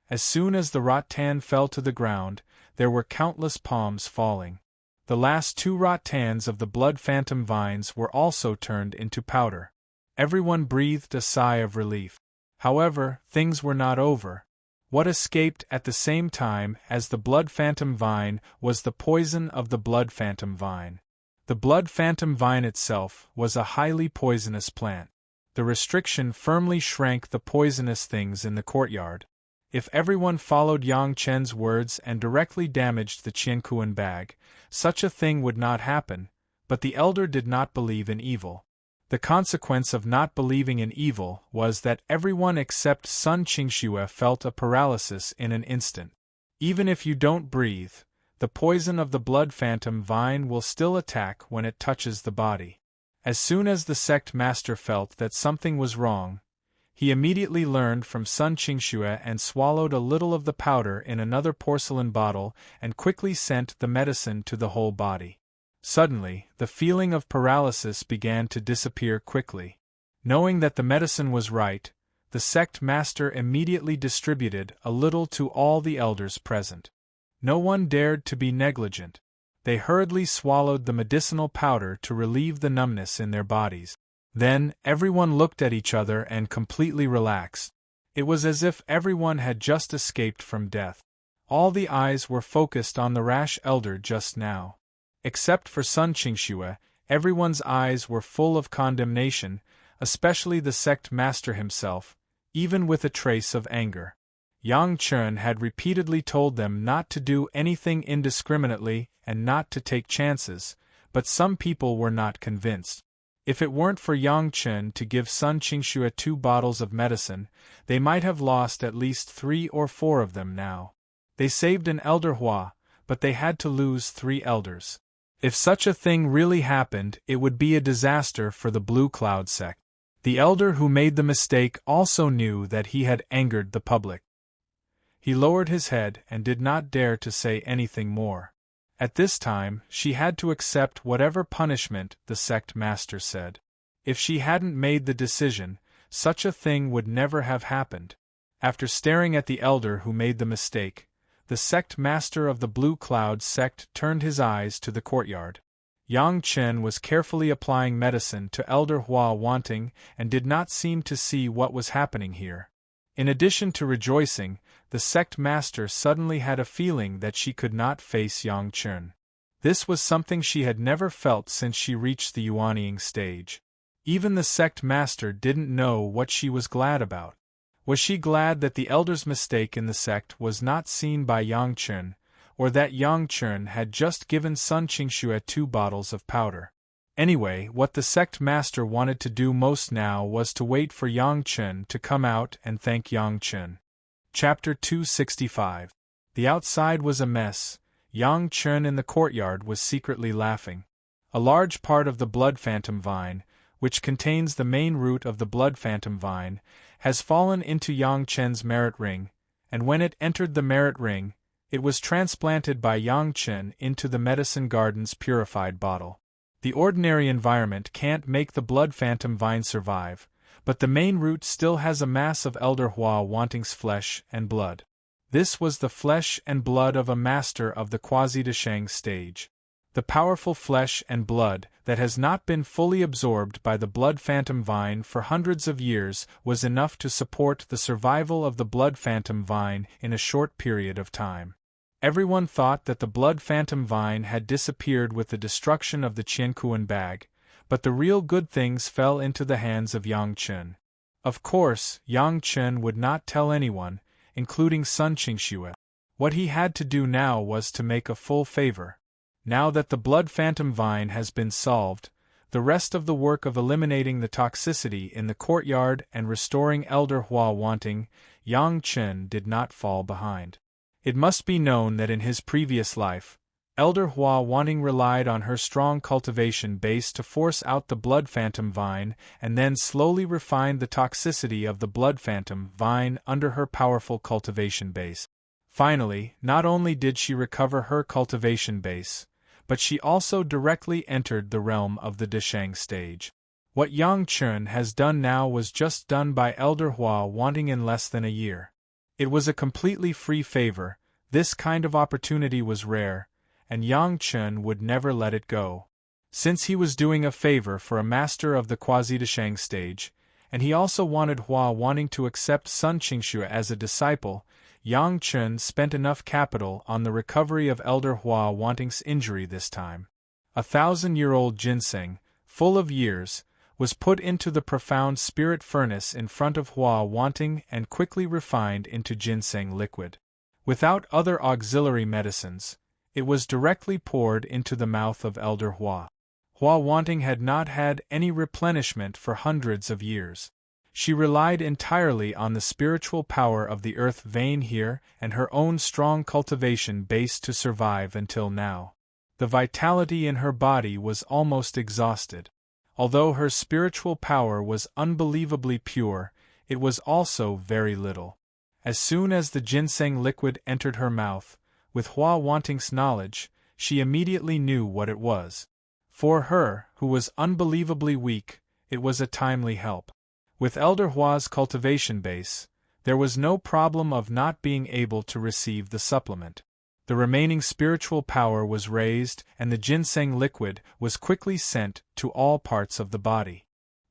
As soon as the rattan fell to the ground, there were countless palms falling. The last 2 rattans of the blood phantom vines were also turned into powder. Everyone breathed a sigh of relief. However, things were not over. What escaped at the same time as the blood phantom vine was the poison of the blood phantom vine. The blood phantom vine itself was a highly poisonous plant. The restriction firmly shrank the poisonous things in the courtyard. If everyone followed Yang Chen's words and directly damaged the Qiankuan bag, such a thing would not happen, but the elder did not believe in evil. The consequence of not believing in evil was that everyone except Sun Qingxue felt a paralysis in an instant. Even if you don't breathe, the poison of the blood phantom vine will still attack when it touches the body. As soon as the sect master felt that something was wrong, he immediately learned from Sun Qingxue and swallowed a little of the powder in another porcelain bottle and quickly sent the medicine to the whole body. Suddenly, the feeling of paralysis began to disappear quickly. Knowing that the medicine was right, the sect master immediately distributed a little to all the elders present. No one dared to be negligent. They hurriedly swallowed the medicinal powder to relieve the numbness in their bodies. Then, everyone looked at each other and completely relaxed. It was as if everyone had just escaped from death. All the eyes were focused on the rash elder just now. Except for Sun Qingxue, everyone's eyes were full of condemnation, especially the sect master himself, even with a trace of anger. Yang Chen had repeatedly told them not to do anything indiscriminately and not to take chances, but some people were not convinced. If it weren't for Yang Chen to give Sun Qingxue 2 bottles of medicine, they might have lost at least 3 or 4 of them now. They saved an elder Hua, but they had to lose 3 elders. If such a thing really happened, it would be a disaster for the Blue Cloud sect. The elder who made the mistake also knew that he had angered the public. He lowered his head and did not dare to say anything more. At this time, she had to accept whatever punishment the sect master said. If she hadn't made the decision, such a thing would never have happened. After staring at the elder who made the mistake, the sect master of the Blue Cloud sect turned his eyes to the courtyard. Yang Chen was carefully applying medicine to Elder Hua Wanting and did not seem to see what was happening here. In addition to rejoicing, the sect master suddenly had a feeling that she could not face Yang Chen. This was something she had never felt since she reached the Yuanying stage. Even the sect master didn't know what she was glad about. Was she glad that the elder's mistake in the sect was not seen by Yang Chen, or that Yang Chen had just given Sun Qingxue 2 bottles of powder? Anyway, what the sect master wanted to do most now was to wait for Yang Chen to come out and thank Yang Chen. Chapter 265. The outside was a mess. Yang Chen in the courtyard was secretly laughing. A large part of the blood phantom vine, which contains the main root of the blood phantom vine, has fallen into Yang Chen's merit ring, and when it entered the merit ring, it was transplanted by Yang Chen into the medicine garden's purified bottle. The ordinary environment can't make the blood phantom vine survive, but the main root still has a mass of Elder Hua Wanting's flesh and blood. This was the flesh and blood of a master of the Quasi-Deshang stage. The powerful flesh and blood that has not been fully absorbed by the blood phantom vine for hundreds of years was enough to support the survival of the blood phantom vine in a short period of time. Everyone thought that the blood phantom vine had disappeared with the destruction of the Qiankuan bag, but the real good things fell into the hands of Yang Chen. Of course, Yang Chen would not tell anyone, including Sun Qingxue. What he had to do now was to make a full favor. Now that the blood phantom vine has been solved, the rest of the work of eliminating the toxicity in the courtyard and restoring Elder Hua Wanting, Yang Chen did not fall behind. It must be known that in his previous life, Elder Hua Wanting relied on her strong cultivation base to force out the blood phantom vine and then slowly refined the toxicity of the blood phantom vine under her powerful cultivation base. Finally, not only did she recover her cultivation base, but she also directly entered the realm of the Deshang stage. What Yang Chen has done now was just done by Elder Hua Wanting in less than a year. It was a completely free favor, This kind of opportunity was rare, and Yang Chen would never let it go. Since he was doing a favor for a master of the Quasi-Deshang stage, and he also wanted Hua wanting to accept Sun Qingxue as a disciple, Yang Chen spent enough capital on the recovery of Elder Hua Wanting's injury this time. 1,000-year-old ginseng, full of years, was put into the profound spirit furnace in front of Hua Wanting and quickly refined into ginseng liquid. Without other auxiliary medicines, it was directly poured into the mouth of Elder Hua. Hua Wanting had not had any replenishment for hundreds of years. She relied entirely on the spiritual power of the earth vein here and her own strong cultivation base to survive until now. The vitality in her body was almost exhausted. Although her spiritual power was unbelievably pure, it was also very little. As soon as the ginseng liquid entered her mouth, with Hua Wanting's knowledge, she immediately knew what it was. For her, who was unbelievably weak, it was a timely help. With Elder Hua's cultivation base, there was no problem of not being able to receive the supplement. The remaining spiritual power was raised, and the ginseng liquid was quickly sent to all parts of the body.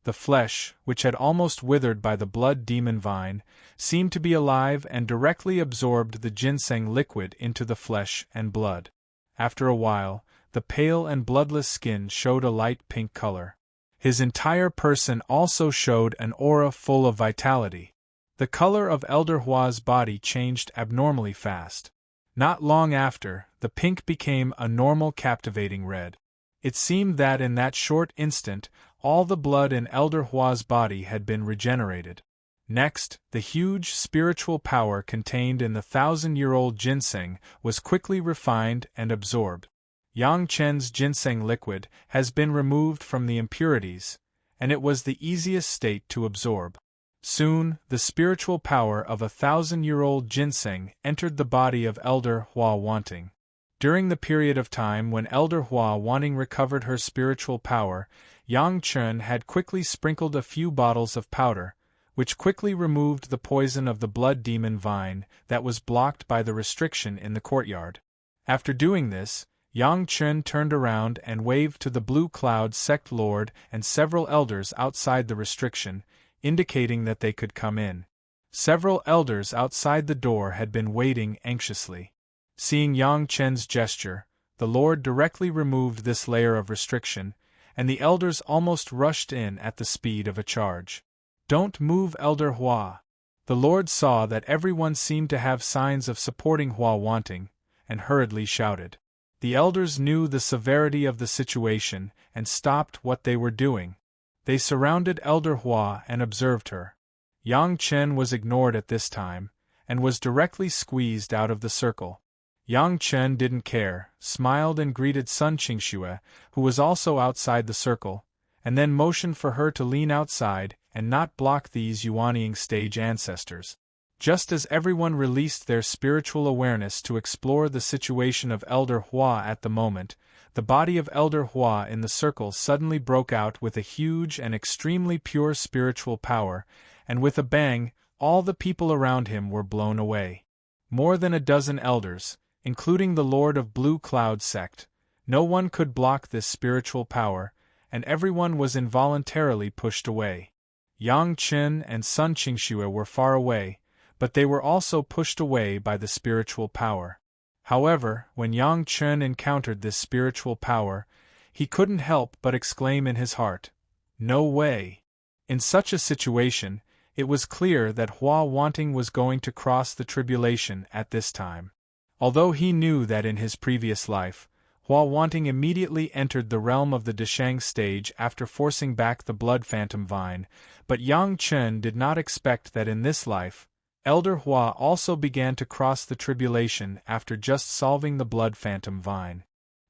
The flesh, which had almost withered by the blood demon vine, seemed to be alive and directly absorbed the ginseng liquid into the flesh and blood. After a while, the pale and bloodless skin showed a light pink color. His entire person also showed an aura full of vitality. The color of Elder Hua's body changed abnormally fast. Not long after, the pink became a normal captivating red. It seemed that in that short instant, all the blood in Elder Hua's body had been regenerated. Next, the huge spiritual power contained in the 1,000-year-old ginseng was quickly refined and absorbed. Yang Chen's ginseng liquid has been removed from the impurities, and it was the easiest state to absorb. Soon, the spiritual power of 1,000-year-old ginseng entered the body of Elder Hua Wanting. During the period of time when Elder Hua Wanting recovered her spiritual power, Yang Chen had quickly sprinkled a few bottles of powder, which quickly removed the poison of the blood demon vine that was blocked by the restriction in the courtyard. After doing this, Yang Chen turned around and waved to the Blue Cloud sect lord and several elders outside the restriction, indicating that they could come in. Several elders outside the door had been waiting anxiously. Seeing Yang Chen's gesture, the lord directly removed this layer of restriction, and the elders almost rushed in at the speed of a charge. "Don't move, Elder Hua." The lord saw that everyone seemed to have signs of supporting Hua Wanting, and hurriedly shouted. The elders knew the severity of the situation and stopped what they were doing. They surrounded Elder Hua and observed her. Yang Chen was ignored at this time, and was directly squeezed out of the circle. Yang Chen didn't care, smiled and greeted Sun Qingxue, who was also outside the circle, and then motioned for her to lean outside and not block these Yuanying stage ancestors. Just as everyone released their spiritual awareness to explore the situation of Elder Hua at the moment, the body of Elder Hua in the circle suddenly broke out with a huge and extremely pure spiritual power, and with a bang, all the people around him were blown away. More than a dozen elders, including the Lord of Blue Cloud sect, no one could block this spiritual power, and everyone was involuntarily pushed away. Yang Chen and Sun Qingxue were far away, but they were also pushed away by the spiritual power. However, when Yang Chen encountered this spiritual power, he couldn't help but exclaim in his heart, "No way!" In such a situation, it was clear that Hua Wanting was going to cross the tribulation at this time. Although he knew that in his previous life, Hua Wanting immediately entered the realm of the Deshang stage after forcing back the blood phantom vine, but Yang Chen did not expect that in this life, Elder Hua also began to cross the tribulation after just solving the blood phantom vine.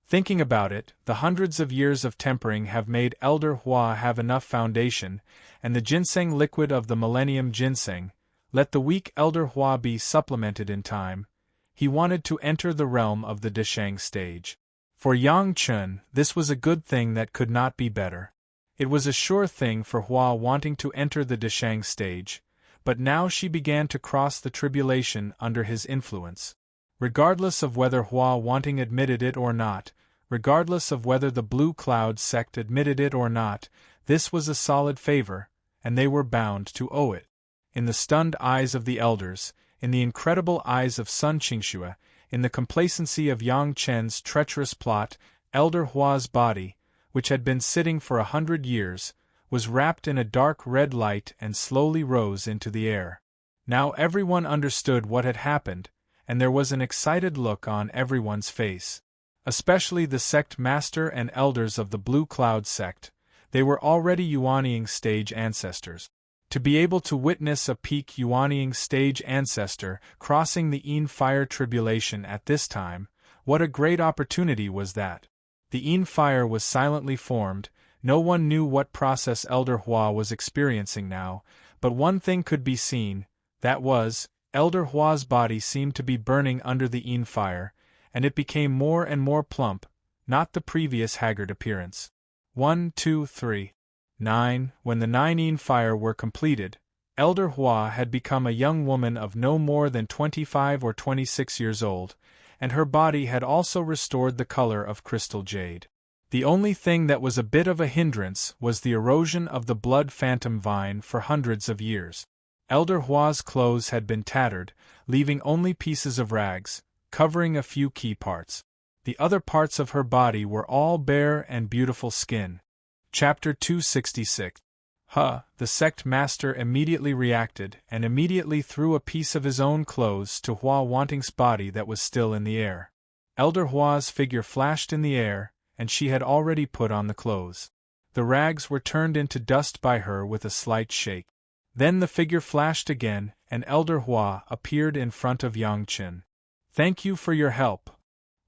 Thinking about it, the hundreds of years of tempering have made Elder Hua have enough foundation, and the ginseng liquid of the Millennium Ginseng, let the weak Elder Hua be supplemented in time. He wanted to enter the realm of the Deshang stage. For Yang Chen, this was a good thing that could not be better. It was a sure thing for Hua Wanting to enter the Deshang stage, but now she began to cross the tribulation under his influence. Regardless of whether Hua Wanting admitted it or not, regardless of whether the Blue Cloud sect admitted it or not, this was a solid favor, and they were bound to owe it. In the stunned eyes of the elders, in the incredible eyes of Sun Qingxue, in the complacency of Yang Chen's treacherous plot, Elder Hua's body, which had been sitting for 100 years, was wrapped in a dark red light and slowly rose into the air. Now everyone understood what had happened, and there was an excited look on everyone's face. Especially the sect master and elders of the Blue Cloud sect. They were already Yuanying stage ancestors. To be able to witness a peak Yuanying stage ancestor crossing the Yin fire tribulation at this time, what a great opportunity was that! The Yin fire was silently formed. No one knew what process Elder Hua was experiencing now, but one thing could be seen, that was, Elder Hua's body seemed to be burning under the Yin fire, and it became more and more plump, not the previous haggard appearance. 1, 2, 3. 9. When the 9 Yin fire were completed, Elder Hua had become a young woman of no more than 25 or 26 years old, and her body had also restored the color of crystal jade. The only thing that was a bit of a hindrance was the erosion of the blood phantom vine for hundreds of years. Elder Hua's clothes had been tattered, leaving only pieces of rags, covering a few key parts. The other parts of her body were all bare and beautiful skin. Chapter 266. The sect master immediately reacted and immediately threw a piece of his own clothes to Hua Wanting's body that was still in the air. Elder Hua's figure flashed in the air, and she had already put on the clothes. The rags were turned into dust by her with a slight shake. Then the figure flashed again, and Elder Hua appeared in front of Yang Chen. "Thank you for your help."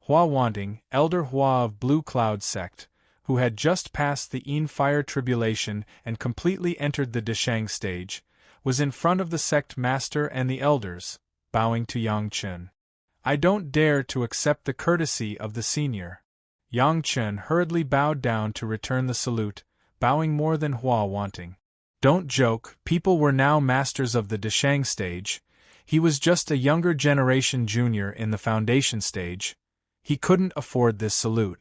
Hua Wanting, Elder Hua of Blue Cloud sect, who had just passed the Yin fire tribulation and completely entered the Deshang stage, was in front of the sect master and the elders, bowing to Yang Chen. "I don't dare to accept the courtesy of the senior." Yang Chen hurriedly bowed down to return the salute, bowing more than Hua Wanting. Don't joke, people were now masters of the Deshang stage. He was just a younger generation junior in the foundation stage. He couldn't afford this salute.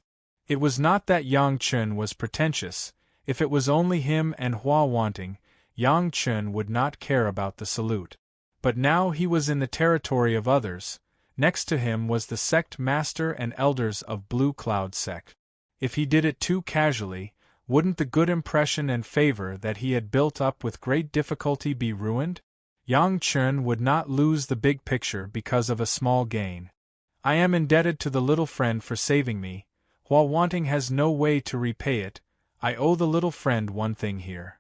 It was not that Yang Chen was pretentious. If it was only him and Hua Wanting, Yang Chen would not care about the salute. But now he was in the territory of others. Next to him was the sect master and elders of Blue Cloud sect. If he did it too casually, wouldn't the good impression and favor that he had built up with great difficulty be ruined? Yang Chen would not lose the big picture because of a small gain. "I am indebted to the little friend for saving me. Hua Wanting has no way to repay it. I owe the little friend one thing here."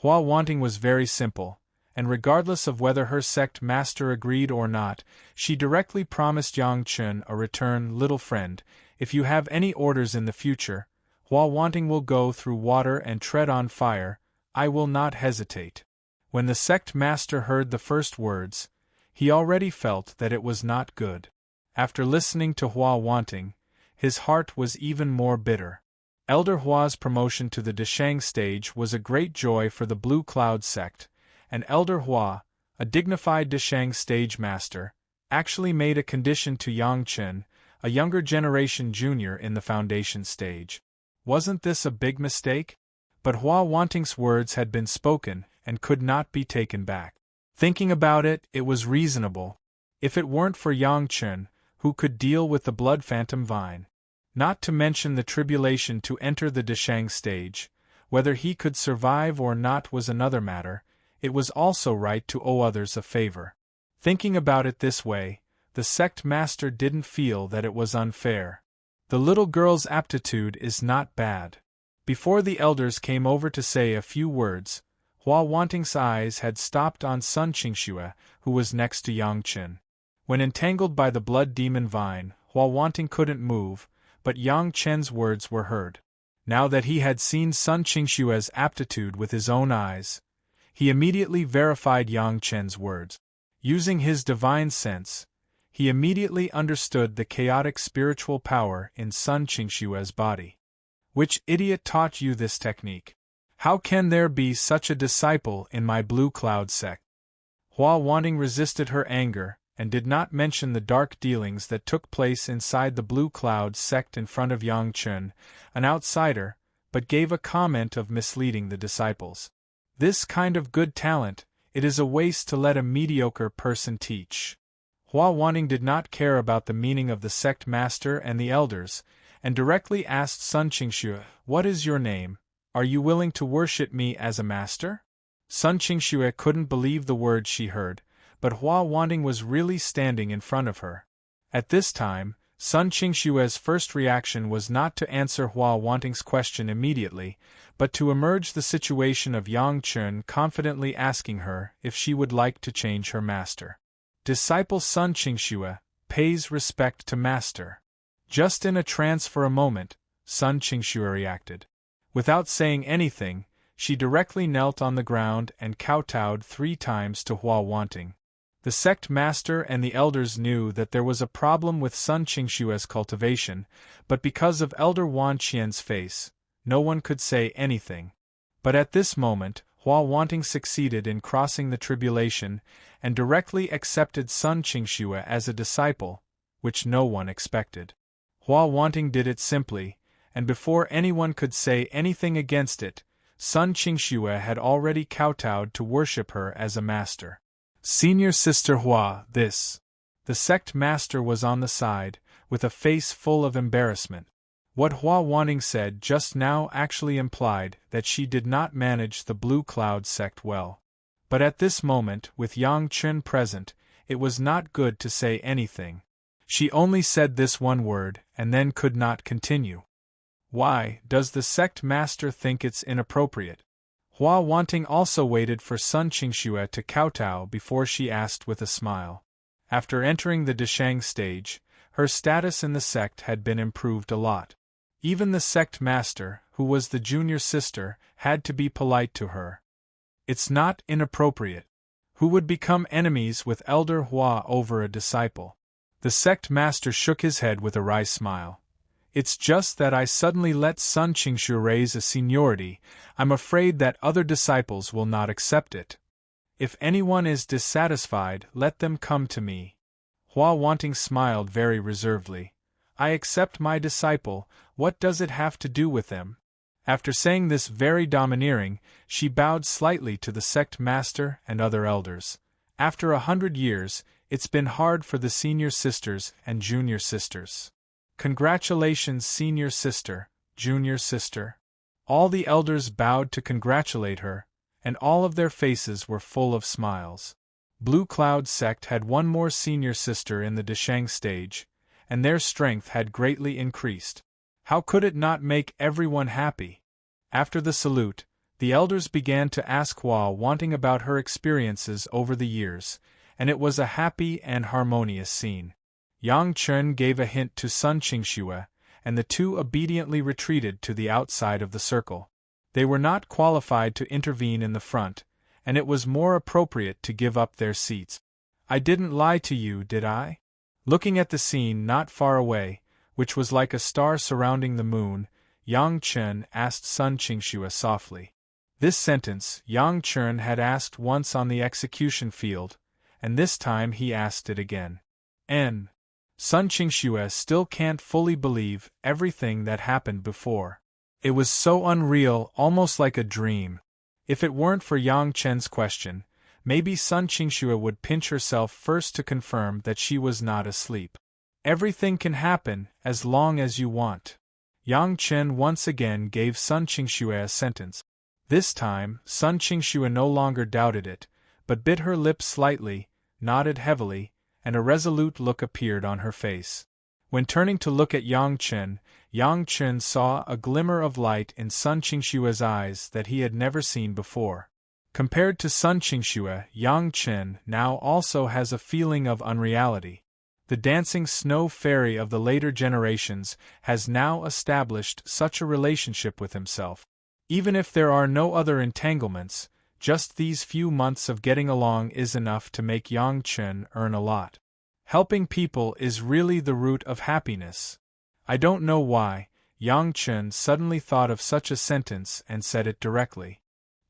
Hua Wanting was very simple, and regardless of whether her sect master agreed or not, she directly promised Yang Chen a return. "Little friend, if you have any orders in the future, Hua Wanting will go through water and tread on fire. I will not hesitate." When the sect master heard the first words, he already felt that it was not good. After listening to Hua Wanting, his heart was even more bitter. Elder Hua's promotion to the Deshang stage was a great joy for the Blue Cloud sect, and Elder Hua, a dignified Deshang stage master, actually made a condition to Yang Chen, a younger generation junior in the foundation stage. Wasn't this a big mistake? But Hua Wanting's words had been spoken and could not be taken back. Thinking about it, it was reasonable. If it weren't for Yang Chen, who could deal with the blood phantom vine, not to mention the tribulation to enter the Deshang stage, whether he could survive or not was another matter, it was also right to owe others a favor. Thinking about it this way, the sect master didn't feel that it was unfair. The little girl's aptitude is not bad. Before the elders came over to say a few words, Hua Wanting's eyes had stopped on Sun Qingxue, who was next to Yang Chen. When entangled by the blood demon vine, Hua Wanting couldn't move, but Yang Chen's words were heard. Now that he had seen Sun Qingxue's aptitude with his own eyes, he immediately verified Yang Chen's words. Using his divine sense, he immediately understood the chaotic spiritual power in Sun Qingxue's body. "Which idiot taught you this technique? How can there be such a disciple in my Blue Cloud sect?" Hua Wanting resisted her anger, and did not mention the dark dealings that took place inside the Blue Cloud sect in front of Yang Chun, an outsider, but gave a comment of misleading the disciples. This kind of good talent, it is a waste to let a mediocre person teach. Hua Wanting did not care about the meaning of the sect master and the elders, and directly asked Sun Qingxue, "What is your name? Are you willing to worship me as a master?" Sun Qingxue couldn't believe the words she heard, but Hua Wanting was really standing in front of her. At this time, Sun Qingxue's first reaction was not to answer Hua Wanting's question immediately, but to emerge the situation of Yang Chun confidently asking her if she would like to change her master. Disciple Sun Qingxue pays respect to master. Just in a trance for a moment, Sun Qingxue reacted. Without saying anything, she directly knelt on the ground and kowtowed 3 times to Hua Wanting. The sect master and the elders knew that there was a problem with Sun Qingxue's cultivation, but because of Elder Wan Qian's face, no one could say anything. But at this moment, Hua Wanting succeeded in crossing the tribulation, and directly accepted Sun Qingxue as a disciple, which no one expected. Hua Wanting did it simply, and before anyone could say anything against it, Sun Qingxue had already kowtowed to worship her as a master. "Senior Sister Hua, this." The sect master was on the side, with a face full of embarrassment. What Hua Wanting said just now actually implied that she did not manage the Blue Cloud sect well. But at this moment, with Yang Chun present, it was not good to say anything. She only said this one word, and then could not continue. "Why, does the sect master think it's inappropriate?" Hua Wanting also waited for Sun Qingxue to kowtow before she asked with a smile. After entering the Deshang stage, her status in the sect had been improved a lot. Even the sect master, who was the junior sister, had to be polite to her. "It's not inappropriate. Who would become enemies with Elder Hua over a disciple?" The sect master shook his head with a wry smile. "It's just that I suddenly let Sun Qingxue raise a seniority. I'm afraid that other disciples will not accept it. If anyone is dissatisfied, let them come to me." Hua Wanting smiled very reservedly. "I accept my disciple, what does it have to do with them?" After saying this very domineering, she bowed slightly to the sect master and other elders. After 100 years, it's been hard for the senior sisters and junior sisters. "Congratulations, senior sister, junior sister." All the elders bowed to congratulate her, and all of their faces were full of smiles. Blue Cloud sect had one more senior sister in the Deshang stage, and their strength had greatly increased. How could it not make everyone happy? After the salute, the elders began to ask Hua Wanting about her experiences over the years, and it was a happy and harmonious scene. Yang Chun gave a hint to Sun Qingxue, and the two obediently retreated to the outside of the circle. They were not qualified to intervene in the front, and it was more appropriate to give up their seats. "I didn't lie to you, did I?" Looking at the scene not far away, which was like a star surrounding the moon, Yang Chun asked Sun Qingxue softly. This sentence Yang Chun had asked once on the execution field, and this time he asked it again. Sun Qingxue still can't fully believe everything that happened before. It was so unreal, almost like a dream. If it weren't for Yang Chen's question, maybe Sun Qingxue would pinch herself first to confirm that she was not asleep. "Everything can happen, as long as you want." Yang Chen once again gave Sun Qingxue a sentence. This time, Sun Qingxue no longer doubted it, but bit her lips slightly, nodded heavily, and a resolute look appeared on her face. When turning to look at Yang Chen saw a glimmer of light in Sun Qingxue's eyes that he had never seen before. Compared to Sun Qingxue, Yang Chen now also has a feeling of unreality. The dancing snow fairy of the later generations has now established such a relationship with himself. Even if there are no other entanglements, just these few months of getting along is enough to make Yang Chen earn a lot. Helping people is really the root of happiness. I don't know why, Yang Chen suddenly thought of such a sentence and said it directly.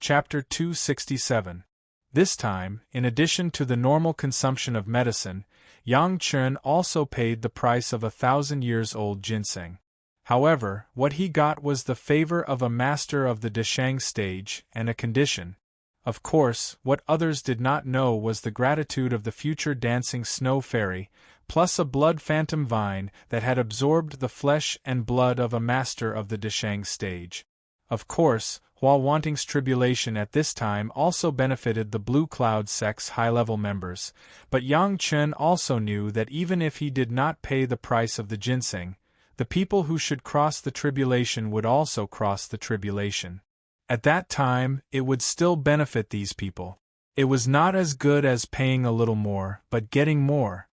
Chapter 267. This time, in addition to the normal consumption of medicine, Yang Chen also paid the price of 1,000-years-old ginseng. However, what he got was the favor of a master of the Deshang stage and a condition. Of course, what others did not know was the gratitude of the future dancing snow fairy, plus a blood phantom vine that had absorbed the flesh and blood of a master of the Deshang stage. Of course, Hua Wanting's tribulation at this time also benefited the Blue Cloud sect's high-level members, but Yang Chen also knew that even if he did not pay the price of the ginseng, the people who should cross the tribulation would also cross the tribulation. At that time, it would still benefit these people. It was not as good as paying a little more, but getting more.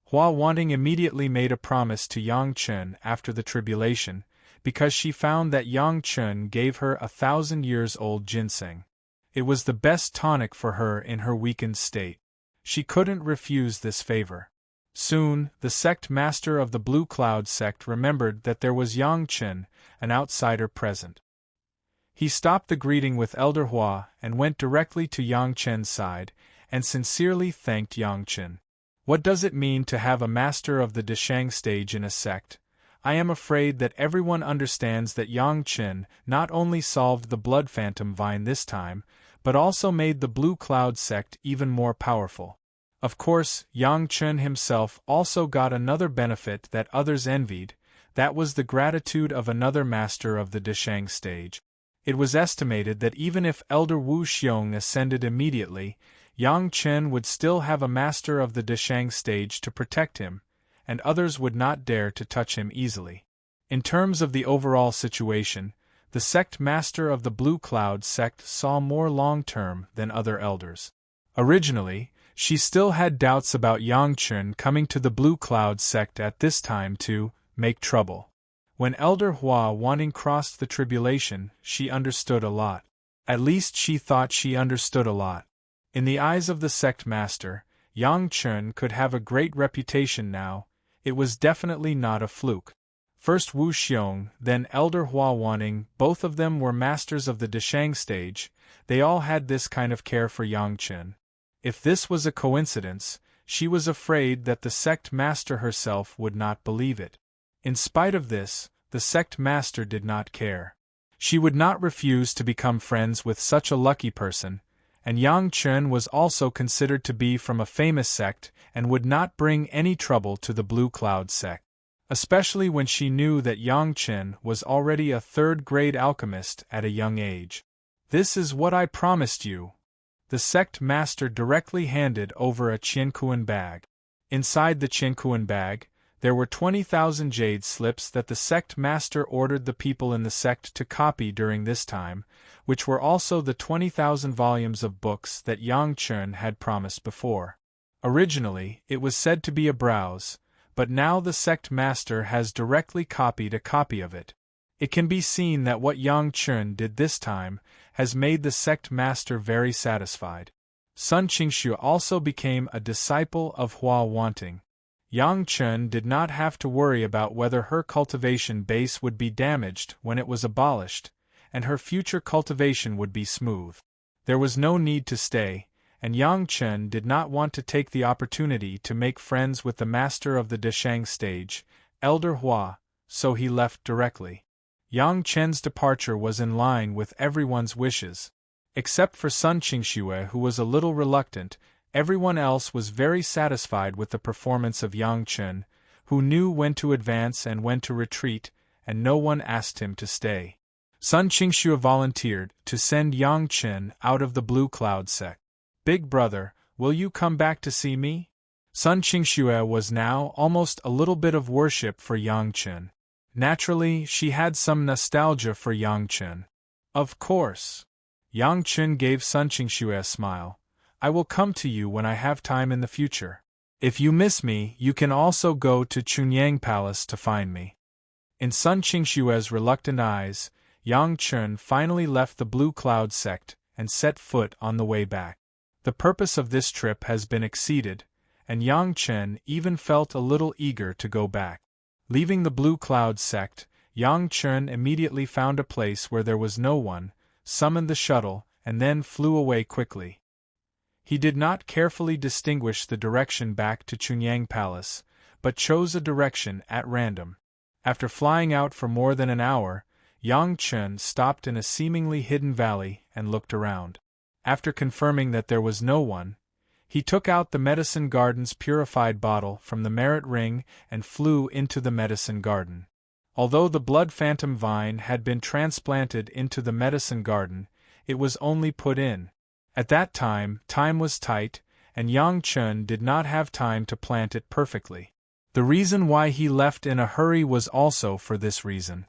Hua Wanting immediately made a promise to Yang Chen after the tribulation, because she found that Yang Chen gave her 1,000-years-old ginseng. It was the best tonic for her in her weakened state. She couldn't refuse this favor. Soon, the sect master of the Blue Cloud sect remembered that there was Yang Chen, an outsider, present. He stopped the greeting with Elder Hua and went directly to Yang Chen's side, and sincerely thanked Yang Chen. What does it mean to have a master of the Deshang stage in a sect? I am afraid that everyone understands that Yang Chen not only solved the blood phantom vine this time, but also made the Blue Cloud sect even more powerful. Of course, Yang Chen himself also got another benefit that others envied, that was the gratitude of another master of the Deshang stage. It was estimated that even if Elder Wu Xiong ascended immediately, Yang Chen would still have a master of the Deshang stage to protect him, and others would not dare to touch him easily. In terms of the overall situation, the sect master of the Blue Cloud sect saw more long-term than other elders. Originally, she still had doubts about Yang Chen coming to the Blue Cloud sect at this time to make trouble. When Elder Hua Wanting crossed the tribulation, she understood a lot. At least she thought she understood a lot. In the eyes of the sect master, Yang Chen could have a great reputation now. It was definitely not a fluke. First Wu Xiong, then Elder Hua Wanting, both of them were masters of the Deshang stage. They all had this kind of care for Yang Chen. If this was a coincidence, she was afraid that the sect master herself would not believe it. In spite of this, the sect master did not care. She would not refuse to become friends with such a lucky person, and Yang Chen was also considered to be from a famous sect and would not bring any trouble to the Blue Cloud sect. Especially when she knew that Yang Chen was already a third-grade alchemist at a young age. "This is what I promised you." The sect master directly handed over a Qiankuan bag. Inside the Qiankuan bag, there were 20,000 jade slips that the sect master ordered the people in the sect to copy during this time, which were also the 20,000 volumes of books that Yang Chen had promised before. Originally, it was said to be a browse, but now the sect master has directly copied a copy of it. It can be seen that what Yang Chen did this time has made the sect master very satisfied. Sun Qingxue also became a disciple of Hua Wanting. Yang Chen did not have to worry about whether her cultivation base would be damaged when it was abolished, and her future cultivation would be smooth. There was no need to stay, and Yang Chen did not want to take the opportunity to make friends with the master of the Deshang stage, Elder Hua, so he left directly. Yang Chen's departure was in line with everyone's wishes. Except for Sun Qingxue, who was a little reluctant, everyone else was very satisfied with the performance of Yang Chen, who knew when to advance and when to retreat, and no one asked him to stay. Sun Qingxue volunteered to send Yang Chen out of the Blue Cloud sect. "Big brother, will you come back to see me?" Sun Qingxue was now almost a little bit of worship for Yang Chen. Naturally, she had some nostalgia for Yang Chen. "Of course." Yang Chen gave Sun Qingxue a smile. "I will come to you when I have time in the future. If you miss me, you can also go to Chunyang Palace to find me." In Sun Qingxue's reluctant eyes, Yang Chen finally left the Blue Cloud sect and set foot on the way back. The purpose of this trip has been exceeded, and Yang Chen even felt a little eager to go back. Leaving the Blue Cloud sect, Yang Chen immediately found a place where there was no one, summoned the shuttle, and then flew away quickly. He did not carefully distinguish the direction back to Chunyang Palace, but chose a direction at random. After flying out for more than an hour, Yang Chen stopped in a seemingly hidden valley and looked around. After confirming that there was no one, he took out the medicine garden's purified bottle from the merit ring and flew into the medicine garden. Although the blood phantom vine had been transplanted into the medicine garden, it was only put in. At that time was tight, and Yang Chen did not have time to plant it perfectly. The reason why he left in a hurry was also for this reason.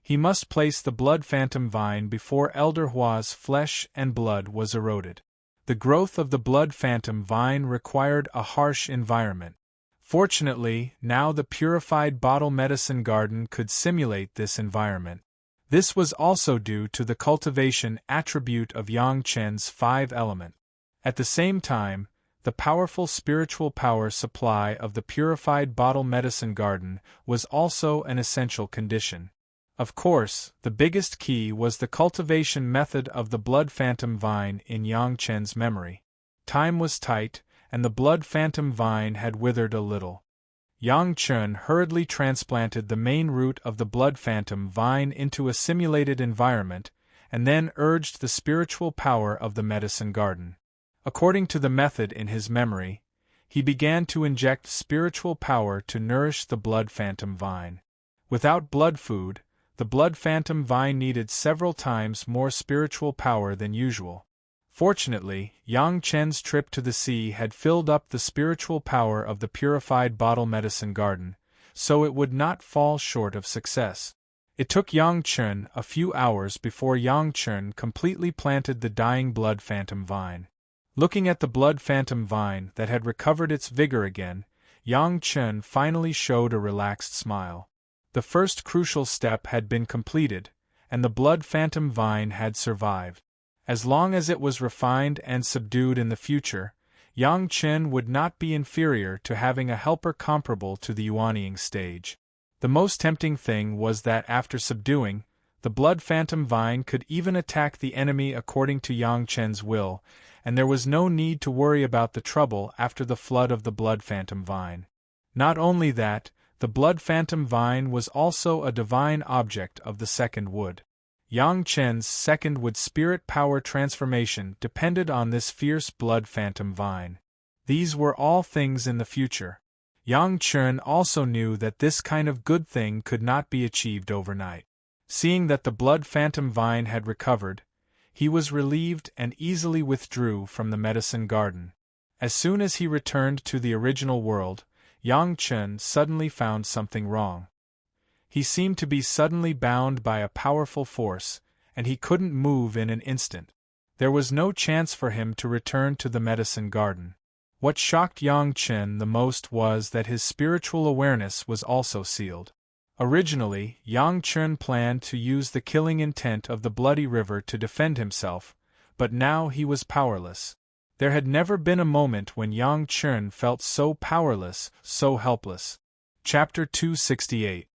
He must place the blood phantom vine before Elder Hua's flesh and blood was eroded. The growth of the blood phantom vine required a harsh environment. Fortunately, now the purified bottle medicine garden could simulate this environment. This was also due to the cultivation attribute of Yang Chen's 5 element. At the same time, the powerful spiritual power supply of the purified bottle medicine garden was also an essential condition. Of course, the biggest key was the cultivation method of the blood phantom vine in Yang Chen's memory. Time was tight, and the blood phantom vine had withered a little. Yang Chen hurriedly transplanted the main root of the blood phantom vine into a simulated environment, and then urged the spiritual power of the medicine garden. According to the method in his memory, he began to inject spiritual power to nourish the blood phantom vine. Without blood food, the blood phantom vine needed several times more spiritual power than usual. Fortunately, Yang Chen's trip to the sea had filled up the spiritual power of the purified bottle medicine garden, so it would not fall short of success. It took Yang Chen a few hours before Yang Chen completely planted the dying blood phantom vine. Looking at the blood phantom vine that had recovered its vigor again, Yang Chen finally showed a relaxed smile. The first crucial step had been completed, and the blood phantom vine had survived. As long as it was refined and subdued in the future, Yang Chen would not be inferior to having a helper comparable to the Yuanying stage. The most tempting thing was that after subduing, the blood phantom vine could even attack the enemy according to Yang Chen's will, and there was no need to worry about the trouble after the flood of the blood phantom vine. Not only that, the blood phantom vine was also a divine object of the second wood. Yang Chen's second wood spirit power transformation depended on this fierce blood phantom vine. These were all things in the future. Yang Chen also knew that this kind of good thing could not be achieved overnight. Seeing that the blood phantom vine had recovered, he was relieved and easily withdrew from the medicine garden. As soon as he returned to the original world, Yang Chen suddenly found something wrong. He seemed to be suddenly bound by a powerful force, and he couldn't move in an instant. There was no chance for him to return to the medicine garden. What shocked Yang Chen the most was that his spiritual awareness was also sealed. Originally, Yang Chen planned to use the killing intent of the bloody river to defend himself, but now he was powerless. There had never been a moment when Yang Chen felt so powerless, so helpless. Chapter 268.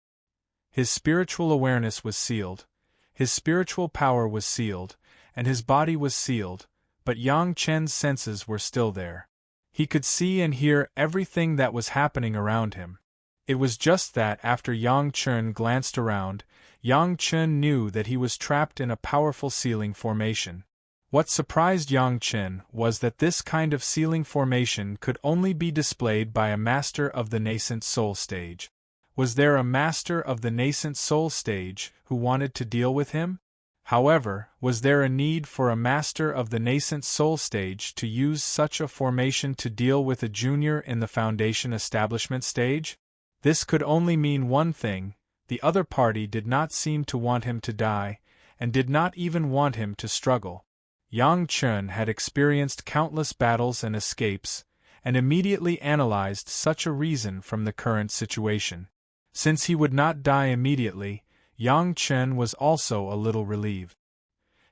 His spiritual awareness was sealed, his spiritual power was sealed, and his body was sealed, but Yang Chen's senses were still there. He could see and hear everything that was happening around him. It was just that after Yang Chen glanced around, Yang Chen knew that he was trapped in a powerful sealing formation. What surprised Yang Chen was that this kind of sealing formation could only be displayed by a master of the nascent soul stage. Was there a master of the nascent soul stage who wanted to deal with him? However, was there a need for a master of the nascent soul stage to use such a formation to deal with a junior in the foundation establishment stage? This could only mean one thing: the other party did not seem to want him to die, and did not even want him to struggle. Yang Chen had experienced countless battles and escapes, and immediately analyzed such a reason from the current situation. Since he would not die immediately, Yang Chen was also a little relieved.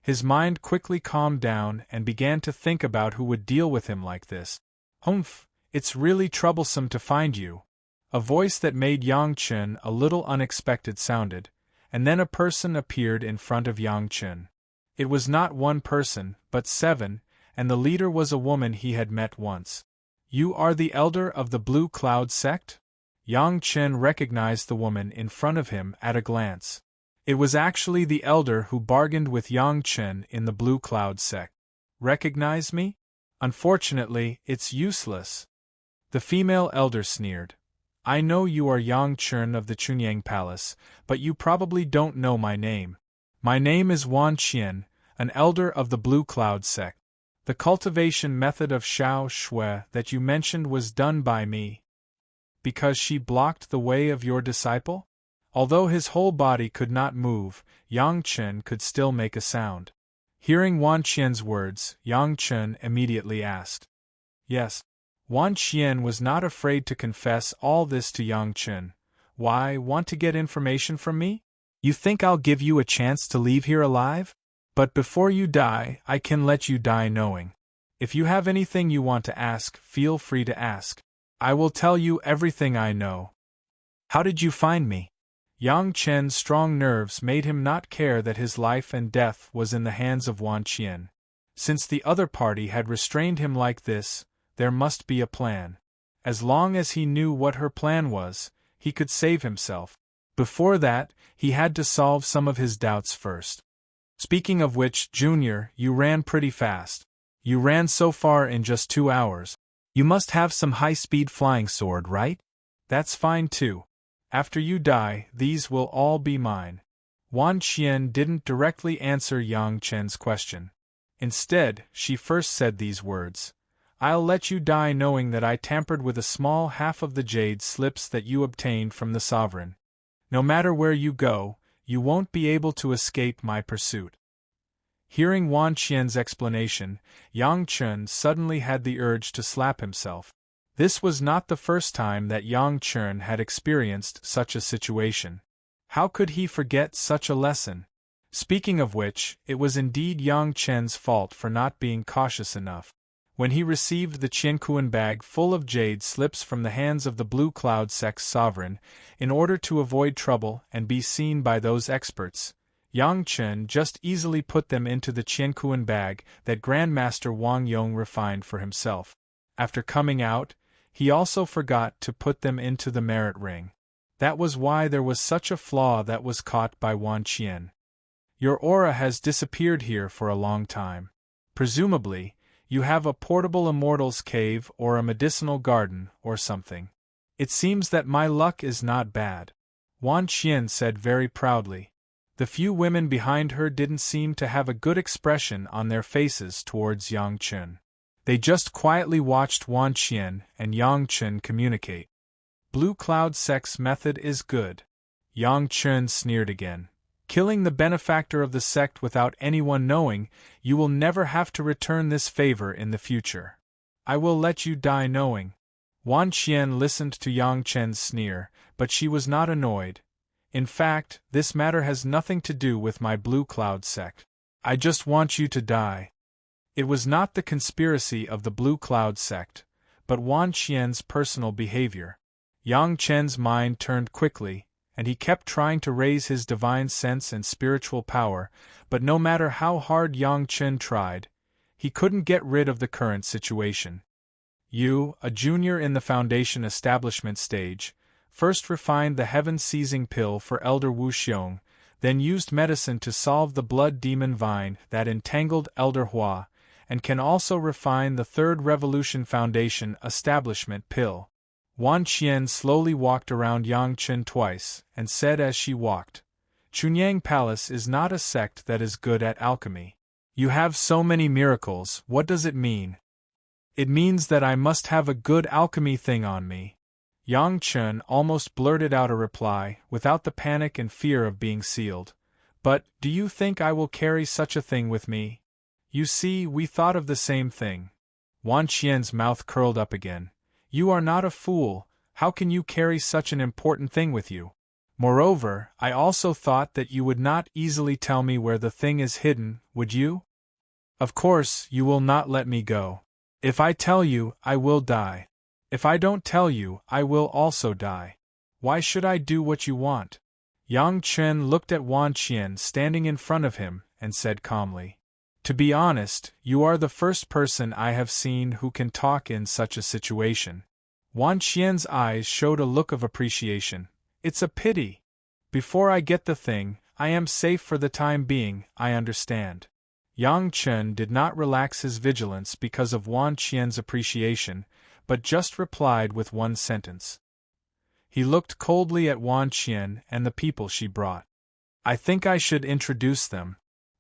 His mind quickly calmed down and began to think about who would deal with him like this. "Humph, it's really troublesome to find you." A voice that made Yang Chen a little unexpected sounded, and then a person appeared in front of Yang Chen. It was not one person, but 7, and the leader was a woman he had met once. "You are the elder of the Blue Cloud sect?" Yang Chen recognized the woman in front of him at a glance. It was actually the elder who bargained with Yang Chen in the Blue Cloud sect. "Recognize me? Unfortunately, it's useless." The female elder sneered. "I know you are Yang Chen of the Chunyang Palace, but you probably don't know my name. My name is Wan Qian, an elder of the Blue Cloud sect. The cultivation method of Xiao Shui that you mentioned was done by me." "Because she blocked the way of your disciple?" Although his whole body could not move, Yang Chen could still make a sound. Hearing Wan Qian's words, Yang Chen immediately asked. "Yes." Wan Qian was not afraid to confess all this to Yang Chen. "Why, want to get information from me? You think I'll give you a chance to leave here alive? But before you die, I can let you die knowing. If you have anything you want to ask, feel free to ask. I will tell you everything I know." "How did you find me?" Yang Chen's strong nerves made him not care that his life and death was in the hands of Wan Qian. Since the other party had restrained him like this, there must be a plan. As long as he knew what her plan was, he could save himself. Before that, he had to solve some of his doubts first. "Speaking of which, Junior, you ran pretty fast. You ran so far in just 2 hours. You must have some high-speed flying sword, right? That's fine too. After you die, these will all be mine." Wan Qian didn't directly answer Yang Chen's question. Instead, she first said these words. "I'll let you die knowing that I tampered with a small half of the jade slips that you obtained from the sovereign. No matter where you go, you won't be able to escape my pursuit." Hearing Wan Qian's explanation, Yang Chen suddenly had the urge to slap himself. This was not the first time that Yang Chen had experienced such a situation. How could he forget such a lesson? Speaking of which, it was indeed Yang Chen's fault for not being cautious enough. When he received the Qiankuan bag full of jade slips from the hands of the Blue Cloud sect's sovereign, in order to avoid trouble and be seen by those experts, Yang Chen just easily put them into the Qiankuan bag that Grandmaster Wang Yong refined for himself. After coming out, he also forgot to put them into the merit ring. That was why there was such a flaw that was caught by Wan Qian. "Your aura has disappeared here for a long time. Presumably, you have a portable immortal's cave or a medicinal garden or something. It seems that my luck is not bad," Wan Qian said very proudly. The few women behind her didn't seem to have a good expression on their faces towards Yang Chen. They just quietly watched Wan Qian and Yang Chen communicate. "Blue Cloud sect's method is good." Yang Chen sneered again. "Killing the benefactor of the sect without anyone knowing, you will never have to return this favor in the future. I will let you die knowing." Wan Qian listened to Yang Chen's sneer, but she was not annoyed. "In fact, this matter has nothing to do with my Blue Cloud sect. I just want you to die." It was not the conspiracy of the Blue Cloud sect, but Wan Qian's personal behavior. Yang Chen's mind turned quickly, and he kept trying to raise his divine sense and spiritual power, but no matter how hard Yang Chen tried, he couldn't get rid of the current situation. "You, a junior in the foundation establishment stage, first refined the heaven-seizing pill for Elder Wu Xiong, then used medicine to solve the blood demon vine that entangled Elder Hua, and can also refine the Third Revolution Foundation establishment pill." Wan Qian slowly walked around Yang Chen twice, and said as she walked, "Chunyang Palace is not a sect that is good at alchemy. You have so many miracles, what does it mean?" "It means that I must have a good alchemy thing on me." Yang Chen almost blurted out a reply, without the panic and fear of being sealed. "But, do you think I will carry such a thing with me? You see, we thought of the same thing." Wan Qian's mouth curled up again. "You are not a fool, how can you carry such an important thing with you? Moreover, I also thought that you would not easily tell me where the thing is hidden, would you? Of course, you will not let me go. If I tell you, I will die. If I don't tell you, I will also die. Why should I do what you want?" Yang Chen looked at Wan Qian standing in front of him, and said calmly, To be honest, you are the first person I have seen who can talk in such a situation. Wan Qian's eyes showed a look of appreciation. It's a pity. Before I get the thing, I am safe for the time being, I understand. Yang Chen did not relax his vigilance because of Wan Qian's appreciation, but just replied with one sentence. He looked coldly at Wan Qian and the people she brought. I think I should introduce them.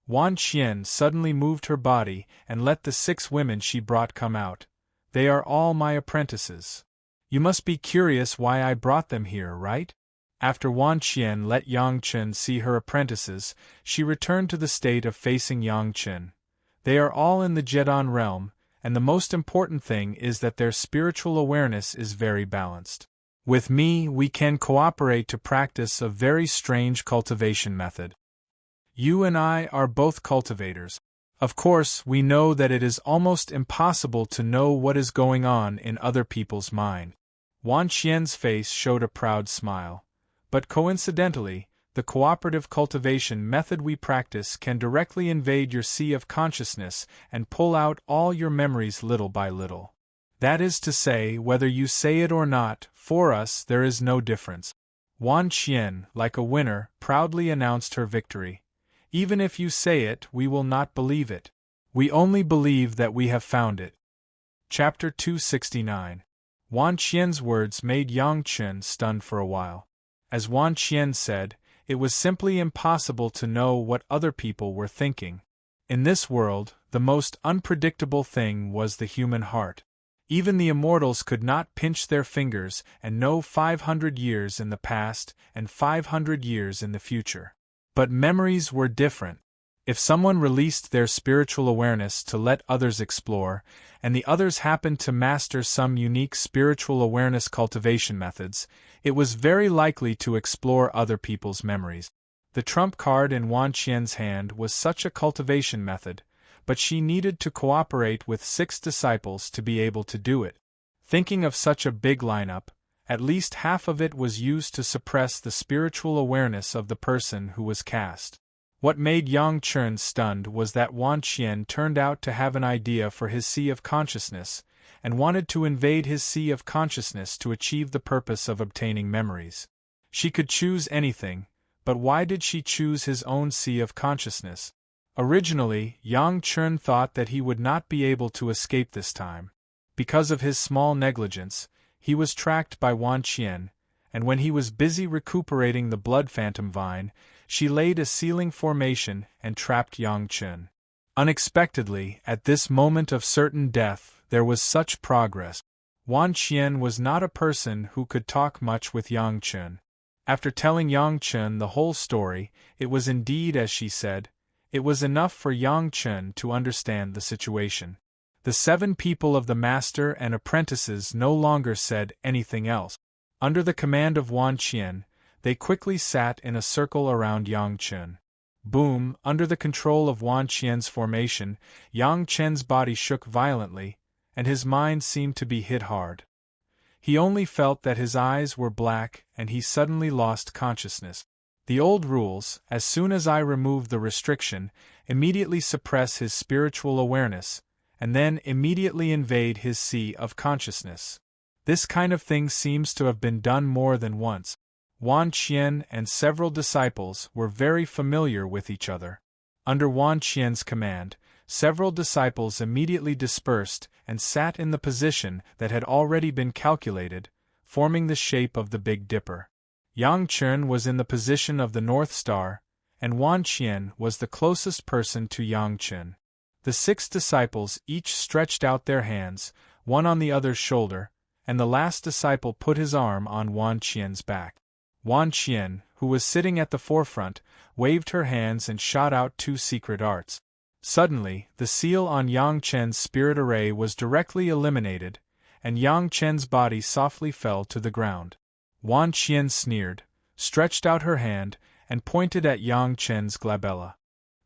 Wan Qian suddenly moved her body and let the 6 women she brought come out. They are all my apprentices. You must be curious why I brought them here, right? After Wan Qian let Yang Chen see her apprentices, she returned to the state of facing Yang Chen. They are all in the Jedon realm, and the most important thing is that their spiritual awareness is very balanced. With me, we can cooperate to practice a very strange cultivation method. You and I are both cultivators. Of course, we know that it is almost impossible to know what is going on in other people's mind. Wan Qian's face showed a proud smile. But coincidentally, the cooperative cultivation method we practice can directly invade your sea of consciousness and pull out all your memories little by little. That is to say, whether you say it or not, for us there is no difference. Wan Qian, like a winner, proudly announced her victory. Even if you say it, we will not believe it. We only believe that we have found it. Chapter 269. Wan Qian's words made Yang Chen stunned for a while. As Wan Qian said, it was simply impossible to know what other people were thinking. In this world, the most unpredictable thing was the human heart. Even the immortals could not pinch their fingers and know 500 years in the past and 500 years in the future. But memories were different. If someone released their spiritual awareness to let others explore, and the others happened to master some unique spiritual awareness cultivation methods, it was very likely to explore other people's memories. The trump card in Wan Qian's hand was such a cultivation method, but she needed to cooperate with 6 disciples to be able to do it. Thinking of such a big lineup, at least half of it was used to suppress the spiritual awareness of the person who was cast. What made Yang Chen stunned was that Wan Qian turned out to have an idea for his sea of consciousness, and wanted to invade his sea of consciousness to achieve the purpose of obtaining memories. She could choose anything, but why did she choose his own sea of consciousness? Originally, Yang Chen thought that he would not be able to escape this time. Because of his small negligence, he was tracked by Wan Qian, and when he was busy recuperating the blood phantom vine, she laid a sealing formation and trapped Yang Chen. Unexpectedly, at this moment of certain death, there was such progress. Wan Qian was not a person who could talk much with Yang Chen. After telling Yang Chen the whole story, it was indeed as she said. It was enough for Yang Chen to understand the situation. The 7 people of the master and apprentices no longer said anything else. Under the command of Wan Qian, they quickly sat in a circle around Yang Chen. Boom! Under the control of Wan Qian's formation, Yang Chen's body shook violently, and his mind seemed to be hit hard. He only felt that his eyes were black and he suddenly lost consciousness. The old rules, as soon as I remove the restriction, immediately suppress his spiritual awareness, and then immediately invade his sea of consciousness. This kind of thing seems to have been done more than once. Wan Qian and several disciples were very familiar with each other. Under Wan Qian's command, several disciples immediately dispersed and sat in the position that had already been calculated, forming the shape of the Big Dipper. Yang Chen was in the position of the North Star, and Wan Qian was the closest person to Yang Chen. The 6 disciples each stretched out their hands, one on the other's shoulder, and the last disciple put his arm on Wan Qian's back. Wan Qian, who was sitting at the forefront, waved her hands and shot out 2 secret arts. Suddenly, the seal on Yang Chen's spirit array was directly eliminated, and Yang Chen's body softly fell to the ground. Wan Qian sneered, stretched out her hand, and pointed at Yang Chen's glabella.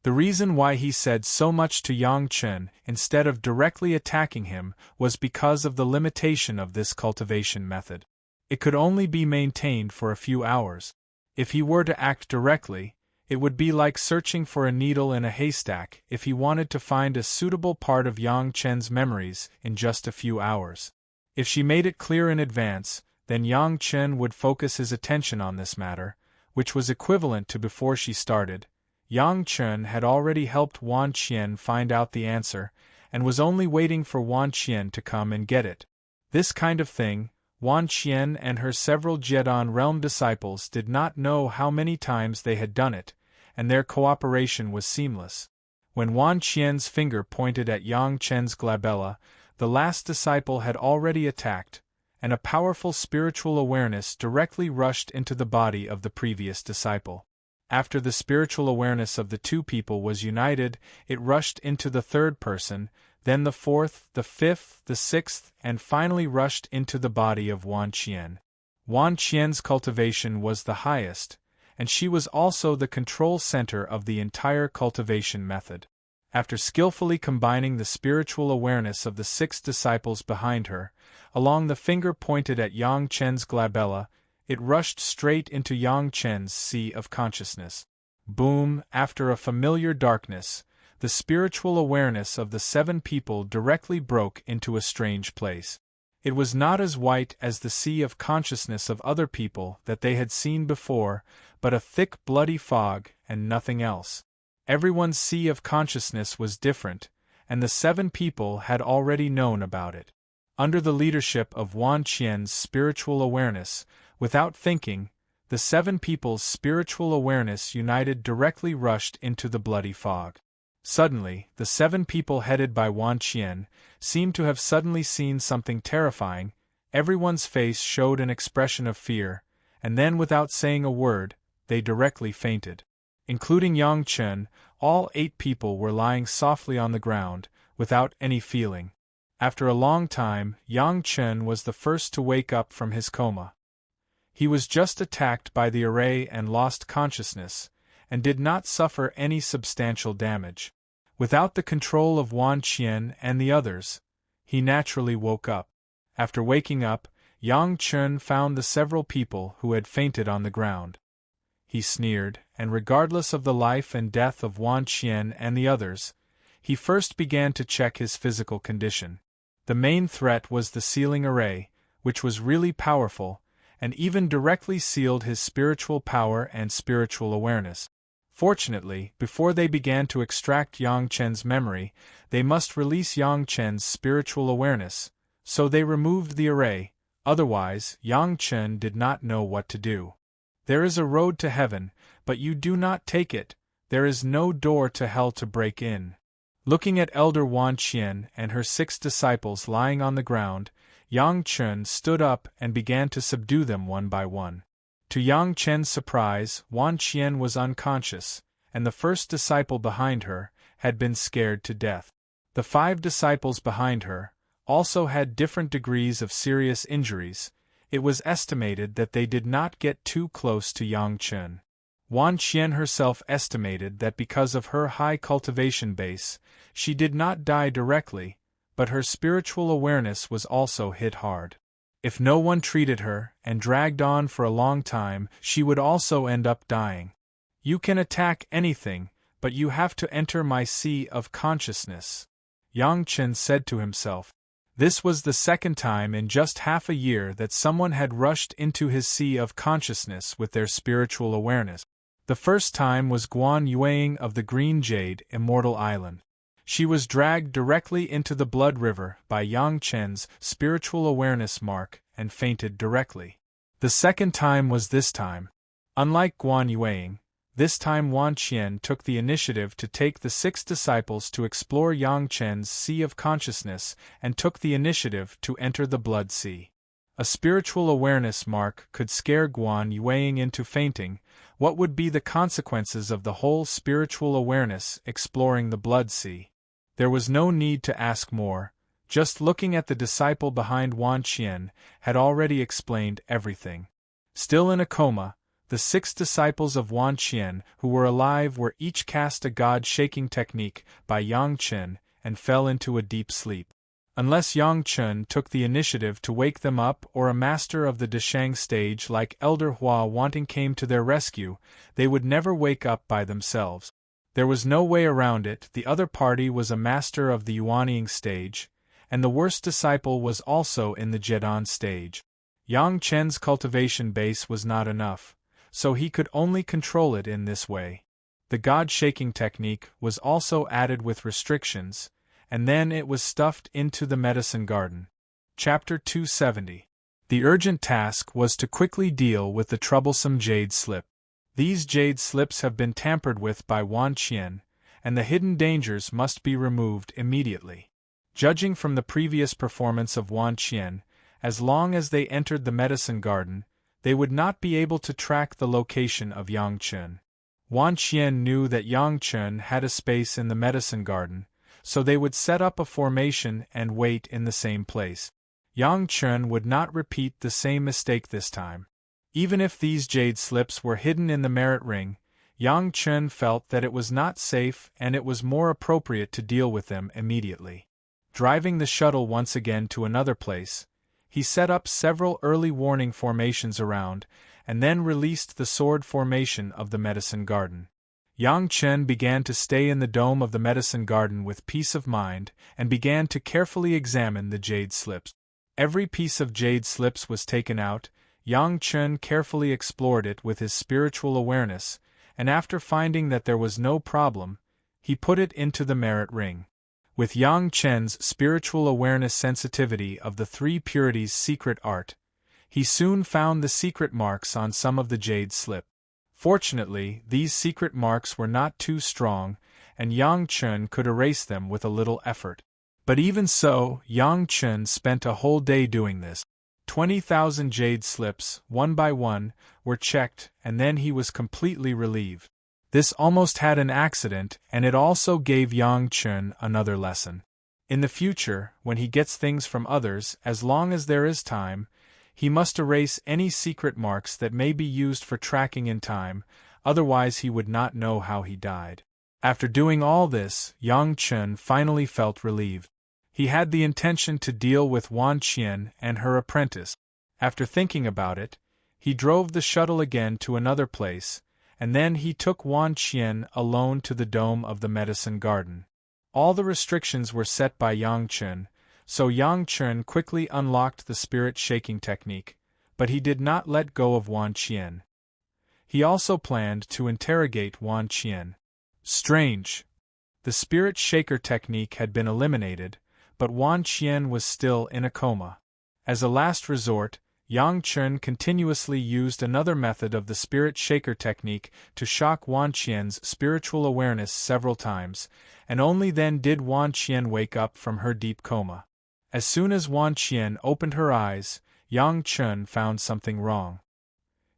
The reason why he said so much to Yang Chen instead of directly attacking him was because of the limitation of this cultivation method. It could only be maintained for a few hours. If he were to act directly, It would be like searching for a needle in a haystack if he wanted to find a suitable part of Yang Chen's memories in just a few hours. If she made it clear in advance, then Yang Chen would focus his attention on this matter, which was equivalent to before she started. Yang Chen had already helped Wan Qian find out the answer, and was only waiting for Wan Qian to come and get it. This kind of thing, Wan Qian and her several Jiadan realm disciples did not know how many times they had done it, and their cooperation was seamless. When Wan Qian's finger pointed at Yang Chen's glabella, the last disciple had already attacked, and a powerful spiritual awareness directly rushed into the body of the previous disciple. After the spiritual awareness of the two people was united, it rushed into the third person, then the fourth, the fifth, the sixth, and finally rushed into the body of Wan Qian. Wan Qian's cultivation was the highest, and she was also the control center of the entire cultivation method. After skillfully combining the spiritual awareness of the 6 disciples behind her, along the finger pointed at Yang Chen's glabella, it rushed straight into Yang Chen's sea of consciousness. Boom! After a familiar darkness, the spiritual awareness of the 7 people directly broke into a strange place. It was not as white as the sea of consciousness of other people that they had seen before, but a thick bloody fog and nothing else. Everyone's sea of consciousness was different, and the 7 people had already known about it. Under the leadership of Wan Qian's spiritual awareness, without thinking, the 7 people's spiritual awareness united directly rushed into the bloody fog. Suddenly, the 7 people headed by Wan Qian seemed to have suddenly seen something terrifying. Everyone's face showed an expression of fear, and then without saying a word, they directly fainted. Including Yang Chen, all 8 people were lying softly on the ground, without any feeling. After a long time, Yang Chen was the first to wake up from his coma. He was just attacked by the array and lost consciousness, and did not suffer any substantial damage. Without the control of Wan Qian and the others, he naturally woke up. After waking up, Yang Chen found the several people who had fainted on the ground. He sneered, and regardless of the life and death of Wan Qian and the others, he first began to check his physical condition. The main threat was the sealing array, which was really powerful, and even directly sealed his spiritual power and spiritual awareness. Fortunately, before they began to extract Yang Chen's memory, they must release Yang Chen's spiritual awareness, so they removed the array, otherwise Yang Chen did not know what to do. There is a road to heaven, but you do not take it, there is no door to hell to break in. Looking at Elder Wan Qian and her 6 disciples lying on the ground, Yang Chen stood up and began to subdue them one by one. To Yang Chen's surprise, Wan Qian was unconscious, and the first disciple behind her had been scared to death. The 5 disciples behind her also had different degrees of serious injuries. It was estimated that they did not get too close to Yang Chen. Wan Qian herself estimated that because of her high cultivation base, she did not die directly, but her spiritual awareness was also hit hard. If no one treated her and dragged on for a long time, she would also end up dying. You can attack anything, but you have to enter my sea of consciousness, Yang Chen said to himself. This was the second time in just half a year that someone had rushed into his sea of consciousness with their spiritual awareness. The first time was Guan Yueying of the Green Jade, Immortal Island. She was dragged directly into the Blood River by Yang Chen's spiritual awareness mark and fainted directly. The second time was this time. Unlike Guan Yueying, this time Wan Qian took the initiative to take the 6 disciples to explore Yang Chen's sea of consciousness and took the initiative to enter the Blood Sea. A spiritual awareness mark could scare Guan Yueying into fainting. What would be the consequences of the whole spiritual awareness exploring the Blood Sea? There was no need to ask more, just looking at the disciple behind Wan Qian had already explained everything. Still in a coma, the 6 disciples of Wan Qian who were alive were each cast a god-shaking technique by Yang Chen and fell into a deep sleep. Unless Yang Chun took the initiative to wake them up or a master of the Deshang stage like Elder Hua Wanting came to their rescue, they would never wake up by themselves. There was no way around it. The other party was a master of the Yuanying stage, and the worst disciple was also in the Jedan stage. Yang Chen's cultivation base was not enough, so he could only control it in this way. The God-shaking technique was also added with restrictions, and then it was stuffed into the medicine garden. Chapter 270. The urgent task was to quickly deal with the troublesome jade slip. These jade slips have been tampered with by Wan Qian, and the hidden dangers must be removed immediately. Judging from the previous performance of Wan Qian, as long as they entered the medicine garden, they would not be able to track the location of Yang Chun. Wan Qian knew that Yang Chun had a space in the medicine garden, so they would set up a formation and wait in the same place. Yang Chun would not repeat the same mistake this time. Even if these jade slips were hidden in the merit ring, Yang Chun felt that it was not safe and it was more appropriate to deal with them immediately. Driving the shuttle once again to another place, he set up several early warning formations around, and then released the sword formation of the medicine garden. Yang Chen began to stay in the dome of the medicine garden with peace of mind and began to carefully examine the jade slips. Every piece of jade slips was taken out. Yang Chen carefully explored it with his spiritual awareness, and after finding that there was no problem, he put it into the merit ring. With Yang Chen's spiritual awareness sensitivity of the three purities secret art, he soon found the secret marks on some of the jade slip. Fortunately, these secret marks were not too strong, and Yang Chun could erase them with a little effort. But even so, Yang Chun spent a whole day doing this. 20,000 jade slips, one by one, were checked, and then he was completely relieved. This almost had an accident, and it also gave Yang Chun another lesson. In the future, when he gets things from others, as long as there is time, he must erase any secret marks that may be used for tracking in time, otherwise he would not know how he died. After doing all this, Yang Chun finally felt relieved. He had the intention to deal with Wan Qian and her apprentice. After thinking about it, he drove the shuttle again to another place, and then he took Wan Qian alone to the dome of the medicine garden. All the restrictions were set by Yang Chun, so Yang Chun quickly unlocked the spirit-shaking technique, but he did not let go of Wan Qian. He also planned to interrogate Wan Qian. Strange. The spirit shaker technique had been eliminated, but Wan Qian was still in a coma. As a last resort, Yang Chun continuously used another method of the spirit shaker technique to shock Wan Qian's spiritual awareness several times, and only then did Wan Qian wake up from her deep coma. As soon as Wan Qian opened her eyes, Yang Chun found something wrong.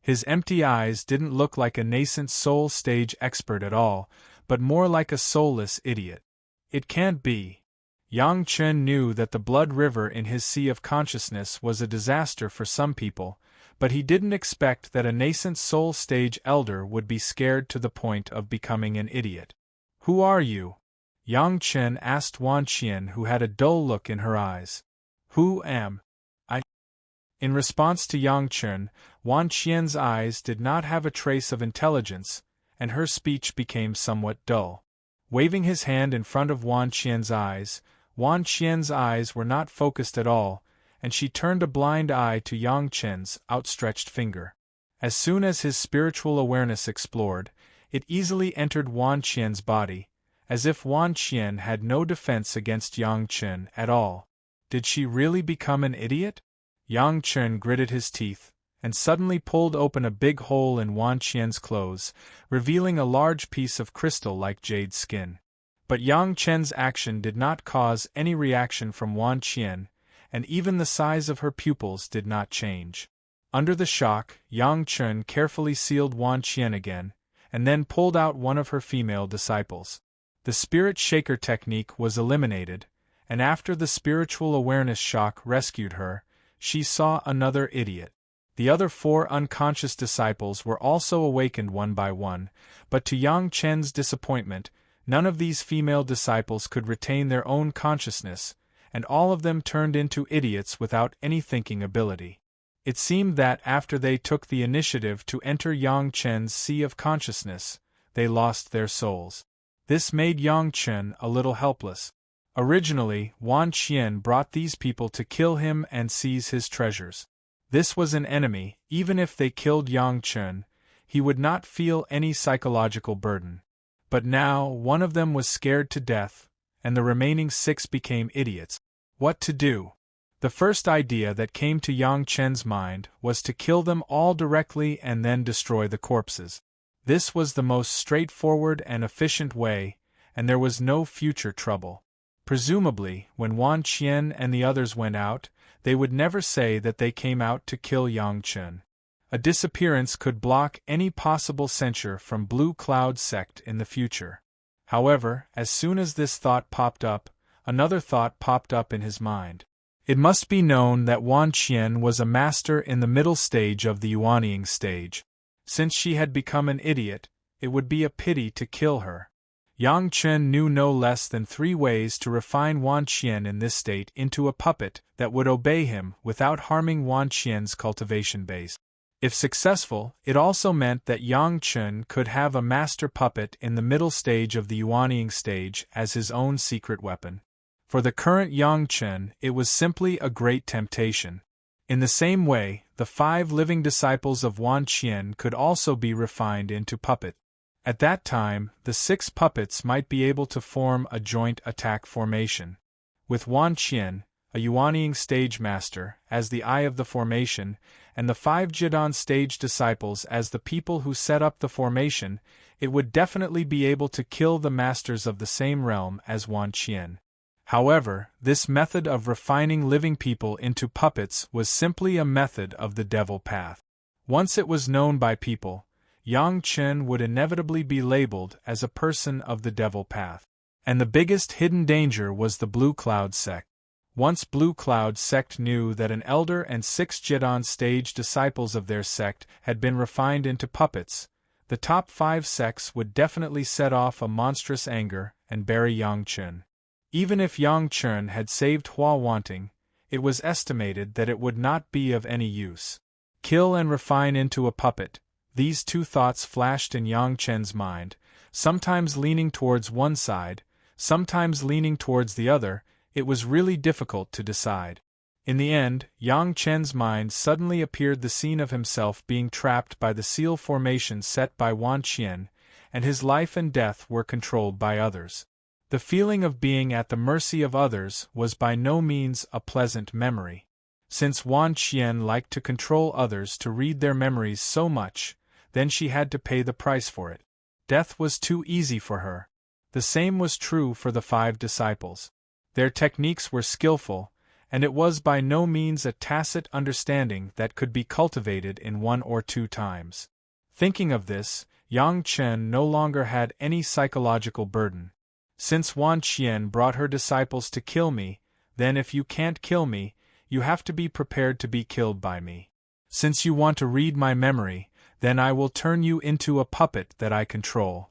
His empty eyes didn't look like a nascent soul stage expert at all, but more like a soulless idiot. It can't be. Yang Chun knew that the blood river in his sea of consciousness was a disaster for some people, but he didn't expect that a nascent soul stage elder would be scared to the point of becoming an idiot. Who are you? Yang Chun asked Wan Qian, who had a dull look in her eyes. Who am I? In response to Yang Chun, Wan Qian's eyes did not have a trace of intelligence, and her speech became somewhat dull. Waving his hand in front of Wan Qian's eyes were not focused at all, and she turned a blind eye to Yang Chen's outstretched finger. As soon as his spiritual awareness explored, it easily entered Wan Qian's body, as if Wan Qian had no defense against Yang Chun at all. Did she really become an idiot? Yang Chun gritted his teeth, and suddenly pulled open a big hole in Wan Qian's clothes, revealing a large piece of crystal-like jade skin. But Yang Chen's action did not cause any reaction from Wan Qian, and even the size of her pupils did not change. Under the shock, Yang Chun carefully sealed Wan Qian again, and then pulled out one of her female disciples. The spirit shaker technique was eliminated, and after the spiritual awareness shock rescued her, she saw another idiot. The other 4 unconscious disciples were also awakened one by one, but to Yang Chen's disappointment, none of these female disciples could retain their own consciousness, and all of them turned into idiots without any thinking ability. It seemed that after they took the initiative to enter Yang Chen's sea of consciousness, they lost their souls. This made Yang Chen a little helpless. Originally, Wan Qian brought these people to kill him and seize his treasures. This was an enemy. Even if they killed Yang Chen, he would not feel any psychological burden. But now, one of them was scared to death, and the remaining 6 became idiots. What to do? The first idea that came to Yang Chen's mind was to kill them all directly and then destroy the corpses. This was the most straightforward and efficient way, and there was no future trouble. Presumably, when Wan Qian and the others went out, they would never say that they came out to kill Yang Chen. A disappearance could block any possible censure from Blue Cloud sect in the future. However, as soon as this thought popped up, another thought popped up in his mind. It must be known that Wan Qian was a master in the middle stage of the Yuanying stage. Since she had become an idiot, it would be a pity to kill her. Yang Chen knew no less than 3 ways to refine Wan Qian in this state into a puppet that would obey him without harming Wan Qian's cultivation base. If successful, it also meant that Yang Chen could have a master puppet in the middle stage of the Yuanying stage as his own secret weapon. For the current Yang Chen, it was simply a great temptation. In the same way, the 5 living disciples of Wan Qian could also be refined into puppets. At that time, the 6 puppets might be able to form a joint attack formation. With Wan Qian, a Yuanying stage master, as the eye of the formation, and the 5 Jidan stage disciples as the people who set up the formation, it would definitely be able to kill the masters of the same realm as Wan Qian. However, this method of refining living people into puppets was simply a method of the devil path. Once it was known by people, Yang Chen would inevitably be labeled as a person of the devil path. And the biggest hidden danger was the Blue Cloud sect. Once Blue Cloud sect knew that an elder and 6 Jidan stage disciples of their sect had been refined into puppets, the top 5 sects would definitely set off a monstrous anger and bury Yang Chen. Even if Yang Chen had saved Hua Wanting, it was estimated that it would not be of any use. Kill and refine into a puppet. These 2 thoughts flashed in Yang Chen's mind, sometimes leaning towards one side, sometimes leaning towards the other. It was really difficult to decide. In the end, Yang Chen's mind suddenly appeared the scene of himself being trapped by the seal formation set by Wan Qian, and his life and death were controlled by others. The feeling of being at the mercy of others was by no means a pleasant memory. Since Wan Qian liked to control others to read their memories so much, then she had to pay the price for it. Death was too easy for her. The same was true for the 5 disciples. Their techniques were skillful, and it was by no means a tacit understanding that could be cultivated in 1 or 2 times. Thinking of this, Yang Chen no longer had any psychological burden. Since Wan Qian brought her disciples to kill me, then if you can't kill me, you have to be prepared to be killed by me. Since you want to read my memory, then I will turn you into a puppet that I control.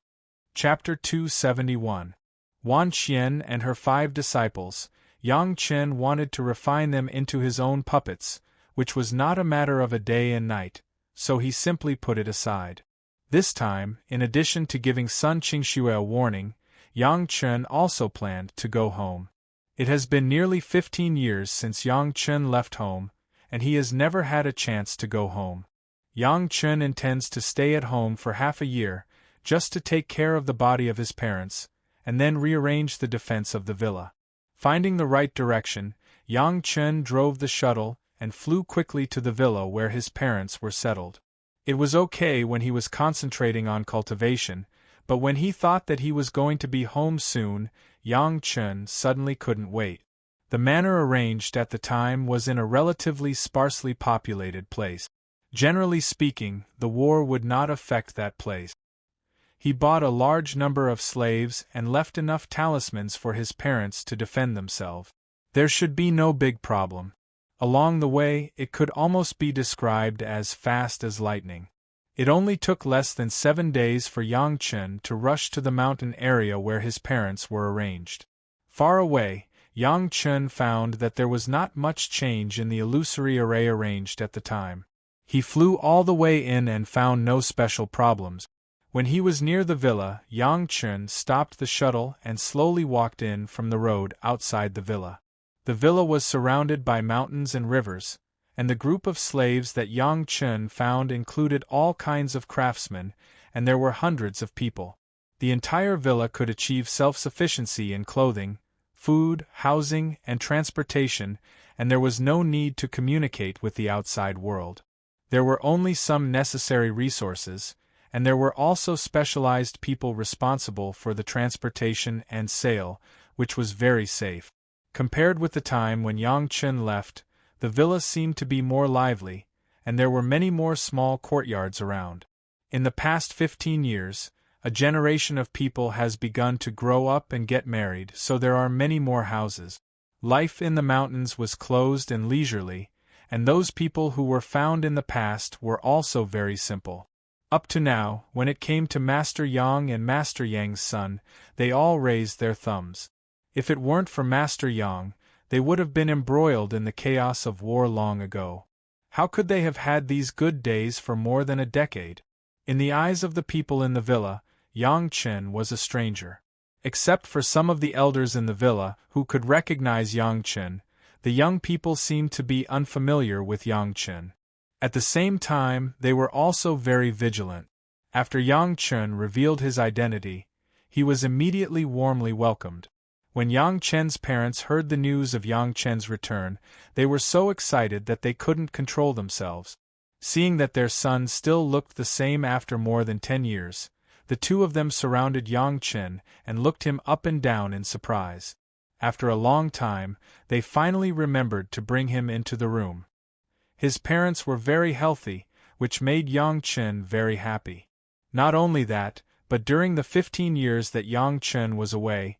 Chapter 271. Wan Qian and her 5 disciples. Yang Chen wanted to refine them into his own puppets, which was not a matter of a day and night, so he simply put it aside. This time, in addition to giving Sun Qingxue a warning, Yang Chen also planned to go home. It has been nearly 15 years since Yang Chen left home, and he has never had a chance to go home. Yang Chen intends to stay at home for half a year, just to take care of the body of his parents, and then rearrange the defense of the villa. Finding the right direction, Yang Chen drove the shuttle and flew quickly to the villa where his parents were settled. It was okay when he was concentrating on cultivation, but when he thought that he was going to be home soon, Yang Chen suddenly couldn't wait. The manor arranged at the time was in a relatively sparsely populated place. Generally speaking, the war would not affect that place. He bought a large number of slaves and left enough talismans for his parents to defend themselves. There should be no big problem. Along the way, it could almost be described as fast as lightning. It only took less than 7 days for Yang Chen to rush to the mountain area where his parents were arranged. Far away, Yang Chen found that there was not much change in the illusory array arranged at the time. He flew all the way in and found no special problems. When he was near the villa, Yang Chen stopped the shuttle and slowly walked in from the road outside the villa. The villa was surrounded by mountains and rivers, and the group of slaves that Yang Chen found included all kinds of craftsmen, and there were hundreds of people. The entire villa could achieve self-sufficiency in clothing, food, housing, and transportation, and there was no need to communicate with the outside world. There were only some necessary resources, and there were also specialized people responsible for the transportation and sale, which was very safe. Compared with the time when Yang Chen left, the villa seemed to be more lively, and there were many more small courtyards around. In the past 15 years, a generation of people has begun to grow up and get married, so there are many more houses. Life in the mountains was closed and leisurely, and those people who were found in the past were also very simple. Up to now, when it came to Master Yang and Master Yang's son, they all raised their thumbs. If it weren't for Master Yang, they would have been embroiled in the chaos of war long ago. How could they have had these good days for more than a decade? In the eyes of the people in the villa, Yang Chen was a stranger. Except for some of the elders in the villa who could recognize Yang Chen, the young people seemed to be unfamiliar with Yang Chen. At the same time, they were also very vigilant. After Yang Chen revealed his identity, he was immediately warmly welcomed. When Yang Chen's parents heard the news of Yang Chen's return, they were so excited that they couldn't control themselves. Seeing that their son still looked the same after more than 10 years, the two of them surrounded Yang Chen and looked him up and down in surprise. After a long time, they finally remembered to bring him into the room. His parents were very healthy, which made Yang Chen very happy. Not only that, but during the 15 years that Yang Chen was away,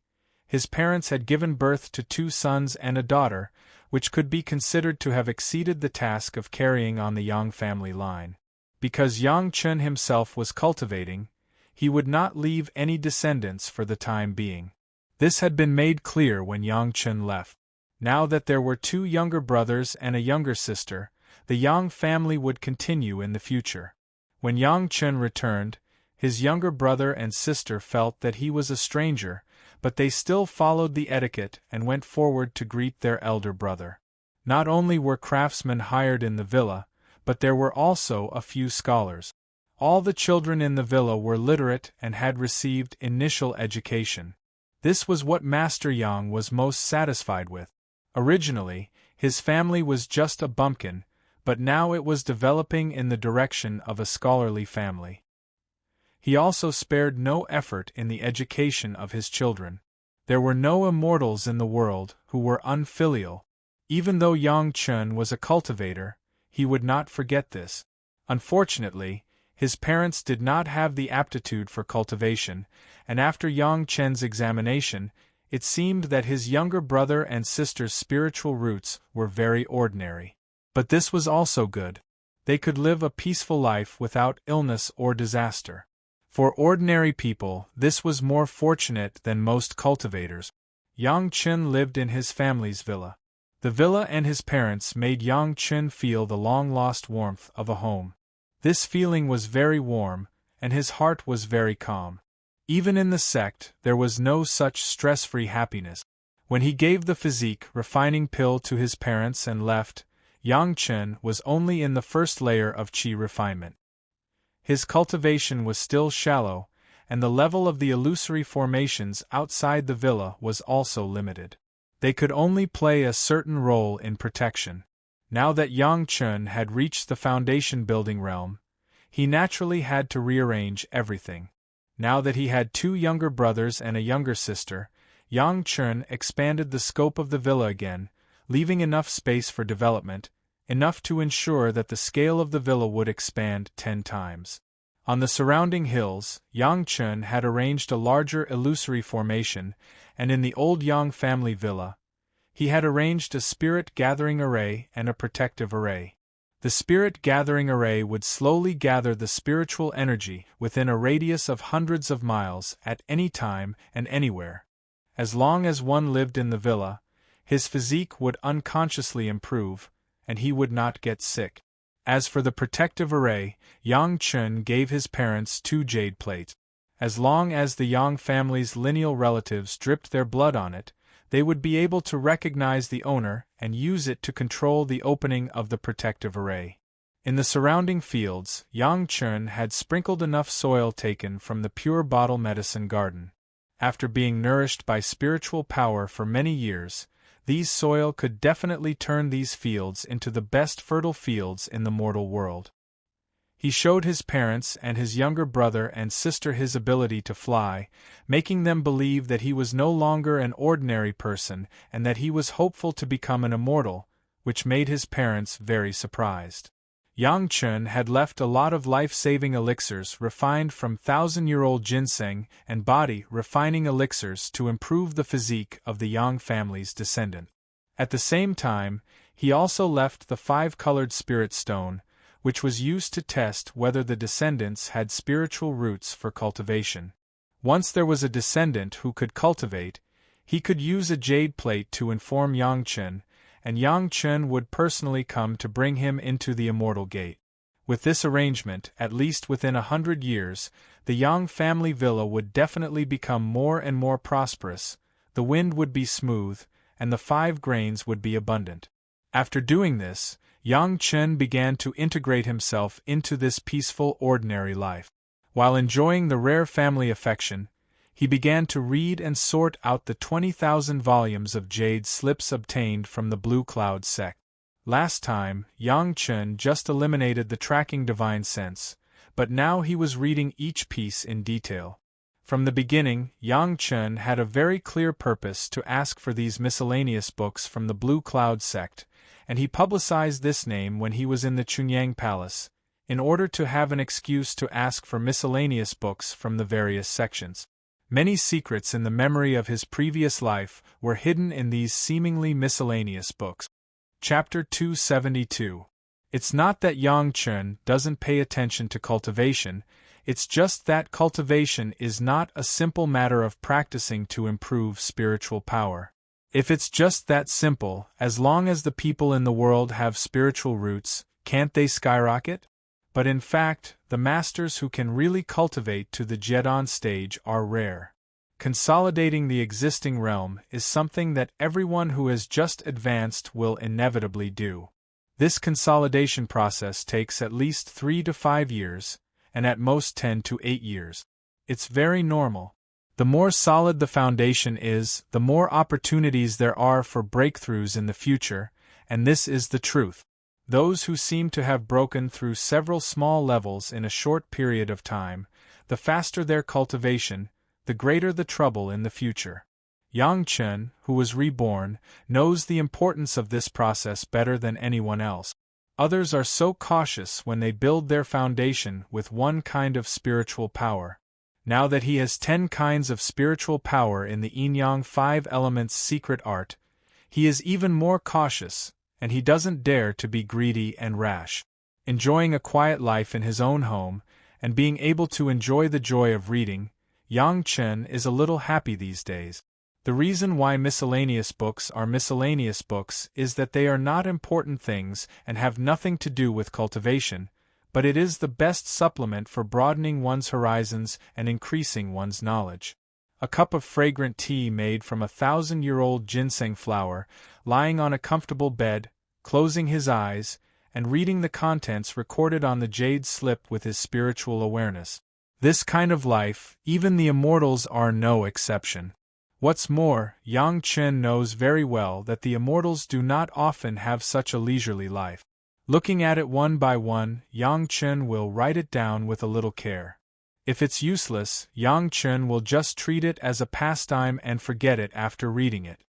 his parents had given birth to 2 sons and a daughter, which could be considered to have exceeded the task of carrying on the Yang family line. Because Yang Chen himself was cultivating, he would not leave any descendants for the time being. This had been made clear when Yang Chen left. Now that there were 2 younger brothers and a younger sister, the Yang family would continue in the future. When Yang Chen returned, his younger brother and sister felt that he was a stranger, but they still followed the etiquette and went forward to greet their elder brother. Not only were craftsmen hired in the villa, but there were also a few scholars. All the children in the villa were literate and had received initial education. This was what Master Yang was most satisfied with. Originally, his family was just a bumpkin, but now it was developing in the direction of a scholarly family. He also spared no effort in the education of his children. There were no immortals in the world who were unfilial. Even though Yang Chen was a cultivator, he would not forget this. Unfortunately, his parents did not have the aptitude for cultivation, and after Yang Chen's examination, it seemed that his younger brother and sister's spiritual roots were very ordinary. But this was also good. They could live a peaceful life without illness or disaster. For ordinary people, this was more fortunate than most cultivators. Yang Chen lived in his family's villa. The villa and his parents made Yang Chen feel the long-lost warmth of a home. This feeling was very warm, and his heart was very calm. Even in the sect, there was no such stress-free happiness. When he gave the physique refining pill to his parents and left, Yang Chen was only in the first layer of qi refinement. His cultivation was still shallow, and the level of the illusory formations outside the villa was also limited. They could only play a certain role in protection. Now that Yang Chen had reached the foundation building realm, he naturally had to rearrange everything. Now that he had 2 younger brothers and a younger sister, Yang Chen expanded the scope of the villa again, leaving enough space for development, enough to ensure that the scale of the villa would expand 10 times. On the surrounding hills, Yang Chen had arranged a larger illusory formation, and in the old Yang family villa, he had arranged a spirit-gathering array and a protective array. The spirit-gathering array would slowly gather the spiritual energy within a radius of hundreds of miles at any time and anywhere. As long as one lived in the villa, his physique would unconsciously improve, and he would not get sick. As for the protective array, Yang Chun gave his parents 2 jade plates. As long as the Yang family's lineal relatives dripped their blood on it, they would be able to recognize the owner and use it to control the opening of the protective array. In the surrounding fields, Yang Chun had sprinkled enough soil taken from the pure bottle medicine garden. After being nourished by spiritual power for many years, these soil could definitely turn these fields into the best fertile fields in the mortal world. He showed his parents and his younger brother and sister his ability to fly, making them believe that he was no longer an ordinary person and that he was hopeful to become an immortal, which made his parents very surprised. Yang Chun had left a lot of life-saving elixirs refined from thousand-year-old ginseng and body-refining elixirs to improve the physique of the Yang family's descendant. At the same time, he also left the 5-colored spirit stone, which was used to test whether the descendants had spiritual roots for cultivation. Once there was a descendant who could cultivate, he could use a jade plate to inform Yang Chun, and Yang Chun would personally come to bring him into the immortal gate. With this arrangement, at least within 100 years, the Yang family villa would definitely become more and more prosperous, the wind would be smooth, and the 5 grains would be abundant. After doing this, Yang Chun began to integrate himself into this peaceful, ordinary life. While enjoying the rare family affection, he began to read and sort out the 20,000 volumes of jade slips obtained from the Blue Cloud sect. Last time, Yang Chun just eliminated the tracking divine sense, but now he was reading each piece in detail. From the beginning, Yang Chun had a very clear purpose to ask for these miscellaneous books from the Blue Cloud sect, and he publicized this name when he was in the Chunyang Palace, in order to have an excuse to ask for miscellaneous books from the various sections. Many secrets in the memory of his previous life were hidden in these seemingly miscellaneous books. Chapter 272. It's not that Yang Chun doesn't pay attention to cultivation, it's just that cultivation is not a simple matter of practicing to improve spiritual power. If it's just that simple, as long as the people in the world have spiritual roots, can't they skyrocket? But in fact, the masters who can really cultivate to the Jedon stage are rare. Consolidating the existing realm is something that everyone who has just advanced will inevitably do. This consolidation process takes at least 3 to 5 years, and at most 10 to 8 years. It's very normal. The more solid the foundation is, the more opportunities there are for breakthroughs in the future, and this is the truth. Those who seem to have broken through several small levels in a short period of time, the faster their cultivation, the greater the trouble in the future. Yang Chun, who was reborn, knows the importance of this process better than anyone else. Others are so cautious when they build their foundation with one kind of spiritual power. Now that he has 10 kinds of spiritual power in the Yin-Yang 5 elements secret art, he is even more cautious, and he doesn't dare to be greedy and rash. Enjoying a quiet life in his own home, and being able to enjoy the joy of reading, Yang Chun is a little happy these days. The reason why miscellaneous books are miscellaneous books is that they are not important things and have nothing to do with cultivation, but it is the best supplement for broadening one's horizons and increasing one's knowledge. A cup of fragrant tea made from 1,000-year-old ginseng flower, lying on a comfortable bed, closing his eyes, and reading the contents recorded on the jade slip with his spiritual awareness. This kind of life, even the immortals are no exception. What's more, Yang Chun knows very well that the immortals do not often have such a leisurely life. Looking at it one by one, Yang Chun will write it down with a little care. If it's useless, Yang Chun will just treat it as a pastime and forget it after reading it.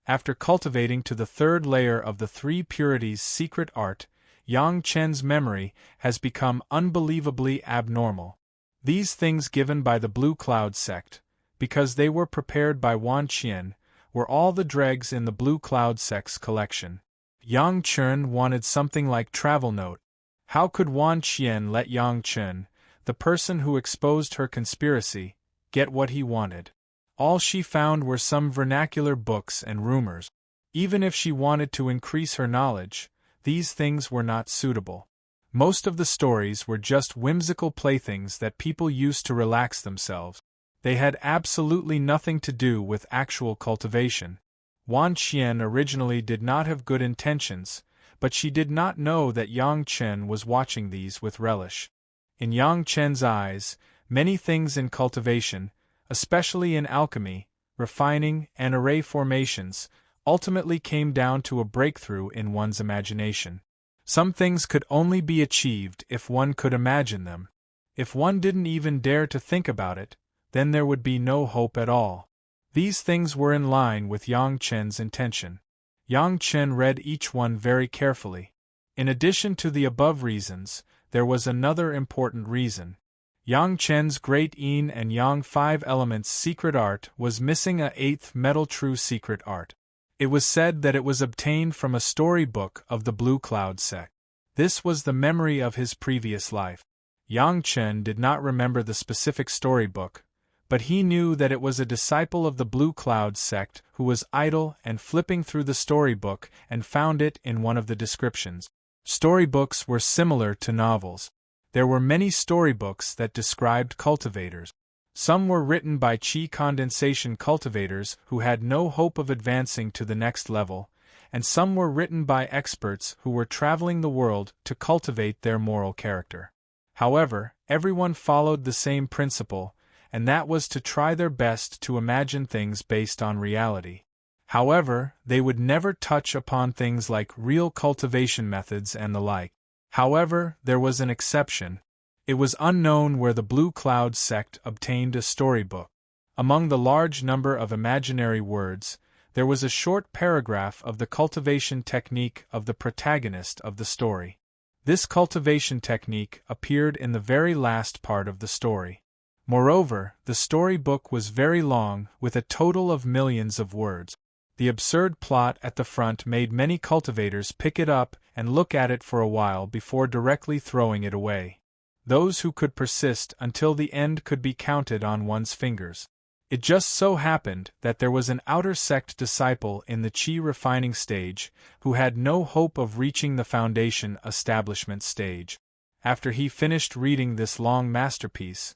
After cultivating to the 3rd layer of the 3 purities secret art, Yang Chun's memory has become unbelievably abnormal. These things given by the Blue Cloud sect, because they were prepared by Wan Qian, were all the dregs in the Blue Cloud sect's collection. Yang Chun wanted something like travel note. How could Wan Qian let Yang Chun, the person who exposed her conspiracy, get what he wanted? All she found were some vernacular books and rumors. Even if she wanted to increase her knowledge, these things were not suitable. Most of the stories were just whimsical playthings that people used to relax themselves. They had absolutely nothing to do with actual cultivation. Wan Qian originally did not have good intentions, but she did not know that Yang Chen was watching these with relish. In Yang Chen's eyes, many things in cultivation, especially in alchemy, refining, and array formations, ultimately came down to a breakthrough in one's imagination. Some things could only be achieved if one could imagine them. If one didn't even dare to think about it, then there would be no hope at all. These things were in line with Yang Chen's intention. Yang Chen read each one very carefully. In addition to the above reasons, there was another important reason. Yang Chen's Great Yin and Yang Five Elements secret art was missing a eighth metal true secret art. It was said that it was obtained from a storybook of the Blue Cloud sect. This was the memory of his previous life. Yang Chen did not remember the specific storybook, but he knew that it was a disciple of the Blue Cloud sect who was idle and flipping through the storybook and found it in one of the descriptions. Storybooks were similar to novels. There were many storybooks that described cultivators. Some were written by qi condensation cultivators who had no hope of advancing to the next level, and some were written by experts who were traveling the world to cultivate their moral character. However, everyone followed the same principle, and that was to try their best to imagine things based on reality. However, they would never touch upon things like real cultivation methods and the like. However, there was an exception. It was unknown where the Blue Cloud sect obtained a storybook. Among the large number of imaginary words, there was a short paragraph of the cultivation technique of the protagonist of the story. This cultivation technique appeared in the very last part of the story. Moreover, the storybook was very long, with a total of millions of words. The absurd plot at the front made many cultivators pick it up and look at it for a while before directly throwing it away. Those who could persist until the end could be counted on one's fingers. It just so happened that there was an outer sect disciple in the qi refining stage who had no hope of reaching the foundation establishment stage. After he finished reading this long masterpiece,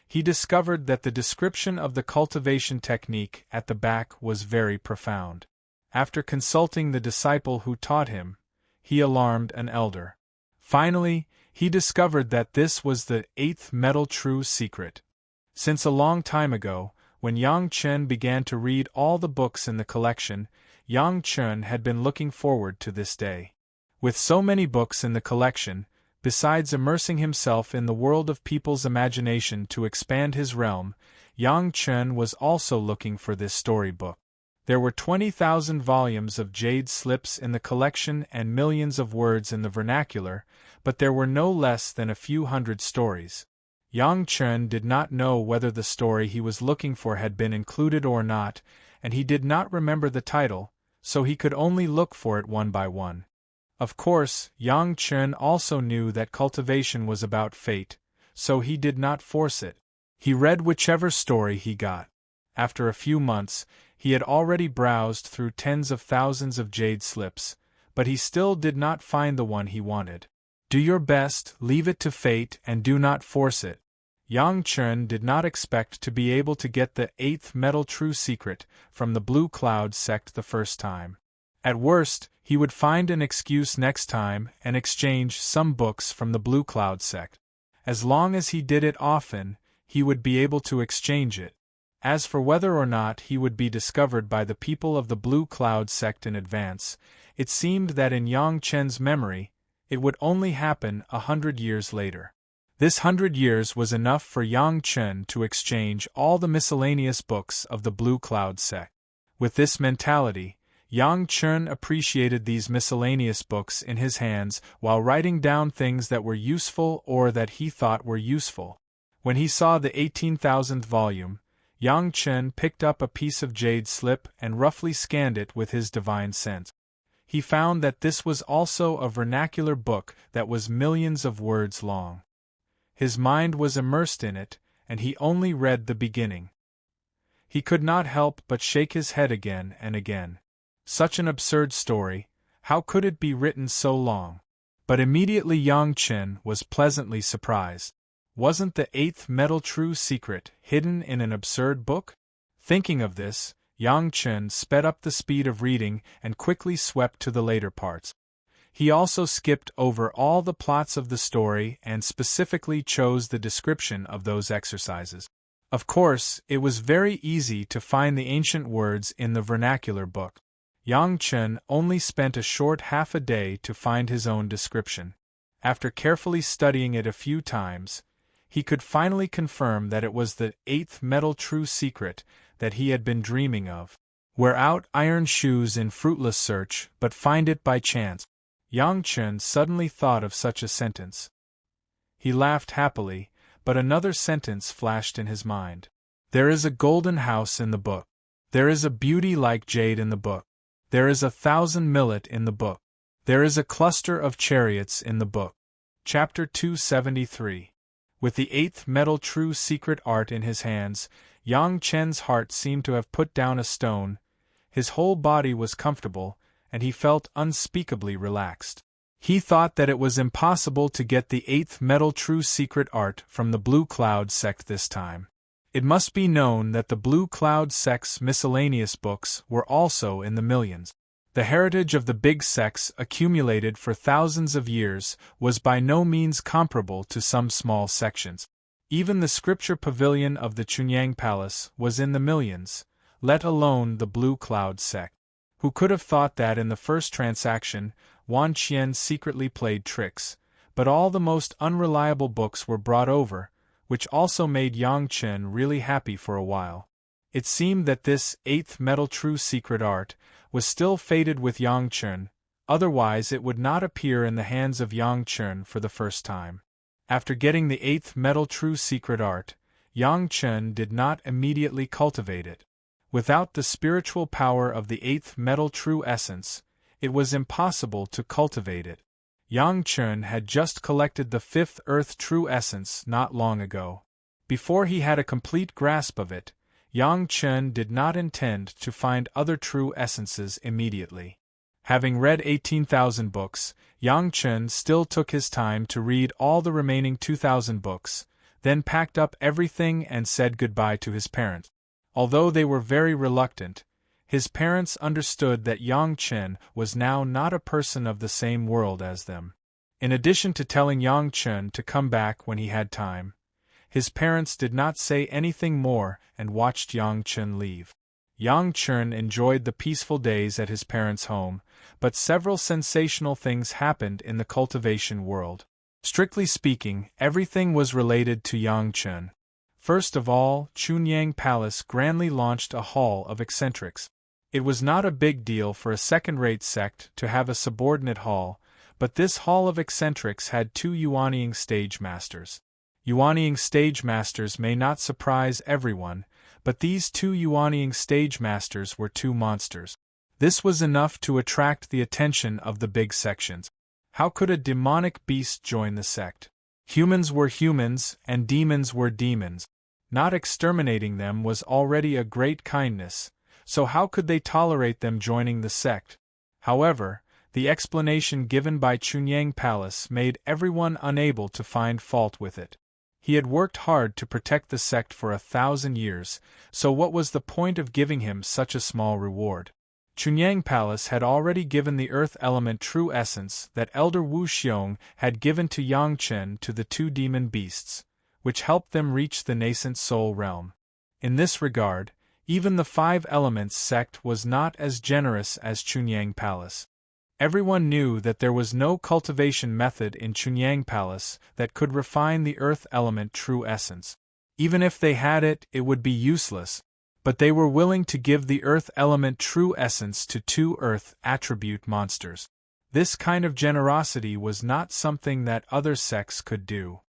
he discovered that the description of the cultivation technique at the back was very profound. After consulting the disciple who taught him, he alarmed an elder. Finally, he discovered that this was the eighth metal true secret. Since a long time ago, when Yang Chen began to read all the books in the collection, Yang Chen had been looking forward to this day. With so many books in the collection, besides immersing himself in the world of people's imagination to expand his realm, Yang Chen was also looking for this storybook. There were 20,000 volumes of jade slips in the collection and millions of words in the vernacular, but there were no less than a few hundred stories. Yang Chen did not know whether the story he was looking for had been included or not, and he did not remember the title, so he could only look for it one by one. Of course, Yang Chen also knew that cultivation was about fate, so he did not force it. He read whichever story he got. After a few months, he had already browsed through tens of thousands of jade slips, but he still did not find the one he wanted. Do your best, leave it to fate, and do not force it. Yang Chen did not expect to be able to get the eighth metal true secret from the Blue Cloud sect the first time. At worst, he would find an excuse next time and exchange some books from the Blue Cloud sect. As long as he did it often, he would be able to exchange it. As for whether or not he would be discovered by the people of the Blue Cloud sect in advance, it seemed that in Yang Chen's memory, it would only happen 100 years later. This 100 years was enough for Yang Chen to exchange all the miscellaneous books of the Blue Cloud sect. With this mentality, Yang Chen appreciated these miscellaneous books in his hands while writing down things that were useful or that he thought were useful. When he saw the 18,000th volume, Yang Chen picked up a piece of jade slip and roughly scanned it with his divine sense. He found that this was also a vernacular book that was millions of words long. His mind was immersed in it, and he only read the beginning. He could not help but shake his head again and again. Such an absurd story, how could it be written so long? But immediately Yang Chen was pleasantly surprised. Wasn't the eighth metal true secret hidden in an absurd book? Thinking of this, Yang Chen sped up the speed of reading and quickly swept to the later parts. He also skipped over all the plots of the story and specifically chose the description of those exercises. Of course, it was very easy to find the ancient words in the vernacular book. Yang Chen only spent a short half a day to find his own description. After carefully studying it a few times, he could finally confirm that it was the eighth metal true secret that he had been dreaming of. Wear out iron shoes in fruitless search, but find it by chance. Yang Chen suddenly thought of such a sentence. He laughed happily, but another sentence flashed in his mind. There is a golden house in the book. There is a beauty like jade in the book. There is 1,000 millet in the book. There is a cluster of chariots in the book. Chapter 273. With the eighth metal true secret art in his hands, Yang Chen's heart seemed to have put down a stone. His whole body was comfortable, and he felt unspeakably relaxed. He thought that it was impossible to get the eighth metal true secret art from the Blue Cloud sect this time. It must be known that the Blue Cloud sect's miscellaneous books were also in the millions. The heritage of the big sects accumulated for thousands of years was by no means comparable to some small sections. Even the scripture pavilion of the Chunyang Palace was in the millions, let alone the Blue Cloud sect. Who could have thought that in the first transaction, Wan Qian secretly played tricks, but all the most unreliable books were brought over, which also made Yang Chen really happy for a while. It seemed that this eighth metal true secret art was still fated with Yang Chen, otherwise it would not appear in the hands of Yang Chen for the first time. After getting the eighth metal true secret art, Yang Chen did not immediately cultivate it. Without the spiritual power of the eighth metal true essence, it was impossible to cultivate it. Yang Chen had just collected the fifth earth true essence not long ago. Before he had a complete grasp of it, Yang Chen did not intend to find other true essences immediately. Having read 18,000 books, Yang Chen still took his time to read all the remaining 2,000 books, then packed up everything and said goodbye to his parents. Although they were very reluctant, his parents understood that Yang Chen was now not a person of the same world as them. In addition to telling Yang Chen to come back when he had time, his parents did not say anything more and watched Yang Chen leave. Yang Chen enjoyed the peaceful days at his parents' home, but several sensational things happened in the cultivation world. Strictly speaking, everything was related to Yang Chen. First of all, Chunyang Palace grandly launched a hall of eccentrics. It was not a big deal for a second-rate sect to have a subordinate hall, but this hall of eccentrics had 2 Yuanying stage masters. Yuanying stage masters may not surprise everyone, but these 2 Yuanying stage masters were 2 monsters. This was enough to attract the attention of the big sections. How could a demonic beast join the sect? Humans were humans, and demons were demons. Not exterminating them was already a great kindness, so how could they tolerate them joining the sect? However, the explanation given by Chunyang Palace made everyone unable to find fault with it. He had worked hard to protect the sect for 1,000 years, so what was the point of giving him such a small reward? Chunyang Palace had already given the earth element true essence that Elder Wu Xiong had given to Yang Chen to the 2 demon beasts, which helped them reach the nascent soul realm. In this regard, even the 5 elements sect was not as generous as Chunyang Palace. Everyone knew that there was no cultivation method in Chunyang Palace that could refine the earth element true essence. Even if they had it, it would be useless, but they were willing to give the earth element true essence to 2 earth attribute monsters. This kind of generosity was not something that other sects could do.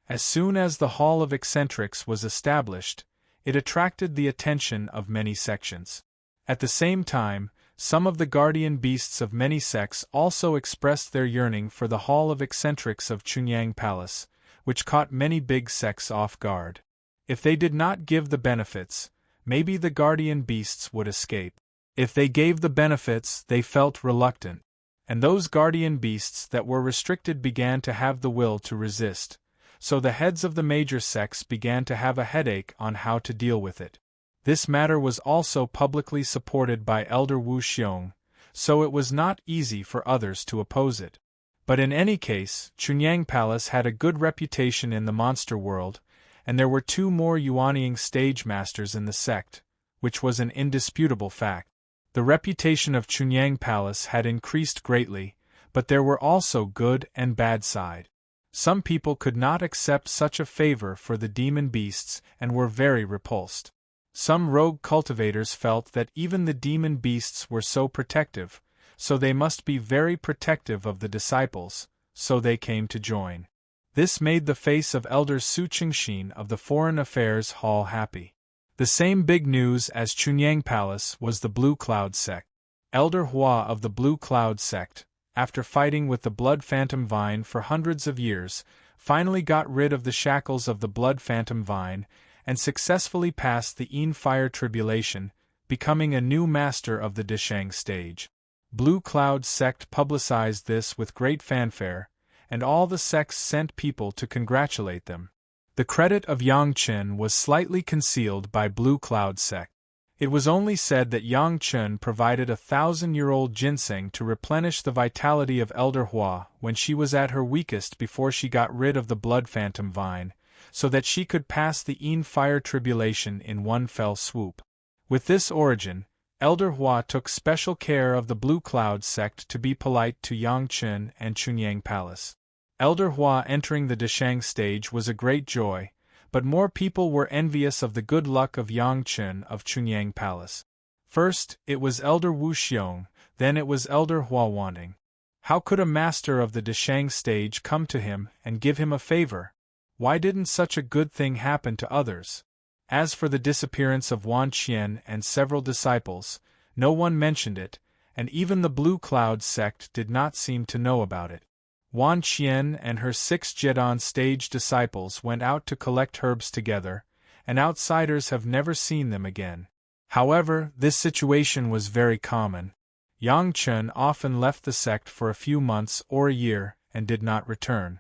As soon as the Hall of Eccentrics was established, it attracted the attention of many sections. At the same time, some of the guardian beasts of many sects also expressed their yearning for the Hall of Eccentrics of Chunyang Palace, which caught many big sects off guard. If they did not give the benefits, maybe the guardian beasts would escape. If they gave the benefits, they felt reluctant. And those guardian beasts that were restricted began to have the will to resist, so the heads of the major sects began to have a headache on how to deal with it. This matter was also publicly supported by Elder Wu Xiong, so it was not easy for others to oppose it. But in any case, Chunyang Palace had a good reputation in the monster world, and there were 2 more Yuanying stage masters in the sect, which was an indisputable fact. The reputation of Chunyang Palace had increased greatly, but there were also good and bad side. Some people could not accept such a favor for the demon beasts and were very repulsed. Some rogue cultivators felt that even the demon beasts were so protective, so they must be very protective of the disciples, so they came to join. This made the face of Elder Su Qingxin of the Foreign Affairs Hall happy. The same big news as Chunyang Palace was the Blue Cloud sect. Elder Hua of the Blue Cloud sect, after fighting with the Blood Phantom Vine for hundreds of years, finally got rid of the shackles of the Blood Phantom Vine and successfully passed the Yin Fire Tribulation, becoming a new master of the Deshang stage. Blue Cloud sect publicized this with great fanfare, and all the sects sent people to congratulate them. The credit of Yang Chen was slightly concealed by Blue Cloud sect. It was only said that Yang Chen provided 1,000-year-old ginseng to replenish the vitality of Elder Hua when she was at her weakest before she got rid of the Blood Phantom Vine, so that she could pass the Yin Fire Tribulation in one fell swoop. With this origin, Elder Hua took special care of the Blue Cloud sect to be polite to Yang Chen and Chunyang Palace. Elder Hua entering the Deshang stage was a great joy, but more people were envious of the good luck of Yang Chen of Chunyang Palace. First, it was Elder Wu Xiong, then it was Elder Hua wanting. How could a master of the Deshang stage come to him and give him a favor? Why didn't such a good thing happen to others? As for the disappearance of Wan Qian and several disciples, no one mentioned it, and even the Blue Cloud sect did not seem to know about it. Wan Qian and her 6 Jedon stage disciples went out to collect herbs together, and outsiders have never seen them again. However, this situation was very common. Yang Chen often left the sect for a few months or a year and did not return.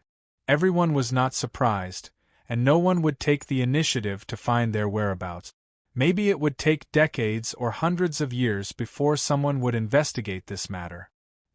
Everyone was not surprised, and no one would take the initiative to find their whereabouts. Maybe it would take decades or hundreds of years before someone would investigate this matter.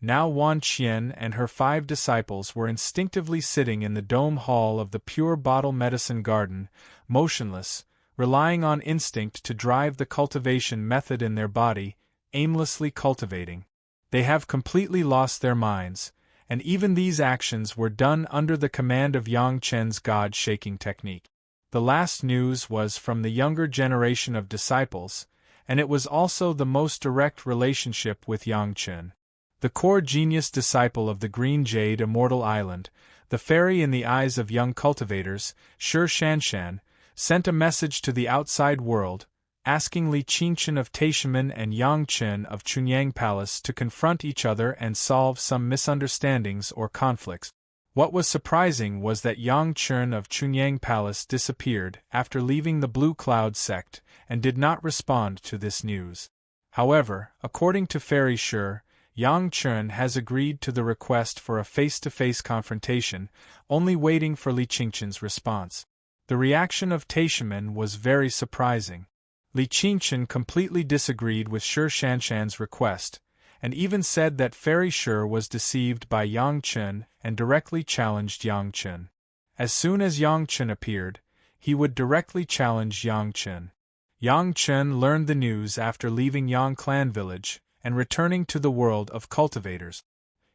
Now Wan Qian and her 5 disciples were instinctively sitting in the dome hall of the Pure Bottle Medicine Garden, motionless, relying on instinct to drive the cultivation method in their body, aimlessly cultivating. They have completely lost their minds, and even these actions were done under the command of Yang Chen's God-shaking technique. The last news was from the younger generation of disciples, and it was also the most direct relationship with Yang Chen. The core genius disciple of the Green Jade Immortal Island, the fairy in the eyes of young cultivators, Shi Shanshan, sent a message to the outside world, asking Li Qingchen of Taishimen and Yang Chen of Chunyang Palace to confront each other and solve some misunderstandings or conflicts. What was surprising was that Yang Chen of Chunyang Palace disappeared after leaving the Blue Cloud sect and did not respond to this news. However, according to Fairy Shi, Yang Chen has agreed to the request for a face-to-face confrontation, only waiting for Li Qingchen's response. The reaction of Taishimen was very surprising. Li Qingchen completely disagreed with Shi Shanshan's request, and even said that Fairy Shi was deceived by Yang Chen and directly challenged Yang Chen. As soon as Yang Chen appeared, he would directly challenge Yang Chen. Yang Chen learned the news after leaving Yang Clan village and returning to the world of cultivators.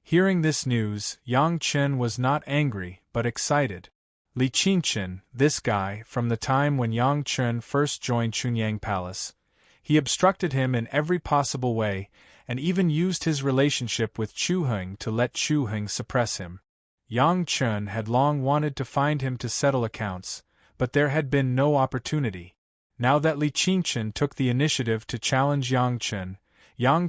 Hearing this news, Yang Chen was not angry but excited. Li Qingchen, this guy, from the time when Yang Chen first joined Chunyang Palace, he obstructed him in every possible way, and even used his relationship with Chu Heng to let Chu Heng suppress him. Yang Chen had long wanted to find him to settle accounts, but there had been no opportunity. Now that Li Qingchen took the initiative to challenge Yang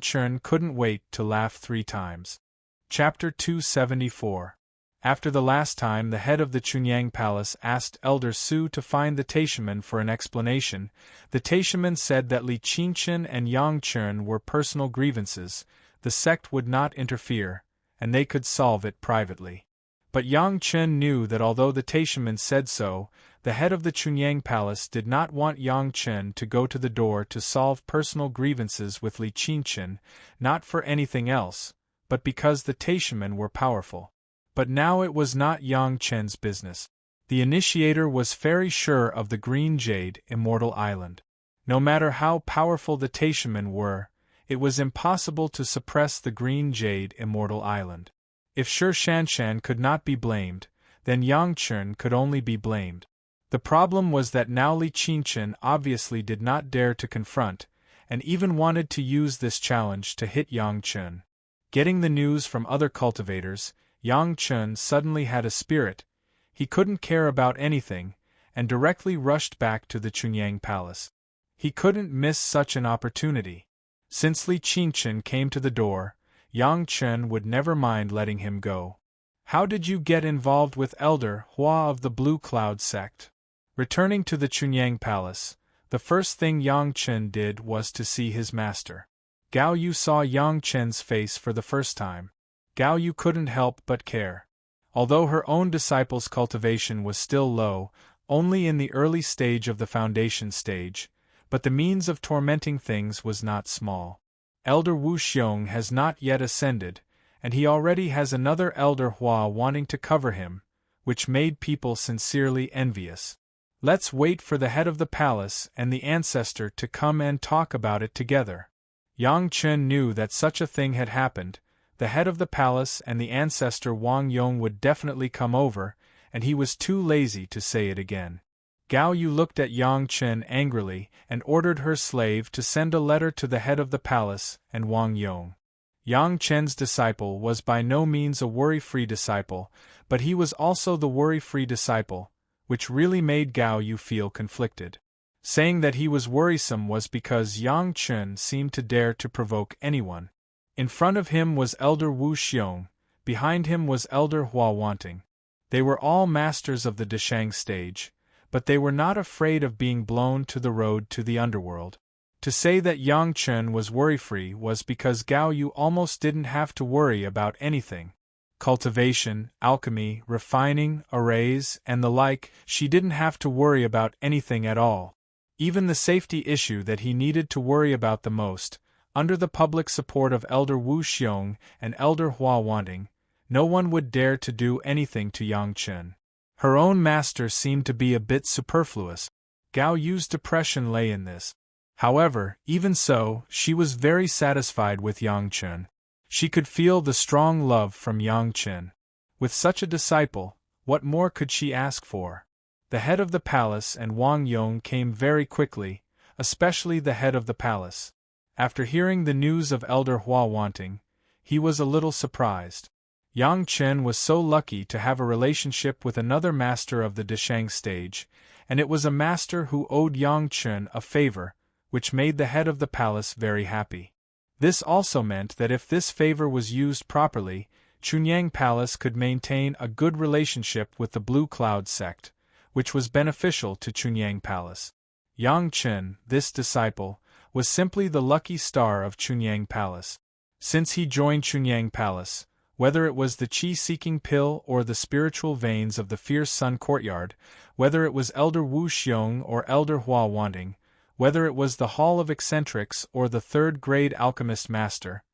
Chen couldn't wait to laugh 3 times. Chapter 274. After the last time the head of the Chunyang Palace asked Elder Su to find the Taishaman for an explanation, the Taishaman said that Li Qingchen and Yang Chun were personal grievances, the sect would not interfere, and they could solve it privately. But Yang Chun knew that although the Taishaman said so, the head of the Chunyang Palace did not want Yang Chun to go to the door to solve personal grievances with Li Qingchen, not for anything else, but because the Taishaman were powerful. But now it was not Yang Chen's business. The initiator was very sure of the Green Jade, Immortal Island. No matter how powerful the Taishaman were, it was impossible to suppress the Green Jade, Immortal Island. If Shi Shanshan could not be blamed, then Yang Chun could only be blamed. The problem was that now Li Qingchen obviously did not dare to confront, and even wanted to use this challenge to hit Yang Chun. Getting the news from other cultivators, Yang Chun suddenly had a spirit. He couldn't care about anything, and directly rushed back to the Chunyang Palace. He couldn't miss such an opportunity. Since Li Qingchen came to the door, Yang Chun would never mind letting him go. How did you get involved with Elder Hua of the Blue Cloud sect? Returning to the Chunyang Palace, the first thing Yang Chun did was to see his master. Gao Yu saw Yang Chen's face for the first time. Gao Yu couldn't help but care. Although her own disciple's cultivation was still low, only in the early stage of the foundation stage, but the means of tormenting things was not small. Elder Wu Xiong has not yet ascended, and he already has another Elder Hua wanting to cover him, which made people sincerely envious. Let's wait for the head of the palace and the ancestor to come and talk about it together. Yang Chun knew that such a thing had happened. The head of the palace and the ancestor Wang Yong would definitely come over, and he was too lazy to say it again. Gao Yu looked at Yang Chun angrily and ordered her slave to send a letter to the head of the palace and Wang Yong. Yang Chen's disciple was by no means a worry-free disciple, but he was also the worry-free disciple, which really made Gao Yu feel conflicted. Saying that he was worrisome was because Yang Chun seemed to dare to provoke anyone. In front of him was Elder Wu Xiong, behind him was Elder Hua Wanting. They were all masters of the Deshang stage, but they were not afraid of being blown to the road to the underworld. To say that Yang Chun was worry-free was because Gao Yu almost didn't have to worry about anything. Cultivation, alchemy, refining, arrays, and the like, she didn't have to worry about anything at all. Even the safety issue that he needed to worry about the most, under the public support of Elder Wu Xiong and Elder Hua Wanting, no one would dare to do anything to Yang Chun. Her own master seemed to be a bit superfluous. Gao Yu's depression lay in this. However, even so, she was very satisfied with Yang Chun. She could feel the strong love from Yang Chun. With such a disciple, what more could she ask for? The head of the palace and Wang Yong came very quickly, especially the head of the palace. After hearing the news of Elder Hua Wanting, he was a little surprised. Yang Chun was so lucky to have a relationship with another master of the Deshang stage, and it was a master who owed Yang Chun a favor, which made the head of the palace very happy. This also meant that if this favor was used properly, Chunyang Palace could maintain a good relationship with the Blue Cloud sect, which was beneficial to Chunyang Palace. Yang Chun, this disciple, was simply the lucky star of Chunyang Palace. Since he joined Chunyang Palace, whether it was the qi-seeking pill or the spiritual veins of the Fierce Sun Courtyard, whether it was Elder Wu Xiong or Elder Hua Wanting, whether it was the Hall of Eccentrics or the third-grade alchemist master,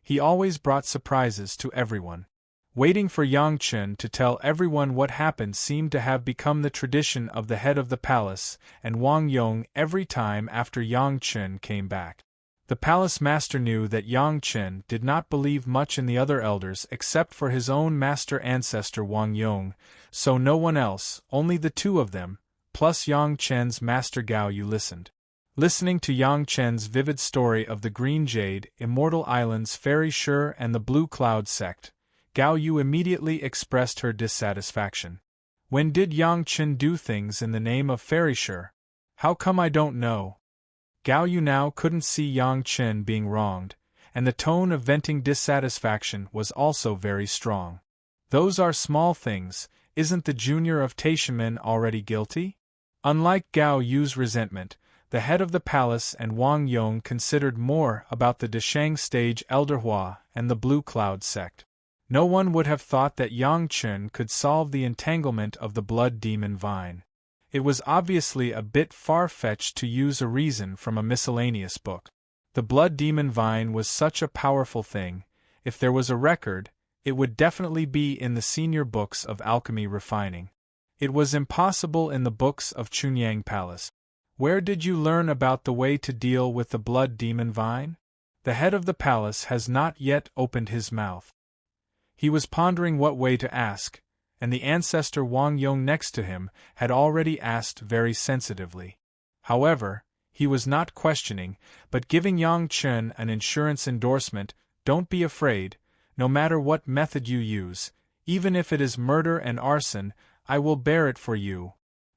he always brought surprises to everyone. Waiting for Yang Chun to tell everyone what happened seemed to have become the tradition of the head of the palace and Wang Yong every time after Yang Chun came back. The palace master knew that Yang Chun did not believe much in the other elders except for his own master ancestor Wang Yong, so no one else, only the two of them, plus Yang Chun's master Gao Yu listened. Listening to Yang Chun's vivid story of the Green Jade, Immortal Island's Fairy Shi and the Blue Cloud sect, Gao Yu immediately expressed her dissatisfaction. When did Yang Chun do things in the name of Fairy Shi? How come I don't know? Gao Yu now couldn't see Yang Chun being wronged, and the tone of venting dissatisfaction was also very strong. Those are small things, isn't the junior of Taishaman already guilty? Unlike Gao Yu's resentment, the head of the palace and Wang Yong considered more about the Deshang stage Elder Hua and the Blue Cloud sect. No one would have thought that Yang Chun could solve the entanglement of the blood demon vine. It was obviously a bit far-fetched to use a reason from a miscellaneous book. The blood demon vine was such a powerful thing. If there was a record, it would definitely be in the senior books of alchemy refining. It was impossible in the books of Chunyang Palace. Where did you learn about the way to deal with the blood demon vine? The head of the palace has not yet opened his mouth. He was pondering what way to ask, and the ancestor Wang Yong next to him had already asked very sensitively. However, he was not questioning, but giving Yang Chun an insurance endorsement. Don't be afraid, no matter what method you use, even if it is murder and arson, I will bear it for you.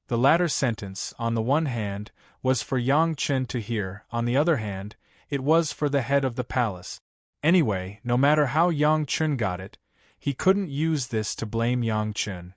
The latter sentence, on the one hand, was for Yang Chun to hear, on the other hand, it was for the head of the palace. Anyway, no matter how Yang Chun got it, he couldn't use this to blame Yang Chun.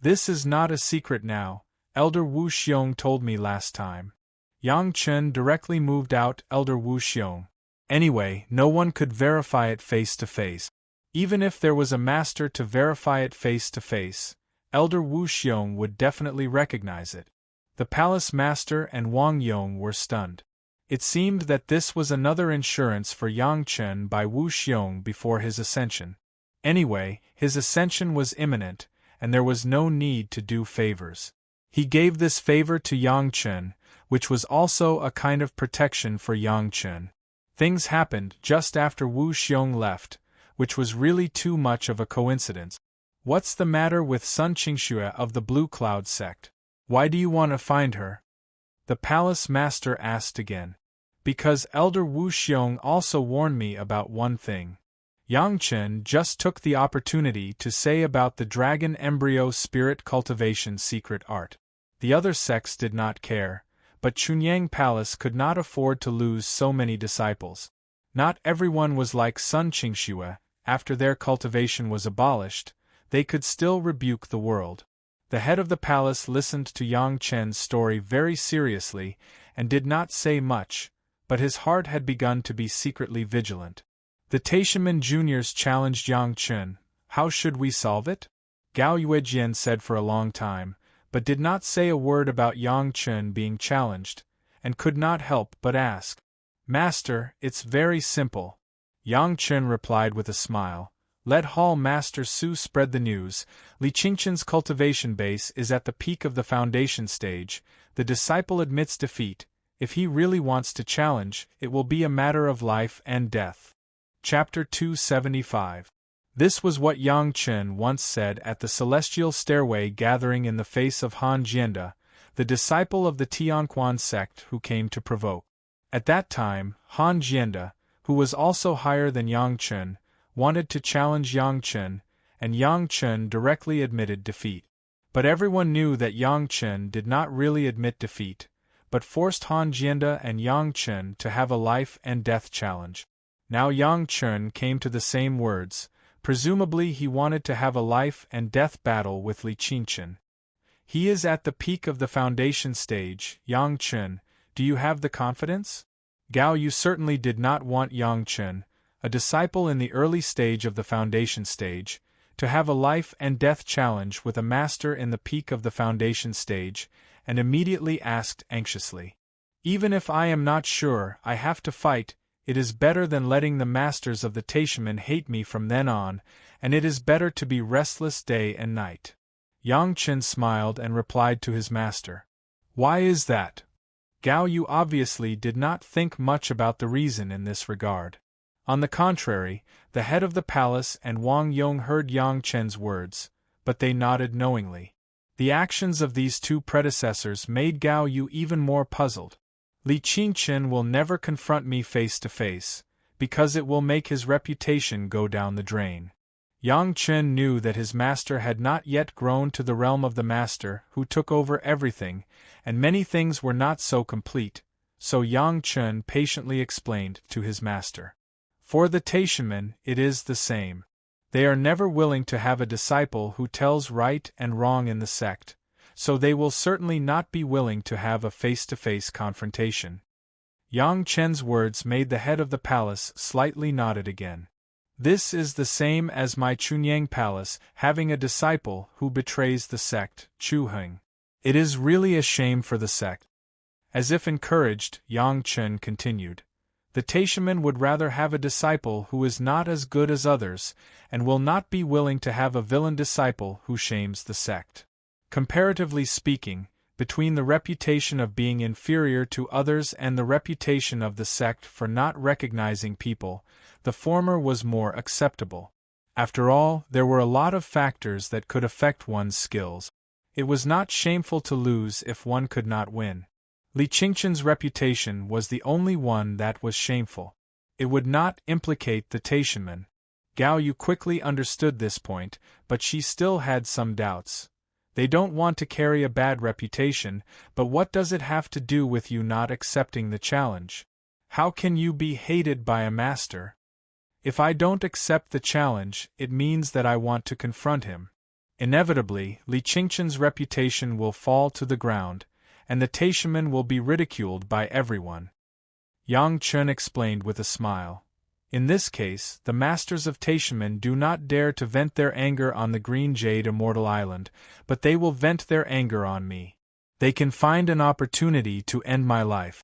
This is not a secret now, Elder Wu Xiong told me last time. Yang Chun directly moved out Elder Wu Xiong. Anyway, no one could verify it face to face. Even if there was a master to verify it face to face, Elder Wu Xiong would definitely recognize it. The palace master and Wang Yong were stunned. It seemed that this was another insurance for Yang Chun by Wu Xiong before his ascension. Anyway, his ascension was imminent, and there was no need to do favors. He gave this favor to Yang Chun, which was also a kind of protection for Yang Chun. Things happened just after Wu Xiong left, which was really too much of a coincidence. What's the matter with Sun Qingxue of the Blue Cloud sect? Why do you want to find her? The palace master asked again. Because Elder Wu Xiong also warned me about one thing. Yang Chun just took the opportunity to say about the dragon embryo spirit cultivation secret art. The other sects did not care, but Chunyang Palace could not afford to lose so many disciples. Not everyone was like Sun Qingxue. After their cultivation was abolished, they could still rebuke the world. The head of the palace listened to Yang Chen's story very seriously and did not say much, but his heart had begun to be secretly vigilant. The Taishaman juniors challenged Yang Chun. How should we solve it? Gao Yuejian said for a long time, but did not say a word about Yang Chun being challenged, and could not help but ask. Master, it's very simple. Yang Chun replied with a smile. Let Hall Master Su spread the news. Li Qingchen's cultivation base is at the peak of the foundation stage. The disciple admits defeat. If he really wants to challenge, it will be a matter of life and death. Chapter 275. This was what Yang Chun once said at the Celestial Stairway gathering in the face of Han Jianda, the disciple of the Tianquan sect who came to provoke. At that time, Han Jianda, who was also higher than Yang Chun, wanted to challenge Yang Chun, and Yang Chun directly admitted defeat. But everyone knew that Yang Chun did not really admit defeat, but forced Han Jianda and Yang Chun to have a life and death challenge. Now Yang Chun came to the same words. Presumably he wanted to have a life and death battle with Li Qingchen. He is at the peak of the foundation stage. Yang Chun, do you have the confidence? Gao Yu certainly did not want Yang Chun, a disciple in the early stage of the foundation stage, to have a life and death challenge with a master in the peak of the foundation stage, and immediately asked anxiously. Even if I am not sure I have to fight, it is better than letting the masters of the Taishaman hate me from then on, and it is better to be restless day and night. Yang Chun smiled and replied to his master. Why is that? Gao Yu obviously did not think much about the reason in this regard. On the contrary, the head of the palace and Wang Yong heard Yang Chen's words, but they nodded knowingly. The actions of these two predecessors made Gao Yu even more puzzled. Li Qingchen will never confront me face to face, because it will make his reputation go down the drain. Yang Chen knew that his master had not yet grown to the realm of the master who took over everything, and many things were not so complete, so Yang Chen patiently explained to his master. For the Taishaman, it is the same. They are never willing to have a disciple who tells right and wrong in the sect, so they will certainly not be willing to have a face-to-face confrontation. Yang Chen's words made the head of the palace slightly nodded again. This is the same as my Chunyang palace having a disciple who betrays the sect, Chu Heng. It is really a shame for the sect. As if encouraged, Yang Chen continued. The Taishaman would rather have a disciple who is not as good as others, and will not be willing to have a villain disciple who shames the sect. Comparatively speaking, between the reputation of being inferior to others and the reputation of the sect for not recognizing people, the former was more acceptable. After all, there were a lot of factors that could affect one's skills. It was not shameful to lose if one could not win. Li Qingchen's reputation was the only one that was shameful. It would not implicate the Taishaman. Gao Yu quickly understood this point, but she still had some doubts. They don't want to carry a bad reputation, but what does it have to do with you not accepting the challenge? How can you be hated by a master? If I don't accept the challenge, it means that I want to confront him. Inevitably, Li Qingchen's reputation will fall to the ground, and the Taishaman will be ridiculed by everyone. Yang Chen explained with a smile. In this case, the masters of Taishaman do not dare to vent their anger on the Green Jade Immortal Island, but they will vent their anger on me. They can find an opportunity to end my life.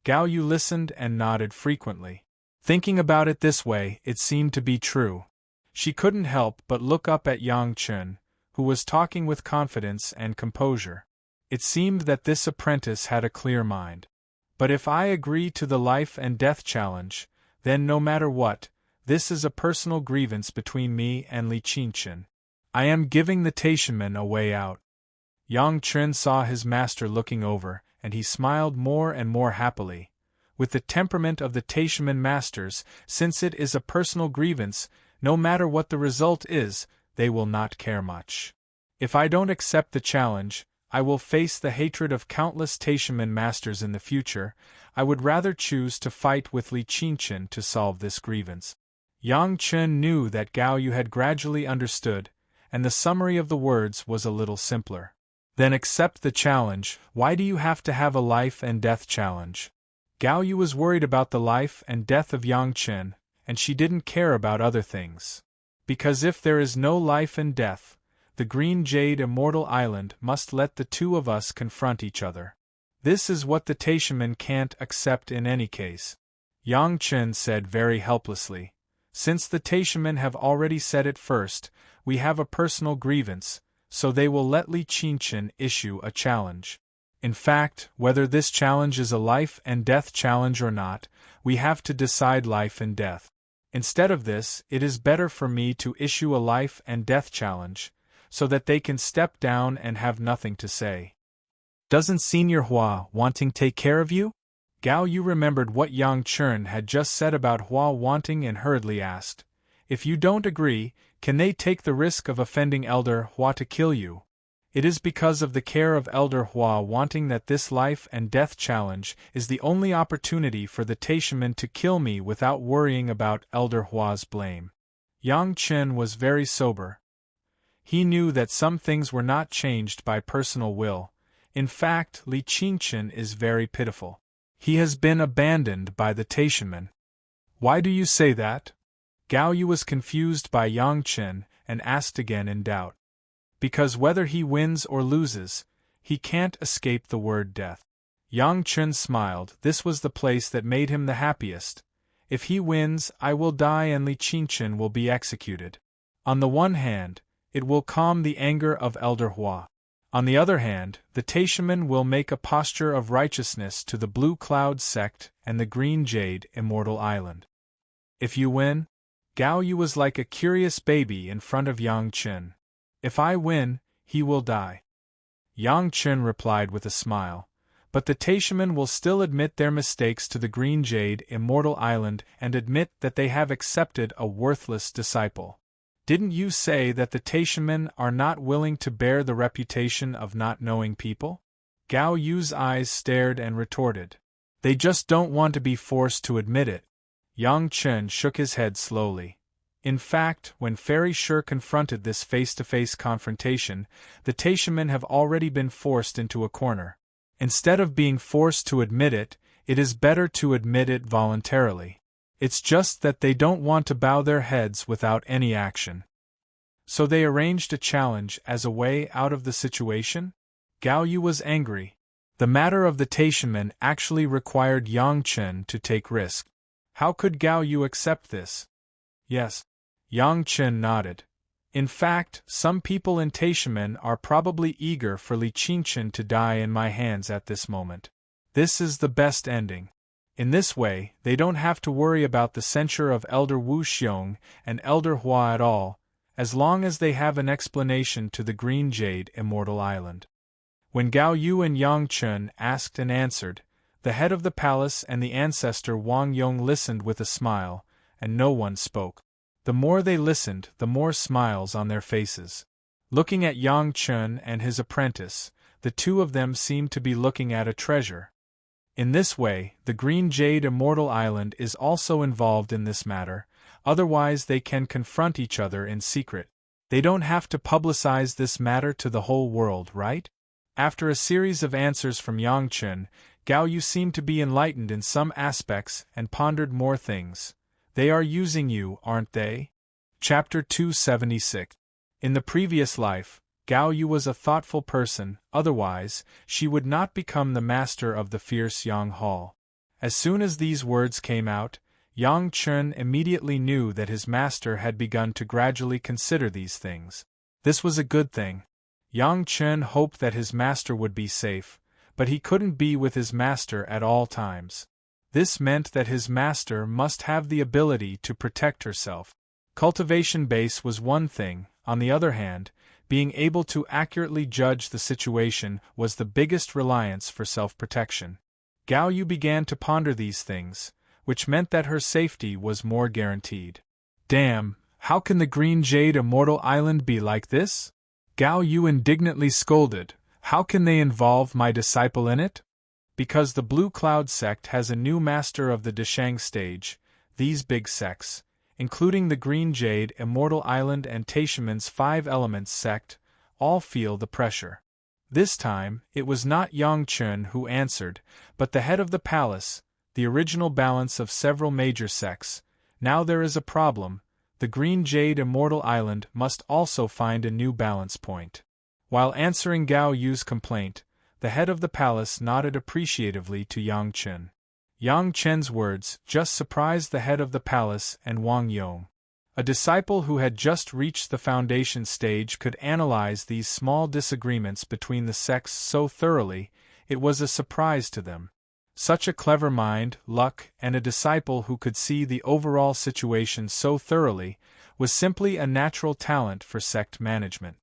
Gao Yu listened and nodded frequently. Thinking about it this way, it seemed to be true. She couldn't help but look up at Yang Chen, who was talking with confidence and composure. It seemed that this apprentice had a clear mind. But if I agree to the life and death challenge, then no matter what, this is a personal grievance between me and Li Qingchen. I am giving the Taishaman a way out. Yang Chen saw his master looking over, and he smiled more and more happily. With the temperament of the Taishaman masters, since it is a personal grievance, no matter what the result is, they will not care much. If I don't accept the challenge, I will face the hatred of countless Taishaman masters in the future. I would rather choose to fight with Li Qingchen to solve this grievance. Yang Chen knew that Gao Yu had gradually understood, and the summary of the words was a little simpler. Then accept the challenge. Why do you have to have a life and death challenge? Gao Yu was worried about the life and death of Yang Chen, and she didn't care about other things. Because if there is no life and death, the Green Jade Immortal Island must let the two of us confront each other. This is what the Taishaman can't accept in any case. Yang Chen said very helplessly. Since the Taishaman have already said it first, we have a personal grievance, so they will let Li Qingchen issue a challenge. In fact, whether this challenge is a life and death challenge or not, we have to decide life and death. Instead of this, it is better for me to issue a life and death challenge, so that they can step down and have nothing to say. Doesn't Senior Hua wanting take care of you? Gao Yu remembered what Yang Chen had just said about Hua wanting and hurriedly asked, if you don't agree, can they take the risk of offending Elder Hua to kill you? It is because of the care of Elder Hua wanting that this life and death challenge is the only opportunity for the Taishaman to kill me without worrying about Elder Hua's blame. Yang Chen was very sober. He knew that some things were not changed by personal will. In fact, Li Qingchen is very pitiful. He has been abandoned by the Taishaman. Why do you say that? Gao Yu was confused by Yang Chen and asked again in doubt. Because whether he wins or loses, he can't escape the word death. Yang Chen smiled. This was the place that made him the happiest. If he wins, I will die and Li Qingchen will be executed. On the one hand, it will calm the anger of Elder Hua. On the other hand, the Taishaman will make a posture of righteousness to the Blue Cloud sect and the Green Jade Immortal Island. If you win? Gao Yu was like a curious baby in front of Yang Chen. If I win, he will die. Yang Chen replied with a smile. But the Taishaman will still admit their mistakes to the Green Jade Immortal Island and admit that they have accepted a worthless disciple. Didn't you say that the Taishaman are not willing to bear the reputation of not knowing people? Gao Yu's eyes stared and retorted. They just don't want to be forced to admit it. Yang Chen shook his head slowly. In fact, when Fairy Sure confronted this face-to-face confrontation, the Taishamen have already been forced into a corner. Instead of being forced to admit it, it is better to admit it voluntarily. It's just that they don't want to bow their heads without any action. So they arranged a challenge as a way out of the situation? Gao Yu was angry. The matter of the Taishamen actually required Yang Chen to take risk. How could Gao Yu accept this? Yes. Yang Chen nodded. In fact, some people in Taishamen are probably eager for Li Qingchen to die in my hands at this moment. This is the best ending. In this way, they don't have to worry about the censure of Elder Wu Xiong and Elder Hua at all, as long as they have an explanation to the Green Jade Immortal Island. When Gao Yu and Yang Chen asked and answered, the head of the palace and the ancestor Wang Yong listened with a smile, and no one spoke. The more they listened, the more smiles on their faces. Looking at Yang Chen and his apprentice, the two of them seemed to be looking at a treasure. In this way, the Green Jade Immortal Island is also involved in this matter, otherwise they can confront each other in secret. They don't have to publicize this matter to the whole world, right? After a series of answers from Yang Chen, Gao Yu seemed to be enlightened in some aspects and pondered more things. They are using you, aren't they? Chapter 276. In the previous life, Gao Yu was a thoughtful person, otherwise, she would not become the master of the fierce Yang Hall. As soon as these words came out, Yang Chen immediately knew that his master had begun to gradually consider these things. This was a good thing. Yang Chen hoped that his master would be safe, but he couldn't be with his master at all times. This meant that his master must have the ability to protect herself. Cultivation base was one thing, on the other hand, being able to accurately judge the situation was the biggest reliance for self-protection. Gao Yu began to ponder these things, which meant that her safety was more guaranteed. Damn, how can the Green Jade Immortal Island be like this? Gao Yu indignantly scolded. How can they involve my disciple in it? Because the Blue Cloud sect has a new master of the Deshang stage, these big sects, including the Green Jade Immortal Island and Taishamen's Five Elements sect, all feel the pressure. This time, it was not Yang Chen who answered, but the head of the palace, the original balance of several major sects. Now there is a problem. The Green Jade Immortal Island must also find a new balance point. While answering Gao Yu's complaint, the head of the palace nodded appreciatively to Yang Chen. Yang Chen's words just surprised the head of the palace and Wang Yong. A disciple who had just reached the foundation stage could analyze these small disagreements between the sects so thoroughly, it was a surprise to them. Such a clever mind, luck, and a disciple who could see the overall situation so thoroughly, was simply a natural talent for sect management.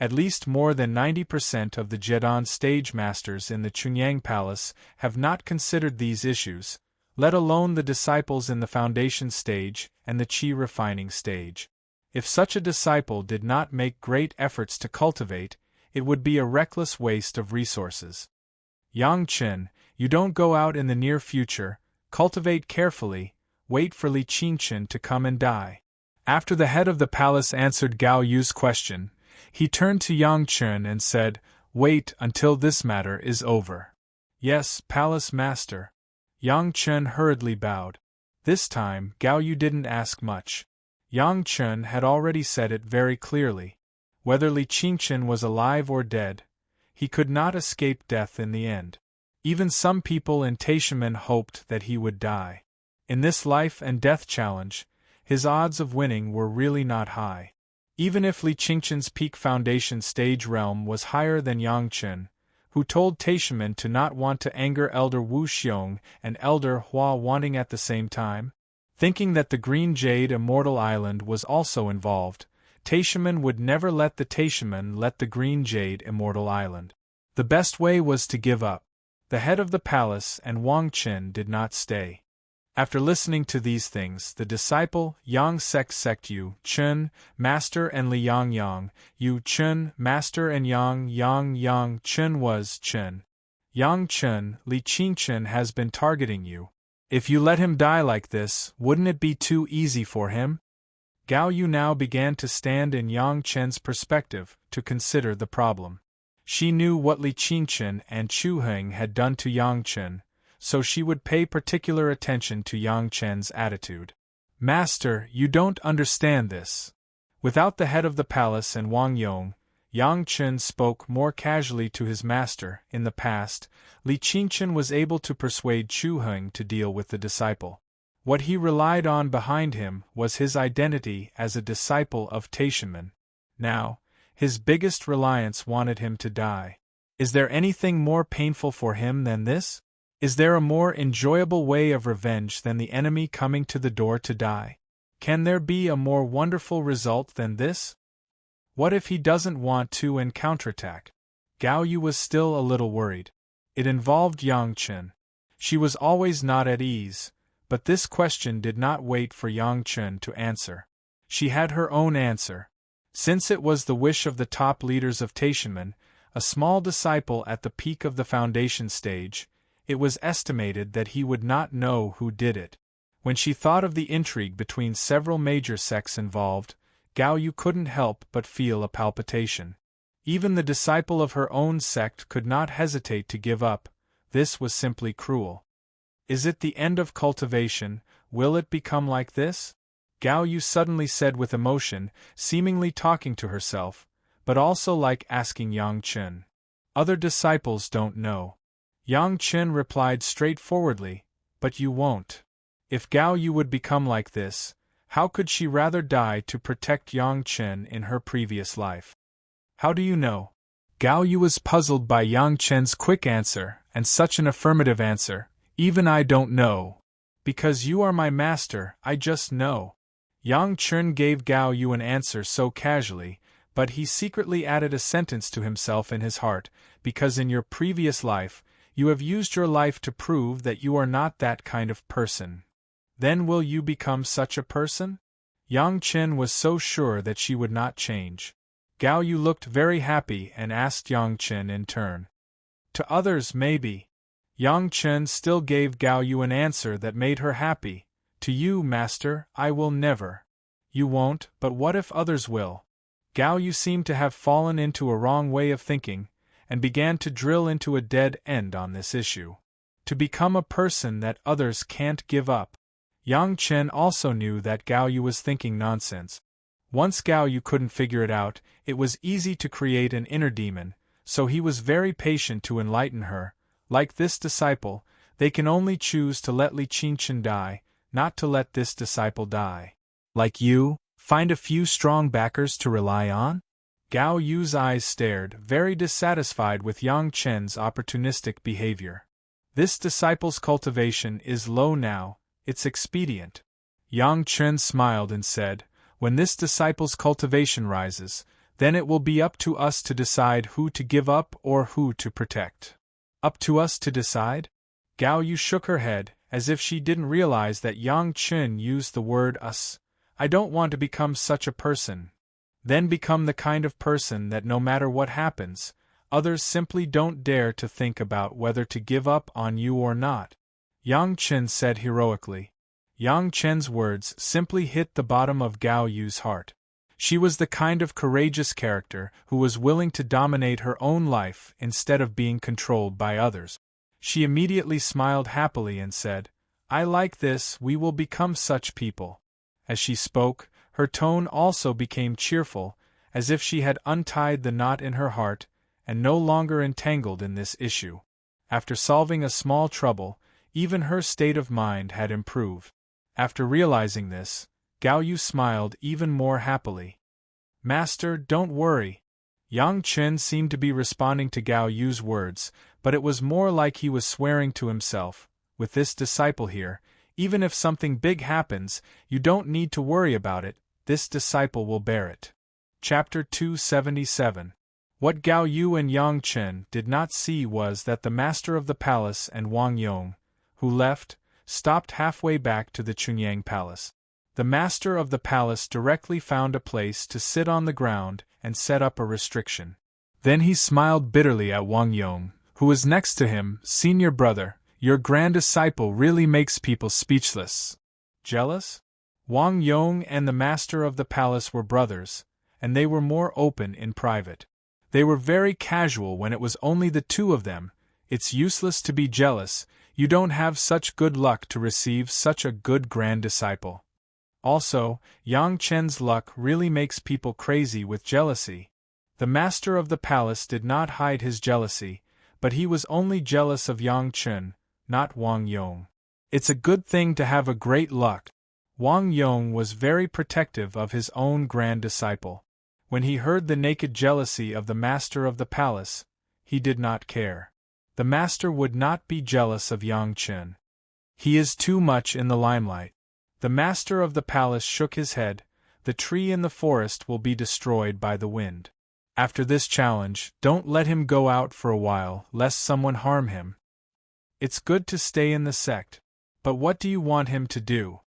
At least more than 90% of the Jedan stage masters in the Chunyang Palace have not considered these issues, let alone the disciples in the foundation stage and the Qi refining stage. If such a disciple did not make great efforts to cultivate, it would be a reckless waste of resources. Yang Chen, you don't go out in the near future, cultivate carefully, wait for Li Qingchen to come and die. After the head of the palace answered Gao Yu's question, he turned to Yang Chen and said, "Wait until this matter is over." "Yes, Palace Master." Yang Chen hurriedly bowed. This time, Gao Yu didn't ask much. Yang Chen had already said it very clearly. Whether Li Qingchen was alive or dead, he could not escape death in the end. Even some people in Taishamen hoped that he would die. In this life and death challenge, his odds of winning were really not high. Even if Li Qingchen's peak foundation stage realm was higher than Yang Chen, who told Taishamen to not want to anger Elder Wu Xiong and Elder Hua wanting at the same time, thinking that the Green Jade Immortal Island was also involved, Taishamen would never let the Taishamen let the Green Jade Immortal Island. The best way was to give up. The head of the palace and Wang Qin did not stay. After listening to these things, the disciple, Yang Sect Yu Chen, Master and Li Yang Yang, Yu Chen, Master and Yang Chen was Chen. Yang Chen, Li Qingchen has been targeting you. If you let him die like this, wouldn't it be too easy for him? Gao Yu now began to stand in Yang Chen's perspective, to consider the problem. She knew what Li Qingchen and Chu Heng had done to Yang Chen, so she would pay particular attention to Yang Chen's attitude. Master, you don't understand this. Without the head of the palace and Wang Yong, Yang Chen spoke more casually to his master. In the past, Li Qingchen was able to persuade Chu Heng to deal with the disciple. What he relied on behind him was his identity as a disciple of Taishanmen. Now, his biggest reliance wanted him to die. Is there anything more painful for him than this? Is there a more enjoyable way of revenge than the enemy coming to the door to die? Can there be a more wonderful result than this? What if he doesn't want to and counterattack? Gao Yu was still a little worried. It involved Yang Chen. She was always not at ease, but this question did not wait for Yang Chen to answer. She had her own answer. Since it was the wish of the top leaders of Taishanmen, a small disciple at the peak of the foundation stage, it was estimated that he would not know who did it. When she thought of the intrigue between several major sects involved, Gao Yu couldn't help but feel a palpitation. Even the disciple of her own sect could not hesitate to give up. This was simply cruel. Is it the end of cultivation? Will it become like this? Gao Yu suddenly said with emotion, seemingly talking to herself, but also like asking Yang Chen. Other disciples don't know. Yang Chen replied straightforwardly, but you won't. If Gao Yu would become like this, how could she rather die to protect Yang Chen in her previous life? How do you know? Gao Yu was puzzled by Yang Chen's quick answer, and such an affirmative answer. Even I don't know. Because you are my master, I just know. Yang Chen gave Gao Yu an answer so casually, but he secretly added a sentence to himself in his heart, because in your previous life, you have used your life to prove that you are not that kind of person. Then will you become such a person? Yang Chen was so sure that she would not change. Gao Yu looked very happy and asked Yang Chen in turn. To others, maybe. Yang Chen still gave Gao Yu an answer that made her happy. To you, master, I will never. You won't, but what if others will? Gao Yu seemed to have fallen into a wrong way of thinking, and began to drill into a dead end on this issue. To become a person that others can't give up. Yang Chen also knew that Gao Yu was thinking nonsense. Once Gao Yu couldn't figure it out, it was easy to create an inner demon, so he was very patient to enlighten her. Like this disciple, they can only choose to let Li Qingchen die, not to let this disciple die. Like you, find a few strong backers to rely on? Gao Yu's eyes stared, very dissatisfied with Yang Chen's opportunistic behavior. This disciple's cultivation is low now, it's expedient. Yang Chen smiled and said, when this disciple's cultivation rises, then it will be up to us to decide who to give up or who to protect. Up to us to decide? Gao Yu shook her head, as if she didn't realize that Yang Chen used the word us. I don't want to become such a person. Then become the kind of person that no matter what happens, others simply don't dare to think about whether to give up on you or not. Yang Chen said heroically. Yang Chen's words simply hit the bottom of Gao Yu's heart. She was the kind of courageous character who was willing to dominate her own life instead of being controlled by others. She immediately smiled happily and said, I like this, we will become such people. As she spoke, her tone also became cheerful, as if she had untied the knot in her heart, and no longer entangled in this issue. After solving a small trouble, even her state of mind had improved. After realizing this, Gao Yu smiled even more happily. Master, don't worry. Yang Chen seemed to be responding to Gao Yu's words, but it was more like he was swearing to himself, with this disciple here, even if something big happens, you don't need to worry about it, this disciple will bear it. Chapter 277. What Gao Yu and Yang Chen did not see was that the master of the palace and Wang Yong, who left, stopped halfway back to the Chunyang palace. The master of the palace directly found a place to sit on the ground and set up a restriction. Then he smiled bitterly at Wang Yong, who was next to him. Senior brother, your grand disciple really makes people speechless. Jealous? Wang Yong and the master of the palace were brothers, and they were more open in private. They were very casual when it was only the two of them. It's useless to be jealous, you don't have such good luck to receive such a good grand disciple. Also, Yang Chen's luck really makes people crazy with jealousy. The master of the palace did not hide his jealousy, but he was only jealous of Yang Chen, not Wang Yong. It's a good thing to have a great luck. Wang Yong was very protective of his own grand disciple. When he heard the naked jealousy of the master of the palace, he did not care. The master would not be jealous of Yang Chen. He is too much in the limelight. The master of the palace shook his head. The tree in the forest will be destroyed by the wind. After this challenge, don't let him go out for a while, lest someone harm him. It's good to stay in the sect. But what do you want him to do?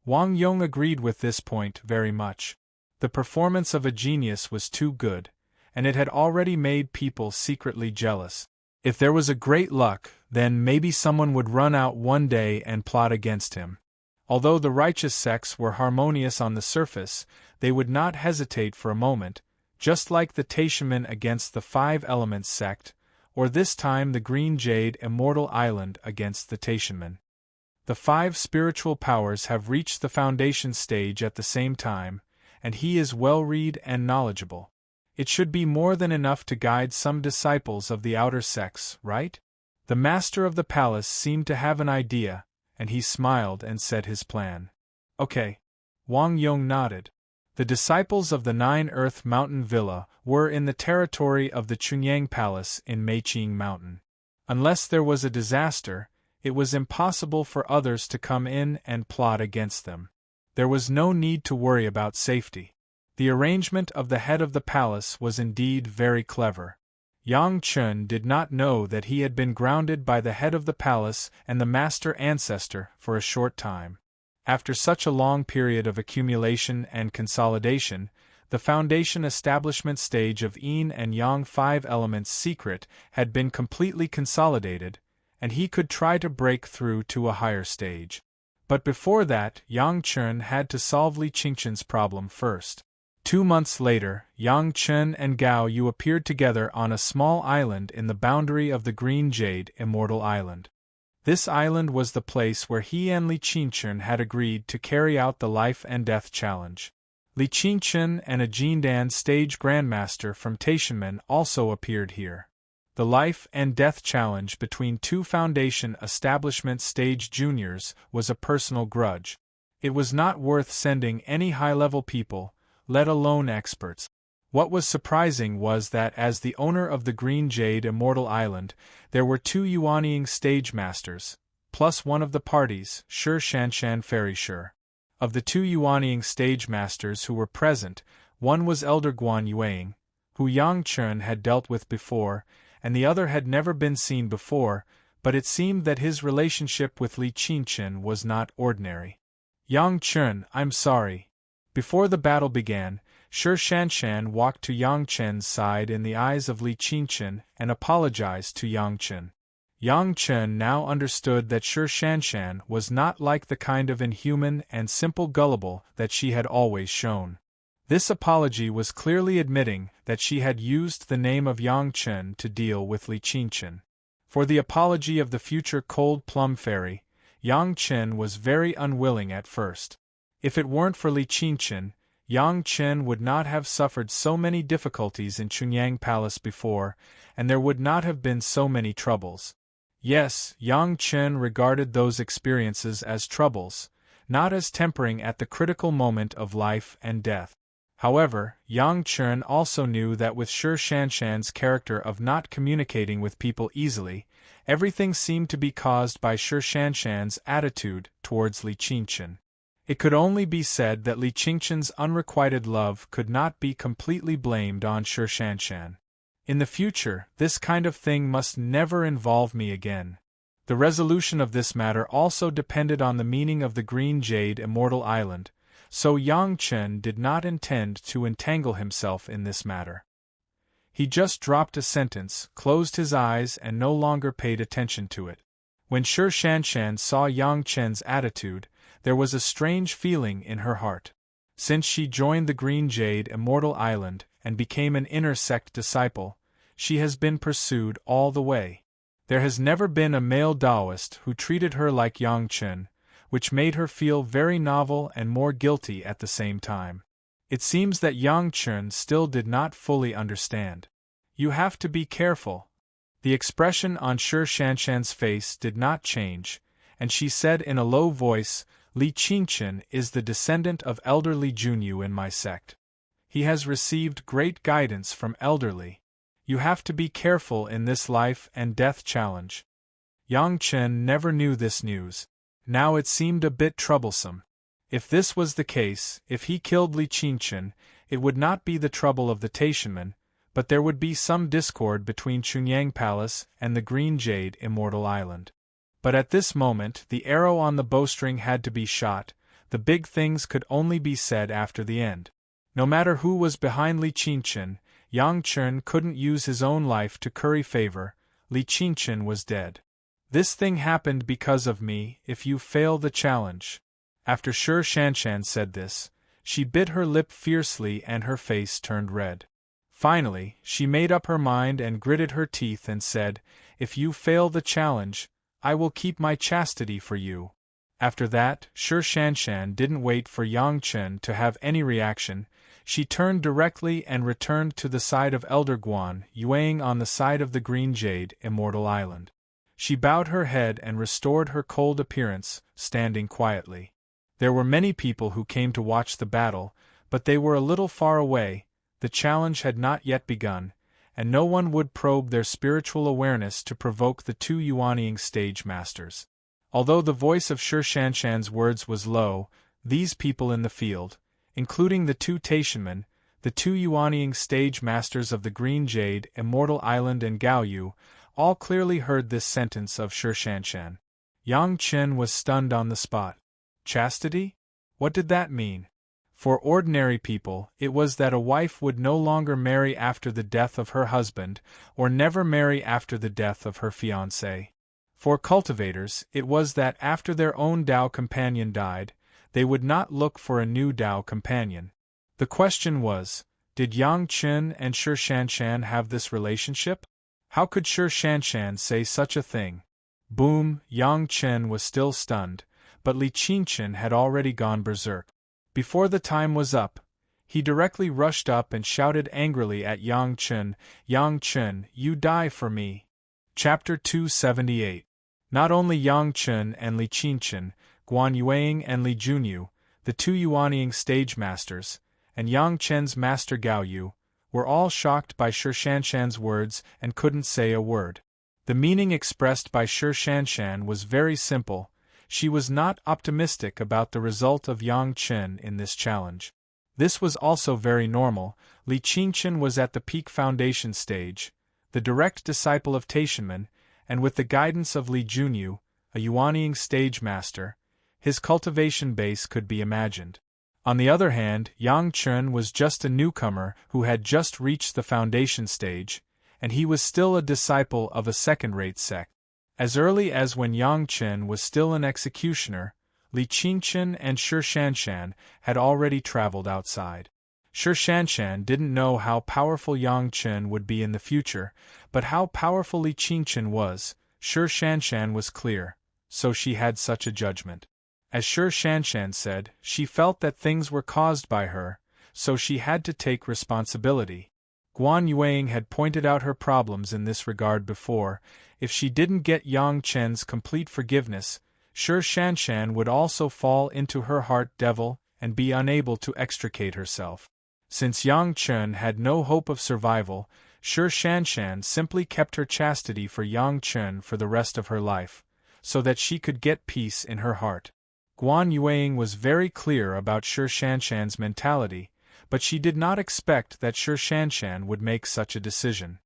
Wang Yong agreed with this point very much. The performance of a genius was too good, and it had already made people secretly jealous. If there was a great luck, then maybe someone would run out one day and plot against him. Although the righteous sects were harmonious on the surface, they would not hesitate for a moment, just like the Taishamen against the Five Elements sect, or this time the Green Jade Immortal Island against the Taishamen. The five spiritual powers have reached the foundation stage at the same time, and he is well-read and knowledgeable. It should be more than enough to guide some disciples of the outer sects, right? The master of the palace seemed to have an idea, and he smiled and said his plan. Okay. Wang Yong nodded. The disciples of the Nine Earth Mountain Villa were in the territory of the Chunyang Palace in Meiqing Mountain. Unless there was a disaster, it was impossible for others to come in and plot against them. There was no need to worry about safety. The arrangement of the head of the palace was indeed very clever. Yang Chen did not know that he had been grounded by the head of the palace and the master ancestor for a short time. After such a long period of accumulation and consolidation, the foundation establishment stage of Yin and Yang Five Elements secret had been completely consolidated, and he could try to break through to a higher stage. But before that, Yang Chen had to solve Li Qingchen's problem first. 2 months later, Yang Chen and Gao Yu appeared together on a small island in the boundary of the Green Jade Immortal Island. This island was the place where he and Li Qingchen had agreed to carry out the life and death challenge. Li Qingchen and a Jindan stage grandmaster from Taishanmen also appeared here. The life and death challenge between two foundation establishment stage juniors was a personal grudge. It was not worth sending any high-level people, let alone experts. What was surprising was that as the owner of the Green Jade Immortal Island, there were 2 Yuanying stage masters, plus one of the parties, Shi Shanshan Fairy Shi. Of the 2 Yuanying stage masters who were present, one was Elder Guan Yuanying, who Yang Chen had dealt with before, and the other had never been seen before, but it seemed that his relationship with Li Qingchen was not ordinary. Yang Chen, I'm sorry. Before the battle began, Shi Shanshan walked to Yang Chen's side in the eyes of Li Qingchen and apologized to Yang Chen. Yang Chen now understood that Shi Shanshan was not like the kind of inhuman and simple gullible that she had always shown. This apology was clearly admitting that she had used the name of Yang Chen to deal with Li Qingchen. For the apology of the future Cold Plum Fairy, Yang Chen was very unwilling at first. If it weren't for Li Qingchen, Yang Chen would not have suffered so many difficulties in Chunyang Palace before, and there would not have been so many troubles. Yes, Yang Chen regarded those experiences as troubles, not as tempering at the critical moment of life and death. However, Yang Chen also knew that with Shi Shanshan's character of not communicating with people easily, everything seemed to be caused by Shi Shanshan's attitude towards Li Qingchen. It could only be said that Li Qingchen's unrequited love could not be completely blamed on Shi Shanshan. In the future, this kind of thing must never involve me again. The resolution of this matter also depended on the meaning of the Green Jade Immortal Island, so Yang Chen did not intend to entangle himself in this matter. He just dropped a sentence, closed his eyes and no longer paid attention to it. When Shi Shanshan saw Yang Chen's attitude, there was a strange feeling in her heart. Since she joined the Green Jade Immortal Island and became an inner sect disciple, she has been pursued all the way. There has never been a male Taoist who treated her like Yang Chen, which made her feel very novel and more guilty at the same time. It seems that Yang Chen still did not fully understand. You have to be careful. The expression on Shi Shanshan's face did not change, and she said in a low voice, Li Qingqian is the descendant of Elder Li Junyu in my sect. He has received great guidance from Elder Li. You have to be careful in this life and death challenge. Yang Chen never knew this news. Now it seemed a bit troublesome. If this was the case, if he killed Li Qingqian, it would not be the trouble of the Taishanmen, but there would be some discord between Chunyang Palace and the Green Jade Immortal Island. But at this moment the arrow on the bowstring had to be shot, the big things could only be said after the end. No matter who was behind Li Qingqian, Yang Chen couldn't use his own life to curry favor. Li Qingqian was dead. This thing happened because of me. If you fail the challenge. After Shi Shanshan said this, she bit her lip fiercely and her face turned red. Finally, she made up her mind and gritted her teeth and said, If you fail the challenge, I will keep my chastity for you. After that, Shi Shanshan didn't wait for Yang Chen to have any reaction. She turned directly and returned to the side of Elder Guan Yuang on the side of the Green Jade Immortal Island. She bowed her head and restored her cold appearance, standing quietly. There were many people who came to watch the battle, but they were a little far away. The challenge had not yet begun, and no one would probe their spiritual awareness to provoke the two Yuanying stage masters. Although the voice of Shi Shanshan's words was low, these people in the field, including the two Taishanmen, the two Yuanying stage masters of the Green Jade, Immortal Island and Gaoyu, all clearly heard this sentence of Shi Shanshan. Yang Chen was stunned on the spot. Chastity? What did that mean? For ordinary people, it was that a wife would no longer marry after the death of her husband, or never marry after the death of her fiancé. For cultivators, it was that after their own Tao companion died, they would not look for a new Tao companion. The question was, did Yang Chen and Shi Shanshan have this relationship? How could Shi Shanshan say such a thing? Boom! Yang Chen was still stunned, but Li Qingqian had already gone berserk. Before the time was up, he directly rushed up and shouted angrily at Yang Chen, Yang Chen, you die for me. Chapter 278. Not only Yang Chen and Li Qingqian, Guan Yuang and Li Junyu, the two Yuanying stage masters, and Yang Chen's master Gaoyu, were all shocked by Shi Shanshan's words and couldn't say a word. The meaning expressed by Shi Shanshan was very simple. She was not optimistic about the result of Yang Chen in this challenge. This was also very normal. Li Qingqian was at the peak foundation stage, the direct disciple of Taishanmen, and with the guidance of Li Junyu, a Yuanying stage master, his cultivation base could be imagined. On the other hand, Yang Chen was just a newcomer who had just reached the foundation stage, and he was still a disciple of a second-rate sect. As early as when Yang Chen was still an executioner, Li Qingqian and Shi Shanshan had already traveled outside. Shi Shanshan didn't know how powerful Yang Chen would be in the future, but how powerful Li Qingqian was, Shi Shanshan was clear, so she had such a judgment. As Shi Shanshan said, she felt that things were caused by her, so she had to take responsibility. Guan Yuang had pointed out her problems in this regard before. If she didn't get Yang Chen's complete forgiveness, Shi Shanshan would also fall into her heart devil and be unable to extricate herself. Since Yang Chen had no hope of survival, Shi Shanshan simply kept her chastity for Yang Chen for the rest of her life, so that she could get peace in her heart. Guan Yuang was very clear about Shi Shanshan's mentality, but she did not expect that Shi Shanshan would make such a decision.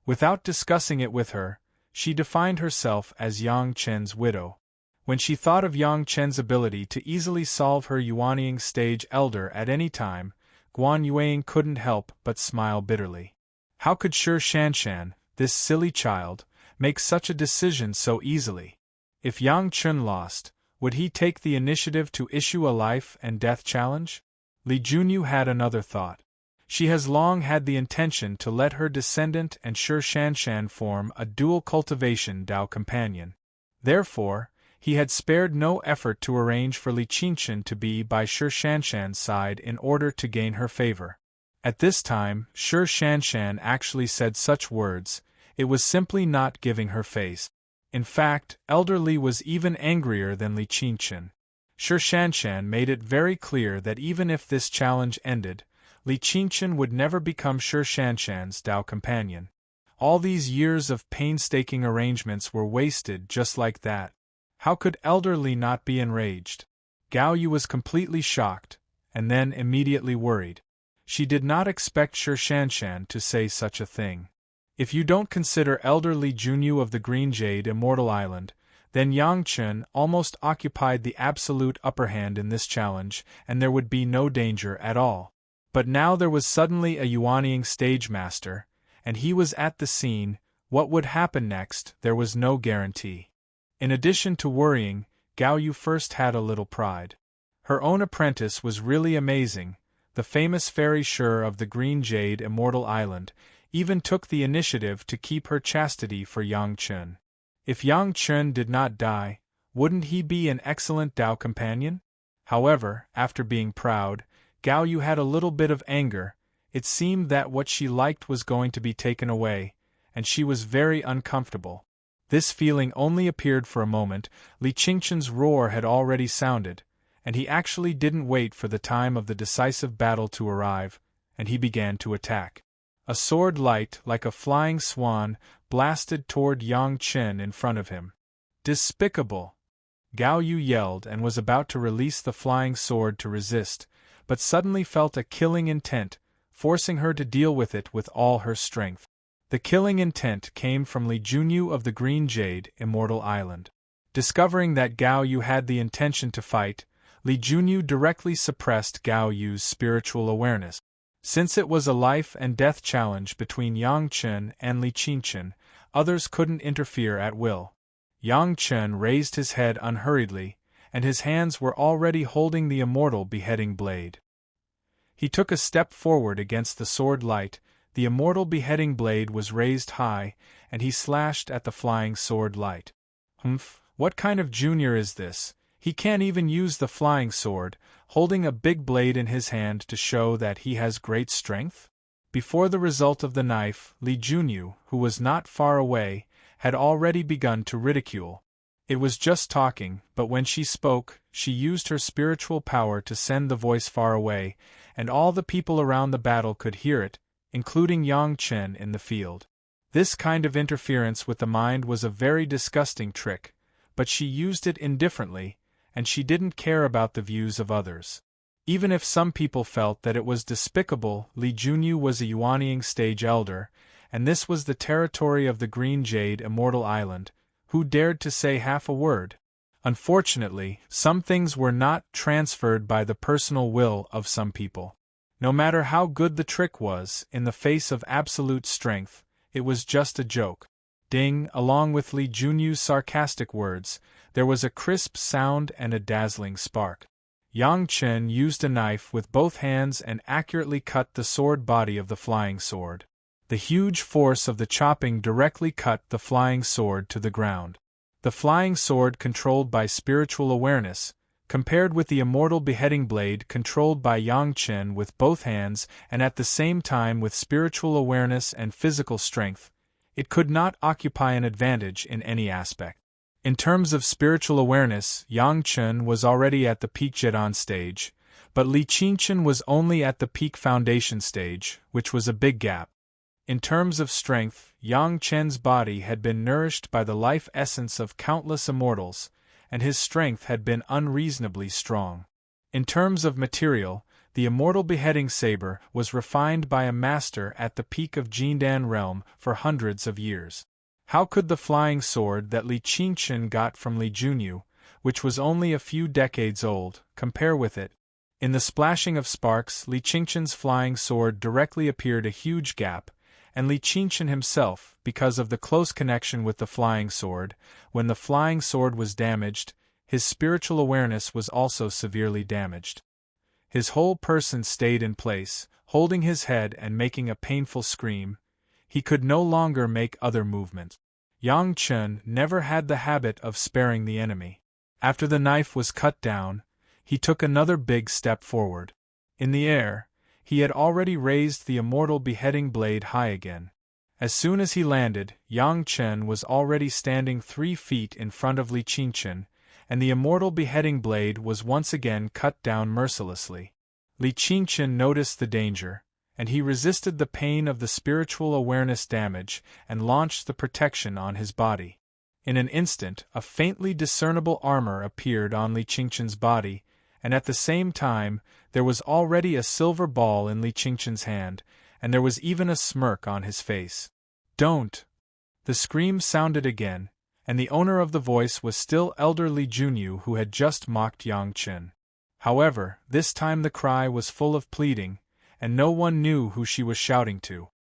Without discussing it with her, she defined herself as Yang Chen's widow. When she thought of Yang Chen's ability to easily solve her Yuanying stage elder at any time, Guan Yuang couldn't help but smile bitterly. How could Shi Shanshan, this silly child, make such a decision so easily? If Yang Chen lost, Would he take the initiative to issue a life and death challenge? Li Junyu had another thought. She has long had the intention to let her descendant and Shi Shanshan form a dual cultivation Dao companion. Therefore, he had spared no effort to arrange for Li Qingshan to be by Shi Shanshan's side in order to gain her favor. At this time, Shi Shanshan actually said such words, it was simply not giving her face. In fact, Elder Li was even angrier than Li Qingshan. Shi Shanshan made it very clear that even if this challenge ended, Li Qingshan would never become Shi Shanshan's Dao companion. All these years of painstaking arrangements were wasted just like that. How could Elder Li not be enraged? Gao Yu was completely shocked, and then immediately worried. She did not expect Shi Shanshan to say such a thing. If you don't consider Elder Li Junyu of the Green Jade Immortal Island, then Yang Chen almost occupied the absolute upper hand in this challenge, and there would be no danger at all. But now there was suddenly a Yuanying stage master, and he was at the scene. What would happen next, there was no guarantee. In addition to worrying, Gao Yu first had a little pride. Her own apprentice was really amazing. The famous fairy Shi of the Green Jade Immortal Island even took the initiative to keep her chastity for Yang Chen. If Yang Chen did not die, wouldn't he be an excellent Dao companion? However, after being proud, Gao Yu had a little bit of anger. It seemed that what she liked was going to be taken away, and she was very uncomfortable. This feeling only appeared for a moment. Li Qingshan's roar had already sounded, and he actually didn't wait for the time of the decisive battle to arrive, and he began to attack. A sword light, like a flying swan, blasted toward Yang Chen in front of him. Despicable! Gao Yu yelled and was about to release the flying sword to resist, but suddenly felt a killing intent, forcing her to deal with it with all her strength. The killing intent came from Li Junyu of the Green Jade Immortal Island. Discovering that Gao Yu had the intention to fight, Li Junyu directly suppressed Gao Yu's spiritual awareness. Since it was a life and death challenge between Yang Chen and Li Qingshan, others couldn't interfere at will. Yang Chen raised his head unhurriedly, and his hands were already holding the immortal beheading blade. He took a step forward against the sword light. The immortal beheading blade was raised high, and he slashed at the flying sword light. Humph, what kind of junior is this? He can't even use the flying sword, holding a big blade in his hand to show that he has great strength? Before the result of the knife, Li Junyu, who was not far away, had already begun to ridicule. It was just talking, but when she spoke, she used her spiritual power to send the voice far away, and all the people around the battle could hear it, including Yang Chen in the field. This kind of interference with the mind was a very disgusting trick, but she used it indifferently, and she didn't care about the views of others. Even if some people felt that it was despicable, Li Junyu was a Yuanying stage elder, and this was the territory of the Green Jade Immortal Island. Who dared to say half a word? Unfortunately, some things were not transferred by the personal will of some people. No matter how good the trick was, in the face of absolute strength, it was just a joke. Ding! Along with Li Junyu's sarcastic words, there was a crisp sound and a dazzling spark. Yang Chen used a knife with both hands and accurately cut the sword body of the flying sword. The huge force of the chopping directly cut the flying sword to the ground. The flying sword controlled by spiritual awareness, compared with the immortal beheading blade controlled by Yang Chen with both hands and at the same time with spiritual awareness and physical strength, it could not occupy an advantage in any aspect. In terms of spiritual awareness, Yang Chen was already at the peak Zhedan stage, but Li Qingshan was only at the peak foundation stage, which was a big gap. In terms of strength, Yang Chen's body had been nourished by the life essence of countless immortals, and his strength had been unreasonably strong. In terms of material, the immortal beheading saber was refined by a master at the peak of Jindan realm for hundreds of years. How could the flying sword that Li Qingshan got from Li Junyu, which was only a few decades old, compare with it? In the splashing of sparks, Li Qingshan's flying sword directly appeared a huge gap, and Li Qingshan himself, because of the close connection with the flying sword, when the flying sword was damaged, his spiritual awareness was also severely damaged. His whole person stayed in place, holding his head and making a painful scream. He could no longer make other movements. Yang Chen never had the habit of sparing the enemy. After the knife was cut down, he took another big step forward. In the air, he had already raised the immortal beheading blade high again. As soon as he landed, Yang Chen was already standing 3 feet in front of Li Qingchen, and the immortal beheading blade was once again cut down mercilessly. Li Qingchen noticed the danger, and he resisted the pain of the spiritual awareness damage and launched the protection on his body. In an instant, a faintly discernible armor appeared on Li Qingchen's body, and at the same time, there was already a silver ball in Li Qingchen's hand, and there was even a smirk on his face. "Don't!" The scream sounded again, and the owner of the voice was still elder Li Junyu, who had just mocked Yang Chen. However, this time the cry was full of pleading, and no one knew who she was shouting to.